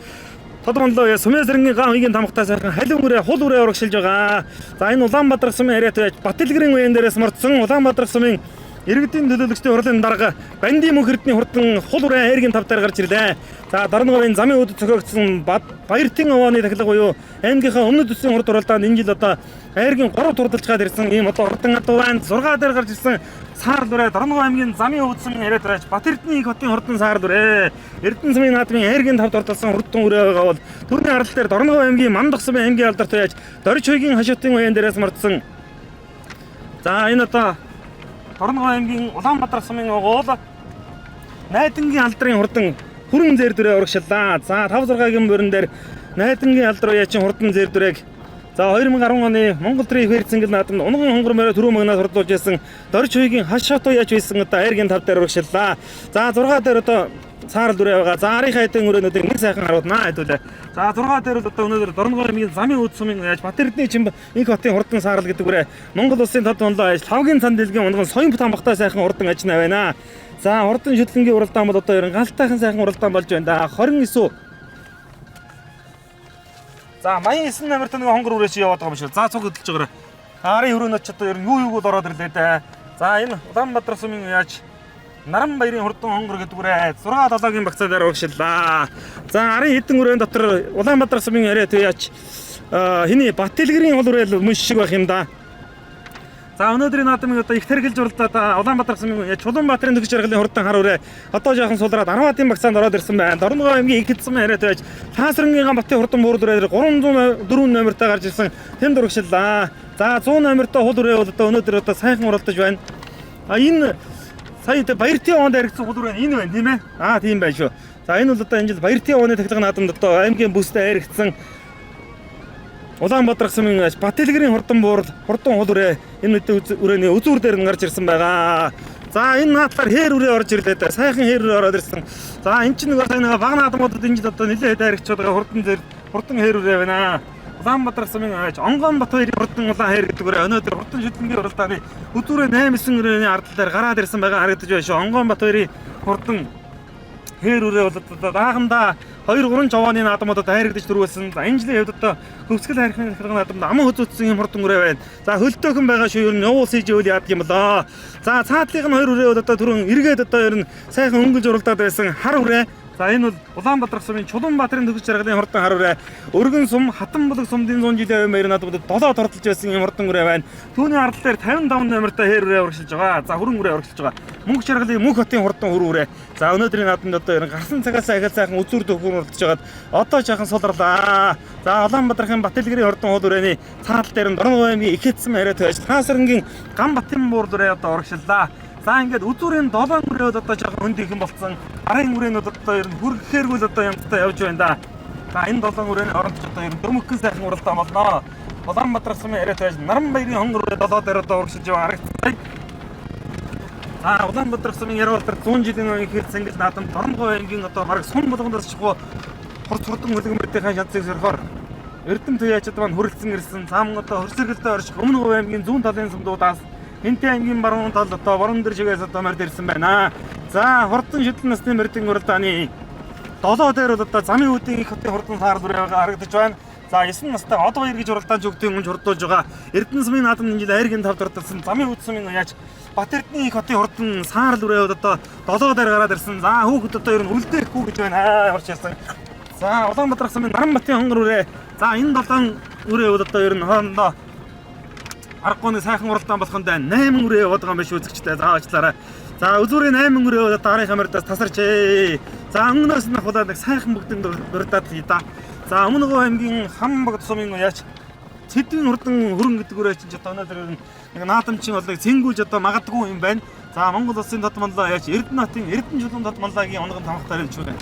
тод манлаа Сумын сэргийн ган үеийн тамхтай сайхан халин үрээ хул үрээ урагшилж байгаа. За энэ Улаанбаатар сумын яриат байж Батэлгэрийн уян дээрээс мордсон Улаанбаатар сумын иргэдийн төлөөлөгчдийн хурлын дарга Банди мөнхөрдний хурдан хул үрээ хайргийн 5 дээр гарч ирлээ. За Дорноговын замын өдөд цохиогдсон Баяртын овооны тахилга буюу аймгийнхаа өмнөд үсгийн хурд уралдаанд энэ жил одоо хайргийн 3 турдалж гад ирсэн ийм одоо хурдан адуу байна. 6 дээр гарч ирсэн саарл үрээ Дорногов аймгийн замын өдөсөн яриат байж Батэрдний хотын хурдан саарл үрээ Эрдэнэ сумын наадмын хайргийн 5 турдалсан хурдан үрээ байгаа бол түүний арал дээр Дорногов аймгийн Мандах сумын аймгийн алдарт байж Дорж хойгийн хашаатын уян дээрээс мордсон. За энэ одоо Дорногов аймгийн Улаанбаатар сумын угуул Найдангийн алдрын хурдан хүрэн зэр дүрээ урагшлаа. За 5-6-гийн бүрэн дээр Найдангийн алдар уяачин хурдан зэр дүрээг за 2010 оны Монгол төрийн их баяр цэнгэл наадамд унган хонгор морой түрүү магнаас хурдуулж ясан Дорж хойгийн хаш шат уяач байсан одоо айргийн 5 дээр урагшлаа. За 6 дээр одоо саарл дүрээ байгаа. За арын хайдан өрөөнүүдийг нэг сайхан харуулнаа хэдүүлээ. За 6 дээр бол одоо өнөөдөр Дорногов аймгийн замын өд сумын яаж Батэрдний чимб инх хотын хурдан саарл гэдэг үрээ Монгол улсын тод манлаа яаж лавгийн цан дэлгийн унган соён тамхтай сайхан хурдан ажнаа байна. За хурдан шүтлэнгийн уралдаан бол одоо ерөн галтайхан сайхан уралдаан болж байна да. 29. За маягийн 9 номерт нэг хонгор үрээч яваад байгаа юм шиг. За цуг хөдөлж байгаарай. Арын өрөөнөч одоо ер нь юу юуг ороод ирлээ дээ. За энэ Улаанбаатар сумын яаж Наранбаярын хурдан хонгор гэдгүүрээ 6-7-гийн багцаар урагшиллаа. За арын хэдэн өрөөнд дотор Улаанбаатар сумын яриа тэг яаж хиний Батэлгэрийн хол үрэл мөн шиг байх юм да. За өнөөдрийн наадмыг одоо их тэргэлж уралдаад Улаанбаатар сумын Чулуунбаатарын төгс жаргалын хурдан хар үрээ одоо жоохон сулраад 10-ын багцаанд ороод ирсэн байна. Дорногов аймгийн их хэдсэн яриа тэг яаж Таасрангийн Ганбатын хурдан буур үрээр 304 номертой гарч ирсэн тэнд урагшиллаа. За 100 номертой хол үрээ бол одоо өнөөдөр одоо сайхан уралдаж байна. Энэ сая Баяртыноонд харигдсан хол үрээ энэ байна тийм ээ? Тийм байна шүү. За энэ бол одоо энэ жил Баяртынооны тахилга наадамд одоо аймгийн бүстэй харигдсан Улаанбаатар сумын Батэлгэрийн хурдан буур хурдан хол үрээ энэ үдэ үрээний үзүүр дээр нь гарч ирсэн байгаа. За энэ наадлаар хээр үрээ орж ирлээ дээ. Сайхан хээр үрээ ороод ирсэн. За эн чинь нэг баг наадмуудад энэ жил одоо нэлээд харигчуд байгаа хурдан хээр үрээ байна. Улаанбаатар сумын Онгон Батбаярын хурдан улаан хээр гэдэг үрээ өнөөдөр хурдан шүтлэнгийн уралдааны өдөрөө 8-9 өрөөний ардтал дээр гараад ирсэн байгаа харагдаж байна шүү. Онгон Батбаярын хурдан хээр үрээ бол даахандаа 2-3 жавааны наадмуудад хайрагдаж дөрвөлсөн. За энэ жилийн хувьд одоо хөвсгөл хайрхны хэлхэг наадамд аман хөзөөцсөн юм хурдан үрээ байна. За хөлтөөхөн байгаа шүү. Ер нь явуул сийжүүл яадаг юм болоо. За цаатлын 2 үрээ бол одоо түрүүн эргээд одоо ер нь сайхан өнгөлж уралдаад байсан хар үрээ. За энэ бол Улаанбаатар сумын Чулуунбаатарын төгс жаргалын хурдан хар үрээ. Өргөн сум, Хатанбулаг сумдын 100 жилийн баяр наадмуудад 7 тортолж байсан юм хурдан үрээ байна. Түүний ардл дээр 55 номертой хээр үрээ урагшилж байгаа. За хөрөн үрээ урагшилж байгаа. Мөнх жаргалын Мөнх хотын хурдан хөр үрээ. За өнөөдрийн наадмад одоо ер нь гарсан цагаас ахиад сайхан үзүүр төхөр уралдаж байгаад одоо жаахан сулрлаа. За Улаанбаатарын Батэлгэрийн хурдан хол үрээний цаатал дээр нь Дорногов аймгийн их хэдсэн яриа тавьж Таасрангийн Ганбатын буур үрээ одоо урагшиллаа. За ингээд үзүүрийн 7 үрээд одоо жоохон хөндийхэн болцсон. Арын үрээнүүд одоо ер нь хүрхээргүй одоо ямттай явж байна да. За энэ 7 үрээний оронд ч одоо ер нь дөмөкөн сайхан уралдаан болно. Улаанбаатар сумын яриа тавьж Наранбаярын хонгор үрээ 7 дээр одоо урагшилж байгаа харагдсан. За Улаанбаатар сумын яриа бол 100 жилийн их хэдсэн гэж наадам Дорногов аймгийн одоо бараг сум болгоноос чухал хурдан хөлгөмөртийн шанцыг сөрхөөр Эрдэм туяачид маань хүрэлцэн ирсэн. Цаам одоо хөрсөргөлтэй орших Өмнөг Хувь аймгийн зүүн талын сумдуудаас Хинтээ аймгийн баруун тал одоо борон дээр чигээс одоо мард ирсэн байна. За хурдан шүтлэн насны мэрдэн уралдааны 7 дээр бол одоо замын үүдийн их хотын хурдан саар дүрээ харагдаж байна. За 9 настай од баяр гэж уралдаан зүгтийн өмнө хурдуулж байгаа. Эрдэнэ сумын наадам энэ жил айргийн тавд уралдсан замын үүд сумын яаж Батэрдний их хотын хурдан саар дүрээ одоо 7 дээр гараад ирсэн. За хүүхэд одоо ер нь үлдээхгүй гэж байна. Ямар ч яасан. За Улаанбаатар сумын Наранбатын хонгор үрээ. За энэ 7 үрээ бол одоо ер нь хоорондоо аргагүй сайхан уралдаан болохонд 8 үрээ яваад байгаа юм биш үзэгчтэй. За аачлаарай. За үзүүрийн 8 өрөө дараагийн камертаас тасарчээ. За өмнөөс нь хулаад нэг сайхан бүгдэнд урдаад хийда. За Өмнөг аймгийн Хамбагд сумын яаж Цэдвийн хурдан хөрөн гэдэг үрээ чинь одоо өнөөдөр нэг наадамчин болыг цэнгүүлж одоо магадгүй юм байна. За Монгол улсын татмаллаа яаж Эрдэнэ хотын Эрдэнэ чулуун татмаллагийн онгон тамхтаар хэлж байна.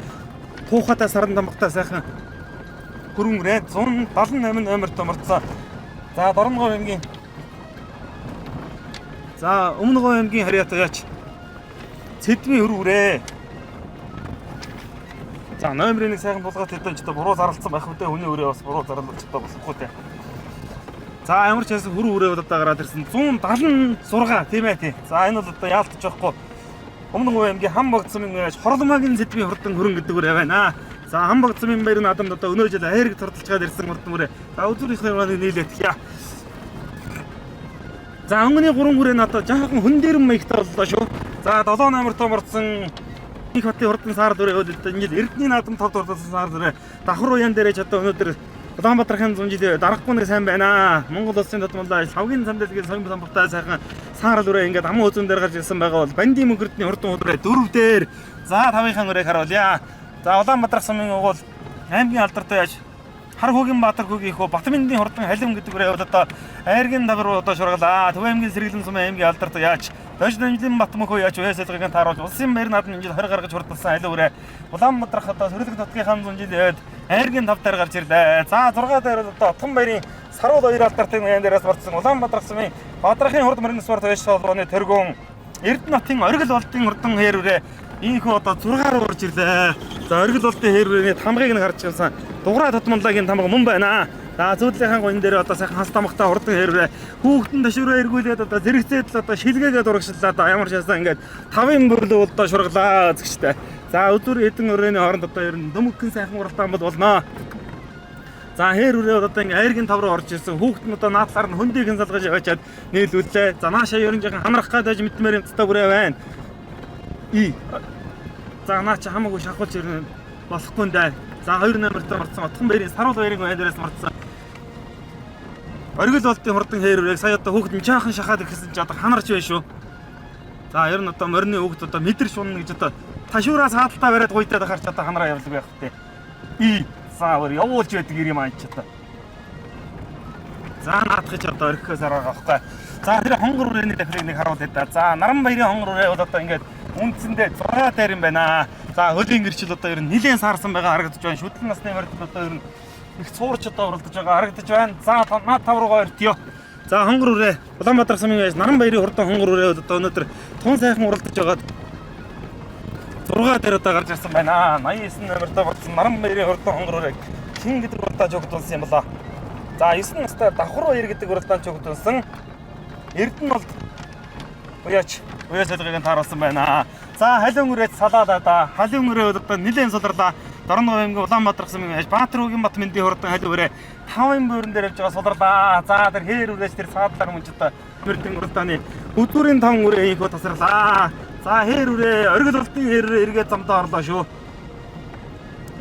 Туухатай саран тамхтай сайхан хөрөн үрээ 178 номертой морцоо. За Дорногов аймгийн За Өмнөг аймгийн харьяатай яаж Цэдвийн хөрөн үрээ. За номерыг сайхан булгаад хэдэн ч одоо буруу зарлцсан байх үедээ хүний өрөө бас буруу зарлаж одоо болохгүй дээ. За ямар ч хэсэг хөрөн өрөө удаа гараад ирсэн 176 тийм ээ тий. За энэ бол одоо яалтч байхгүй. Өмнөг аймгийн Хамбагд сумын Хорломагийн Цэдвийн хурдан хөрөн гэдэг үрээ байна. За Хамбагд сумын баяр наадамд одоо өнөө жил хайрыг турдалж гад ирсэн хурдан үрээ. За үзүүрийнхээ нийлээд хя. За өнгөний 3 хүрээ нь одоо жаахан хүн дээрэн маягтай боллоо шүү. За 7 номертой морцсон их хотын хурдан саар дүрээ хөлөлд энэ жил Эрдэнэ наадам тав дурдсан саар дүрээ давхар уян дээрээ ч одоо өнөөдөр Улаанбаатарын 100 жилийн дарахгүй нэг сайн байна. Монгол улсын татмаллаа савгийн самдэлгийн соён самбартай сайхан саар дүрээ ингээд аман үзүүн дээр гарч ирсэн байгаа бол бандийн мөнгөрдний хурдан өдрөө 4 дээр за 5-ын өрөөг харуулъя. За Улаанбаатар сумын угуул аймгийн алдартай яаж Хар хүүгийн Баатар хүүгийн хөө Батминдийн хурдан халим гэдэг үрээ одоо айргийн давар одоо шургалаа. Төв аймгийн Сэргэлэн сумын аймгийн алдартай яаж Дож Данжлын Батмөх хөө яаж уясалгыг тааруулж улсын баяр наадам энэ жил 20 гаргаж хурдсан халим үрээ Улаанбаатар хотоо Сөрөлг нутгийн хан 100 жилийн айргийн тав дээр гарч ирлээ. За 6 дээр одоо Отгон баярын Саруул хоёр алдартай аян дээрээс борцсон Улаанбаатар сумын Бадрахын хурд мөрөн спорт байж шалгууны тэргүүн Эрдэнэ хотын Оргил болтын хурдан хээр үрээ ийхүү одоо 6-аар урж ирлээ. За Оргил болтын хээр үрээний тамгыг нь харж ирсэн. Дуграа татмаллагийн тамга мөн байна. За зүүдлийнхэн гон дээр одоо сайхан хас тамхтай хурдан хээр үрээ. Хүүхдэн ташуураа эргүүлээд одоо зэрэгцээд л одоо шилгээгээд урагшлаа. Одоо ямар ч яасан ингээд 5-ын бүрлөө одоо шурглаа зэгчтэй. За өдөр эдэн өрөөний хооронд одоо ер нь дөмгөн сайхан уралдаан болно. За хээр үрээ одоо ингээ айргийн тав руу орж ирсэн. Хүүхэд нь одоо наадлаар нь хөндийг салгаж яваачаад нийлүүллээ. За наашаа ерөн жоохон хамрах гадаж мэдмээр юм цэцтэй бүрээ байна. За наа чи хамаагүй шахуулж ирнэ болохгүй нэ. За 2 номертой марцсан отхон баярын саруул баярын байдлаас марцсан. Оргил болтын хурдан хээр үрээ сая одоо хүүхэд нь жаахан шахаад ирсэн чи одоо ханарч байна шүү. За ер нь одоо морины хүүхэд одоо мэдэрч унна гэж одоо ташуураас хаалтаа бариад гуйдаад ахарч одоо ханараа явуулдаг байх хэрэгтэй. Савар явуулж байдаг юм аа ч одоо. За наадах ч одоо орхихоос арга авахгүй. За тэр хонгор үрээний дахлыг нэг харуулъя да. За наран баярын хонгор үрээ бол одоо ингээд үндсэндээ 6 тайр юм байна. За хөлийн гэрчил одоо ер нь нилээн саарсан байгаа харагдаж байна. Шүтлэн насны морьд одоо ер нь их цуурч одоо уралдаж байгаа харагдаж байна. За наад тав руугаа өртё. За хонгор үрээ Улаанбаатар сумын байж наран баярын хурдан хонгор үрээ одоо өнөөдөр тун сайхан уралдаж байгаад 6 дээр одоо гарч ирсэн байна. 89 номертой болсон наран баярын хурдан хонгор үрээ хин гэдэг уралдаан жогдуулсан юм байна. За 9 настай давхар баяр гэдэг уралдаан жогдуулсан. Эрдэнэ бол уяач ажиллагааг тааруулсан байна. За халиун үрээд салаалаа да. Халиун үрээ одоо нилээн суларлаа. Дорногов аймгийн Улаанбаатар сумын байж Баатаруугийн бат мэндийн хурдан халиун үрээ 5 буурин дээр явж байгаа суларлаа. За тэр хээр үрээс тэр саадлаар мөнчтэй бүрдэн уралдааны өдөрийн 5 үрээ инхүү тасарлаа. За хээр үрээ оргил уралтын хээр үрээ эргээд замдаа орлоо шүү.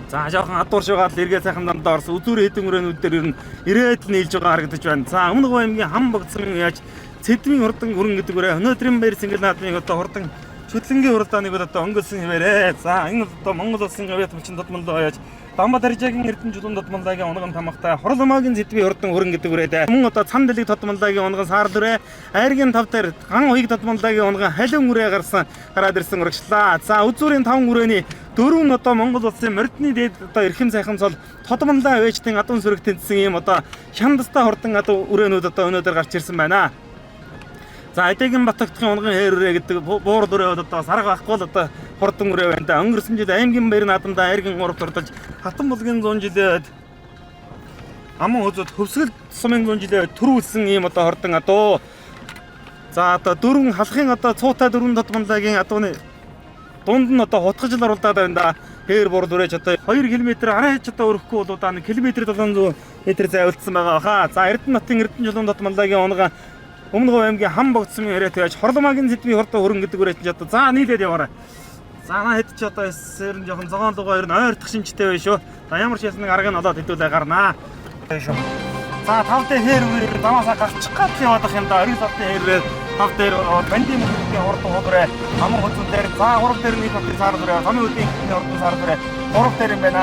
За жоохон адуур шугаал эргээд сайхан замдаа орсон. Үзүүр хэдэн үрээнүүд дээр ер нь ирээд л нийлж байгаа харагдаж байна. За Өмнөг аймгийн Хамбогдсон яаж Цэдвийн хурдан хүрэн гэдэг үрээ өнөөдрийн баяр сэнгэл наадмын одоо хурдан шүтлэнгийн уралдааныг одоо өнгөлсөн хэвээрээ. За энэ одоо Монгол улсын гавьяат хүчин додмолдоо яаж Дамбат Аржаагийн Эрдэнэ жулуун додмолдоогийн онгон тамхтай Хорломоогийн Цэдвийн хурдан хүрэн гэдэг үрээд мөн одоо Цан дэлэг додмолдоогийн онгон саарл үрээ Айргийн тав дээр ган уяг додмолдоогийн онгон халиун үрээ гараад ирсэн урагшлаа. За үзүүрийн 5 үрээний 4 нь одоо Монгол улсын мордны дээд одоо эрхэм сайхамсал тодмолдоо авэжтын адуун сүрэг тэнцсэн юм одоо шандастай хурдан одоо үрээнүүд одоо өнөөдөр гарч ирсэн байна. За Эдэгийн Батгтгийн унган хээр үрээ гэдэг буурал үрээ одоо сарга байхгүй л одоо хурдан үрээ байна да. Өнгөрсөн жил аймгийн баяр наадамдаа айргийн 3 турдалж хатан булгийн 100 жилээд аман хозод хөвсгөл сумын 100 жилээ төрүүлсэн ийм одоо хордон адуу. За одоо 4 халахын одоо цуутай 4 додмолдоогийн адууны дунд нь одоо хутгаж л оруулаад байна да. Хээр буурал үрээж одоо 2 км арайч одоо өрөхгүй бол одоо 1 км 700 м зайвуулсан байгаа хаа. За Эрдэнэ нутгийн Эрдэнэ жулуун додмолдоогийн онгон Өмнөг аймгийн Хамбогдсон ирээд байж Хорломоогийн Цэдвийн хурдан хүрэн гэдэг үрээд ч одоо за нийлээд яваарай. За хэд ч одоо сэрэн жоохон зогоон лугаа ер нь ойртох шинжтэй байна шүү. За ямар ч ясны аргыг нь олоод хэдүүлээ гарнаа. Шүү. За тав дээр хээр үрээ дамаасаа гарчих гад яваадах юм да. Оргил салтын хээр тав дээр бандийн мөрөдгийн хурдан хураа аман хөдөл дээр за 3 дээр нэг хавтын сар үрээ замын үдийн хурдан сар үрээ 3 дээр юм байна.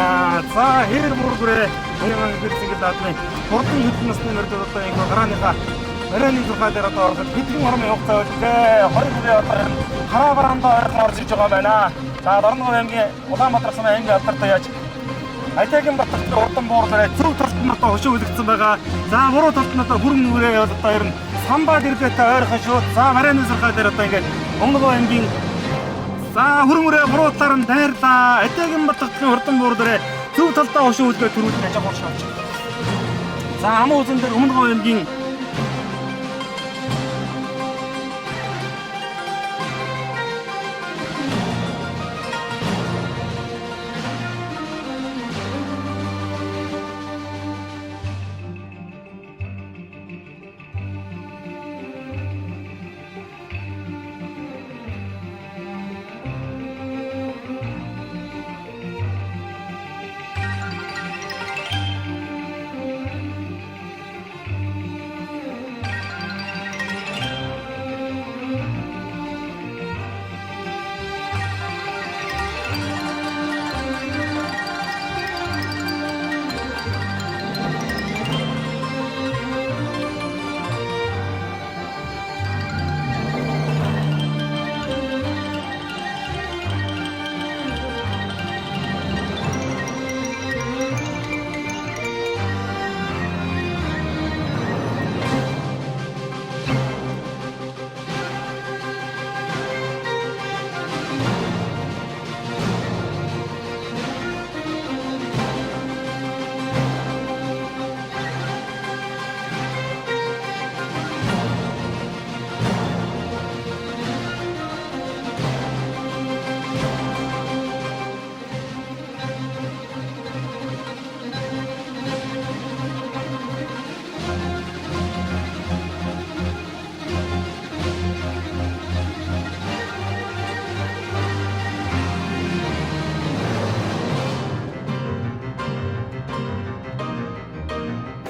За хээр бүрээ хоёрын гэрцэнгэл даадны хурдан хөдөл насны мөрөд одоо ингэ гарааныхаа Мөрөний тухай дээр одоо ороход бидний орны хугацаа үлдээ 20 хүрээ одоо хараа бараанда ойрхон орж иж байгаа байна. За Дорногов аймгийн Улаанбаатар сумын аймгийн алдартай яаж Айдагийн Батгтгийн хурдан буурал зөв талд нь одоо хошуу үлдсэн байгаа. За буруу талд нь одоо хүрэн үрээ одоо ер нь самбаад ирлээтэй ойрхон шүү. За Марийн сархай дээр одоо ингээд Өмнөг аймгийн за хүрэн үрээ буруу талаар нь дайрлаа. Айдагийн Батгтгийн хурдан буурал зөв талдаа хошуу үлдээ төрүүлнэ гэж боож байна. За амын үзэн дээр Өмнөг аймгийн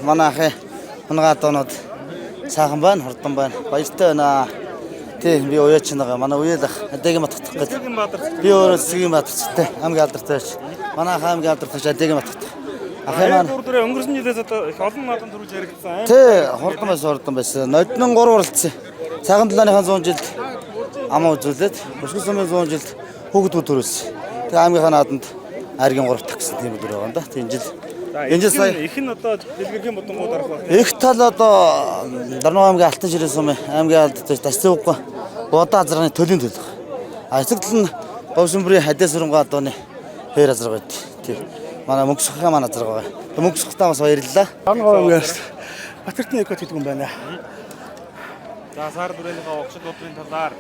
манай ахын унгаа доонод сайхан байна, хурдан байна. Баяртай байна. Тийм би уяач байгаа. Манай уяалах Адэгийн Батгах гэдэг. Би өөрөө Цэгийн Батгахтай аймгийн алдартай. Манай ах аймгийн алдартай Адэгийн Батгах. Ахын маань Бүрдээ өнгөрсөн жилээс одоо их олон наадам төрүүлж яригдсан. тий хурдан байсан. Ноднон 3 уралдсан. Цагаан талааныхаа 100 жилд амаа үзүүлээд Өсгөл сумын 100 жилд хүүхдүүд төрүүлсэн. Тэгээ аймгийнхаа наадамд айргийн 3 таксан тийм өдөр байгаа юм да. Тийм жил. Энэ жил сая Их нь одоо дэлгэргийн бодонгууд арах байна. их тал одоо Дарнав аймгийн Алтан ширээ сумын аймгийн алдартай Дасцууггүй Будаа азрагны төлийн төлөв. А эцэг тал нь Говьсүмбрийн Хадис сүрэнгээ одооны хээр азраг байд. Тийм. Манай мөнгөсххаа манай азраг байгаа. Мөнгөсхтаа бас баярлалаа. Батэртны экот гэдэг юм байна. За сар бүрэнийхээ огшил бодлын талаар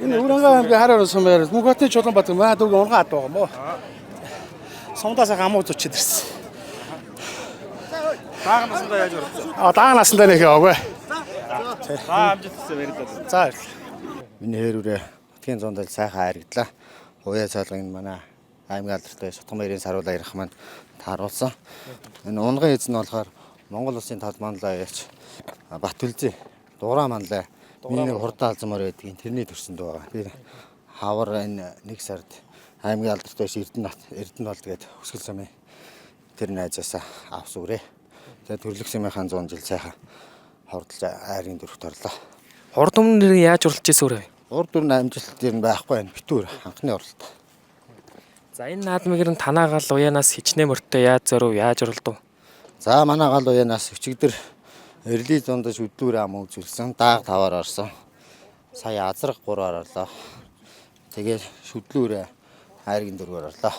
Энэ Уранга аймгийн Хараар сумаар Мөнхбатны Чулуунбат маа дүүг унгаа ад байгаа мó. Сонгодаасаа хамуу зочид ирсэн. дааг насандаа яаж өрөвсөн. Дааг насандаа нэг яваагүй. За амжилт хүсье баярлалаа. За баярлалаа. Миний хэрүүрээ Хотгийн зундал сайхан харагдлаа. Уяа цаалгын манай аймгийн алдартай Сутгамэрийн саруулаа ярих маань тааруулсан. Энэ унган эзэн нь болохоор Монгол улсын тал манлаа яач Бат үлзий дуурай манлаа миний хурдан алзмаар байдгийн тэрний төрсөн дуу байгаа. Би хавар энэ нэг сард аймгийн алдартай Эрдэнэ болд гээд Өсгөл сумын тэр найзаасаа авс үрээ. Тэгээ төрлөх сумынхаа 100 жил сайхан хордлож айрын дөрөвт орлоо. Урд өмнө нэр яаж уралж ирсэн үрээ? Урд дүрний амжилт ер нь байхгүй байна. Битүүр анхны оролт. За энэ наадмыг нь танаа гал уяанаас хичнээн мөртөө яаж зорив, яаж уралдав? За манай гал уяанаас өчигдөр эрли зундаж өдлүүр ам үзүүлсэн. Дааг 5-аар орсон. Сая азраг 3-аар орлоо. Тэгээд шүдлүүрээ хайргийн 4-аар орлоо.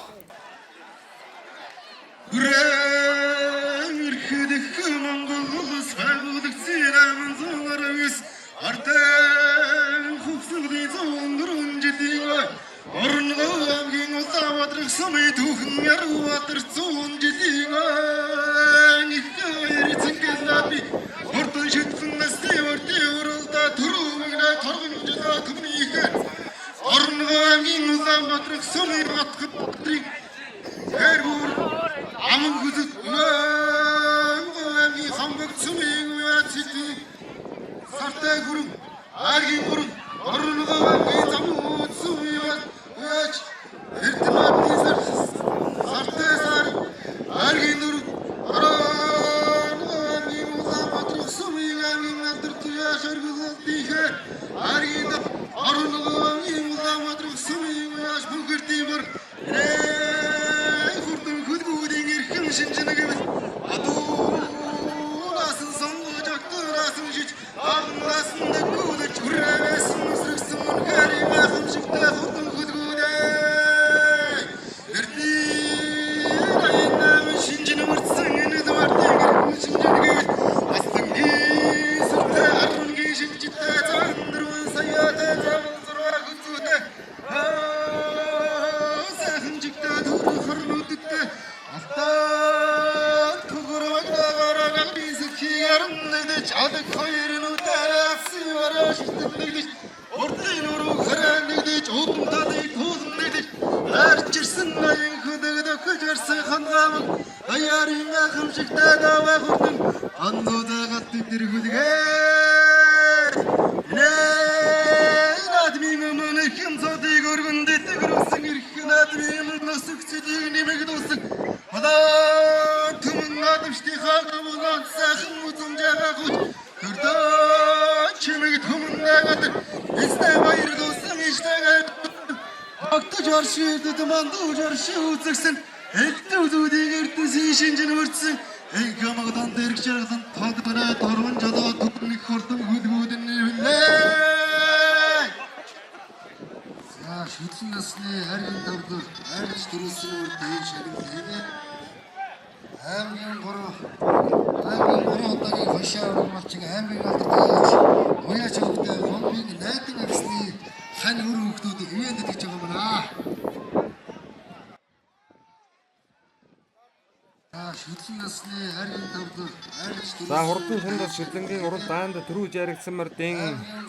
За хурдан шундас шүлэнгийн урал даанд төрүүлж яригдсан мөрдийн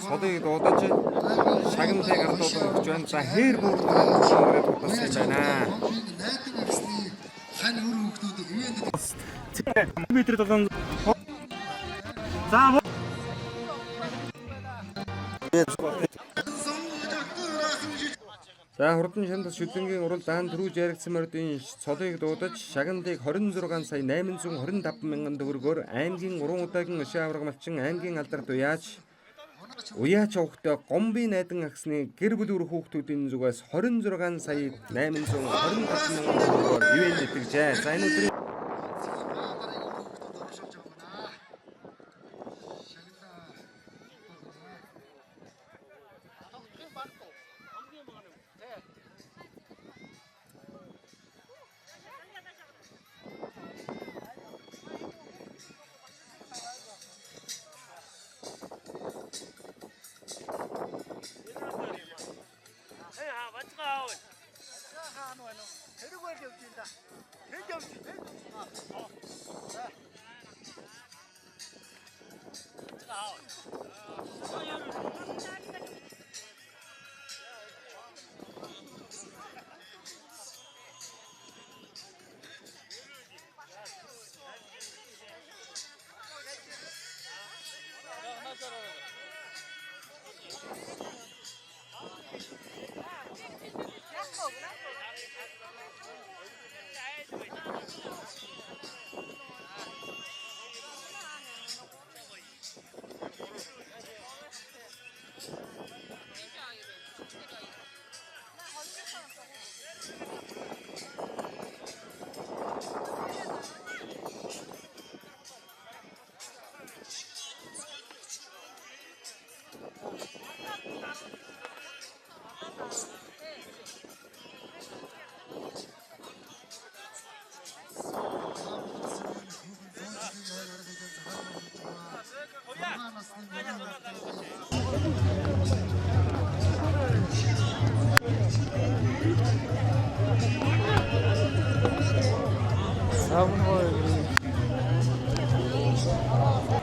содыг дуудаж шагналыг ардуулж өгч байна. За хээр бүрд шүүрээд тусгаж байна. Метр 7 За За хурдан шандас шүлэнгийн уралд даан түрүүж яригдсан мордын цолыг дуудаж шагнадыг 26 сая 825 мянган төгрөгөөр аймгийн 3 удаагийн өшөө авраг малчин аймгийн алдарт уяач хүүхдээ гомбын найдан агсны гэр бүл өр хүүхдүүдийн зүгээс 26 сая 825 мянган төгрөгөөр ивэн нэтгэжээ. За энэ өдрийн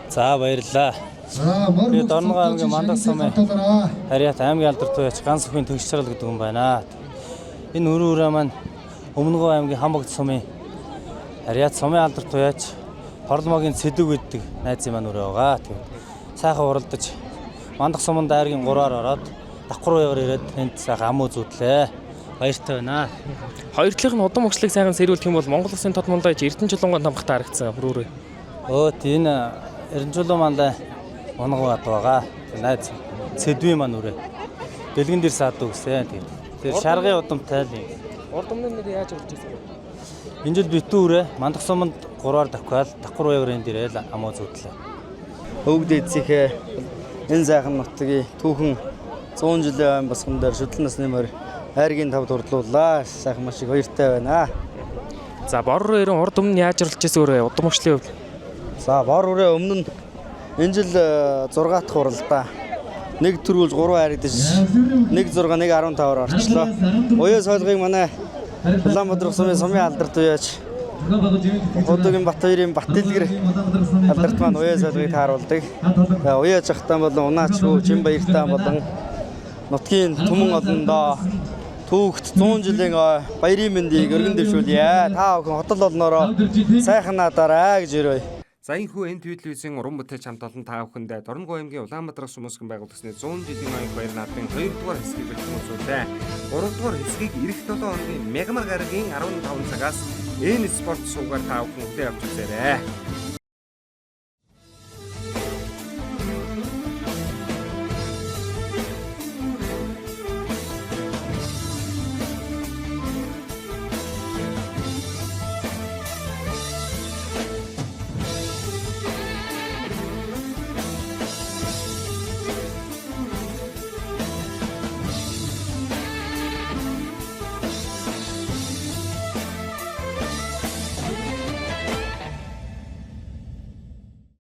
За баярлалаа. Би Дорногов аймгийн Мандах сумын Харьяат аймгийн алдарт туяач Ганс өхний төгсчрал гэдэг хүн байна. Энэ өрөөрөө маань Өмнөгов аймгийн Хамбогд сумын Харьяат сумын алдарт туяач Хорломогийн Цэдэг гэдэг найзын маань өрөө байгаа. Тэгээд сайхан уралдаж Мандах сумын дайргийн 3-аар ороод давхар уягаар ирээд энд сайхан амуу зүүдлээ. Баяртай байна. Хоёр талынх нь удам өгчлийг сайхан сэрүүлэх юм бол Монгол Улсын тод мандаж Эрдэнэчилгоон тамхтай харагдсан бүрүүрээ. Энэ Эрдэнэчилгоон мандаа Монгол ад байгаа. Найз Цэдвийн маань үрээ. Дэлгэн дээр саад өгсөн. Тэгээд шаргын удамтай л юм. Урд өмнө нэр яаж урж ирсэн бэ? Энэ жил битүү үрээ Мандах суманд 3-аар давхиал давхар уягаар энэ дээрээ амуу зүүдлээ. Өвгд эцсийнхээ энэ сайхан нутгийн түүхэн 100 жилийн босгон дээр шүтлэн насны морь хайргийн тав дурдлууллаа. Сайхан маш их баяртай байна. За бор өрөө урд өмнө яаж орлож ирсэн өрөө удам өгчлийн хувьд? За бор өрөө өмнө нь энэ жил 6 дахь уралдаа нэг төрүүлж 3 харагдаж 1 6 1 15-аар орчлоо. Уяа сойлгыг манай Улаанбаатар сумын алдарт уяач Одоогийн Батбаярын Баттэлгэр алдарт маань уяа сойлгыг тааруулдаг. Уяач ахтан болон унаачгүй чин баяртай болон нутгийн түмэн олондоо түүхт 100 жилийн баярын мэндийг өргөн дэвшүүлье. Та бүхэн хотол олноороо сайхан надаарай гэж өрөөе. За энэхүү энэ телевизийн уран бүтээлч хамт олон та бүхэндээ Дорногов аймгийн Улаанбаатар сумсгэн байгуулагдсны 100 жилийн аяг баяр наадмын 2-р хэсгийг бэлтгэжүүлээ. 3-р хэсгийг эх 7 хоногийн мягмар гарагийн 15 цагаас энэ спорт суугаар та бүхэн үтээ авч үзээрэй.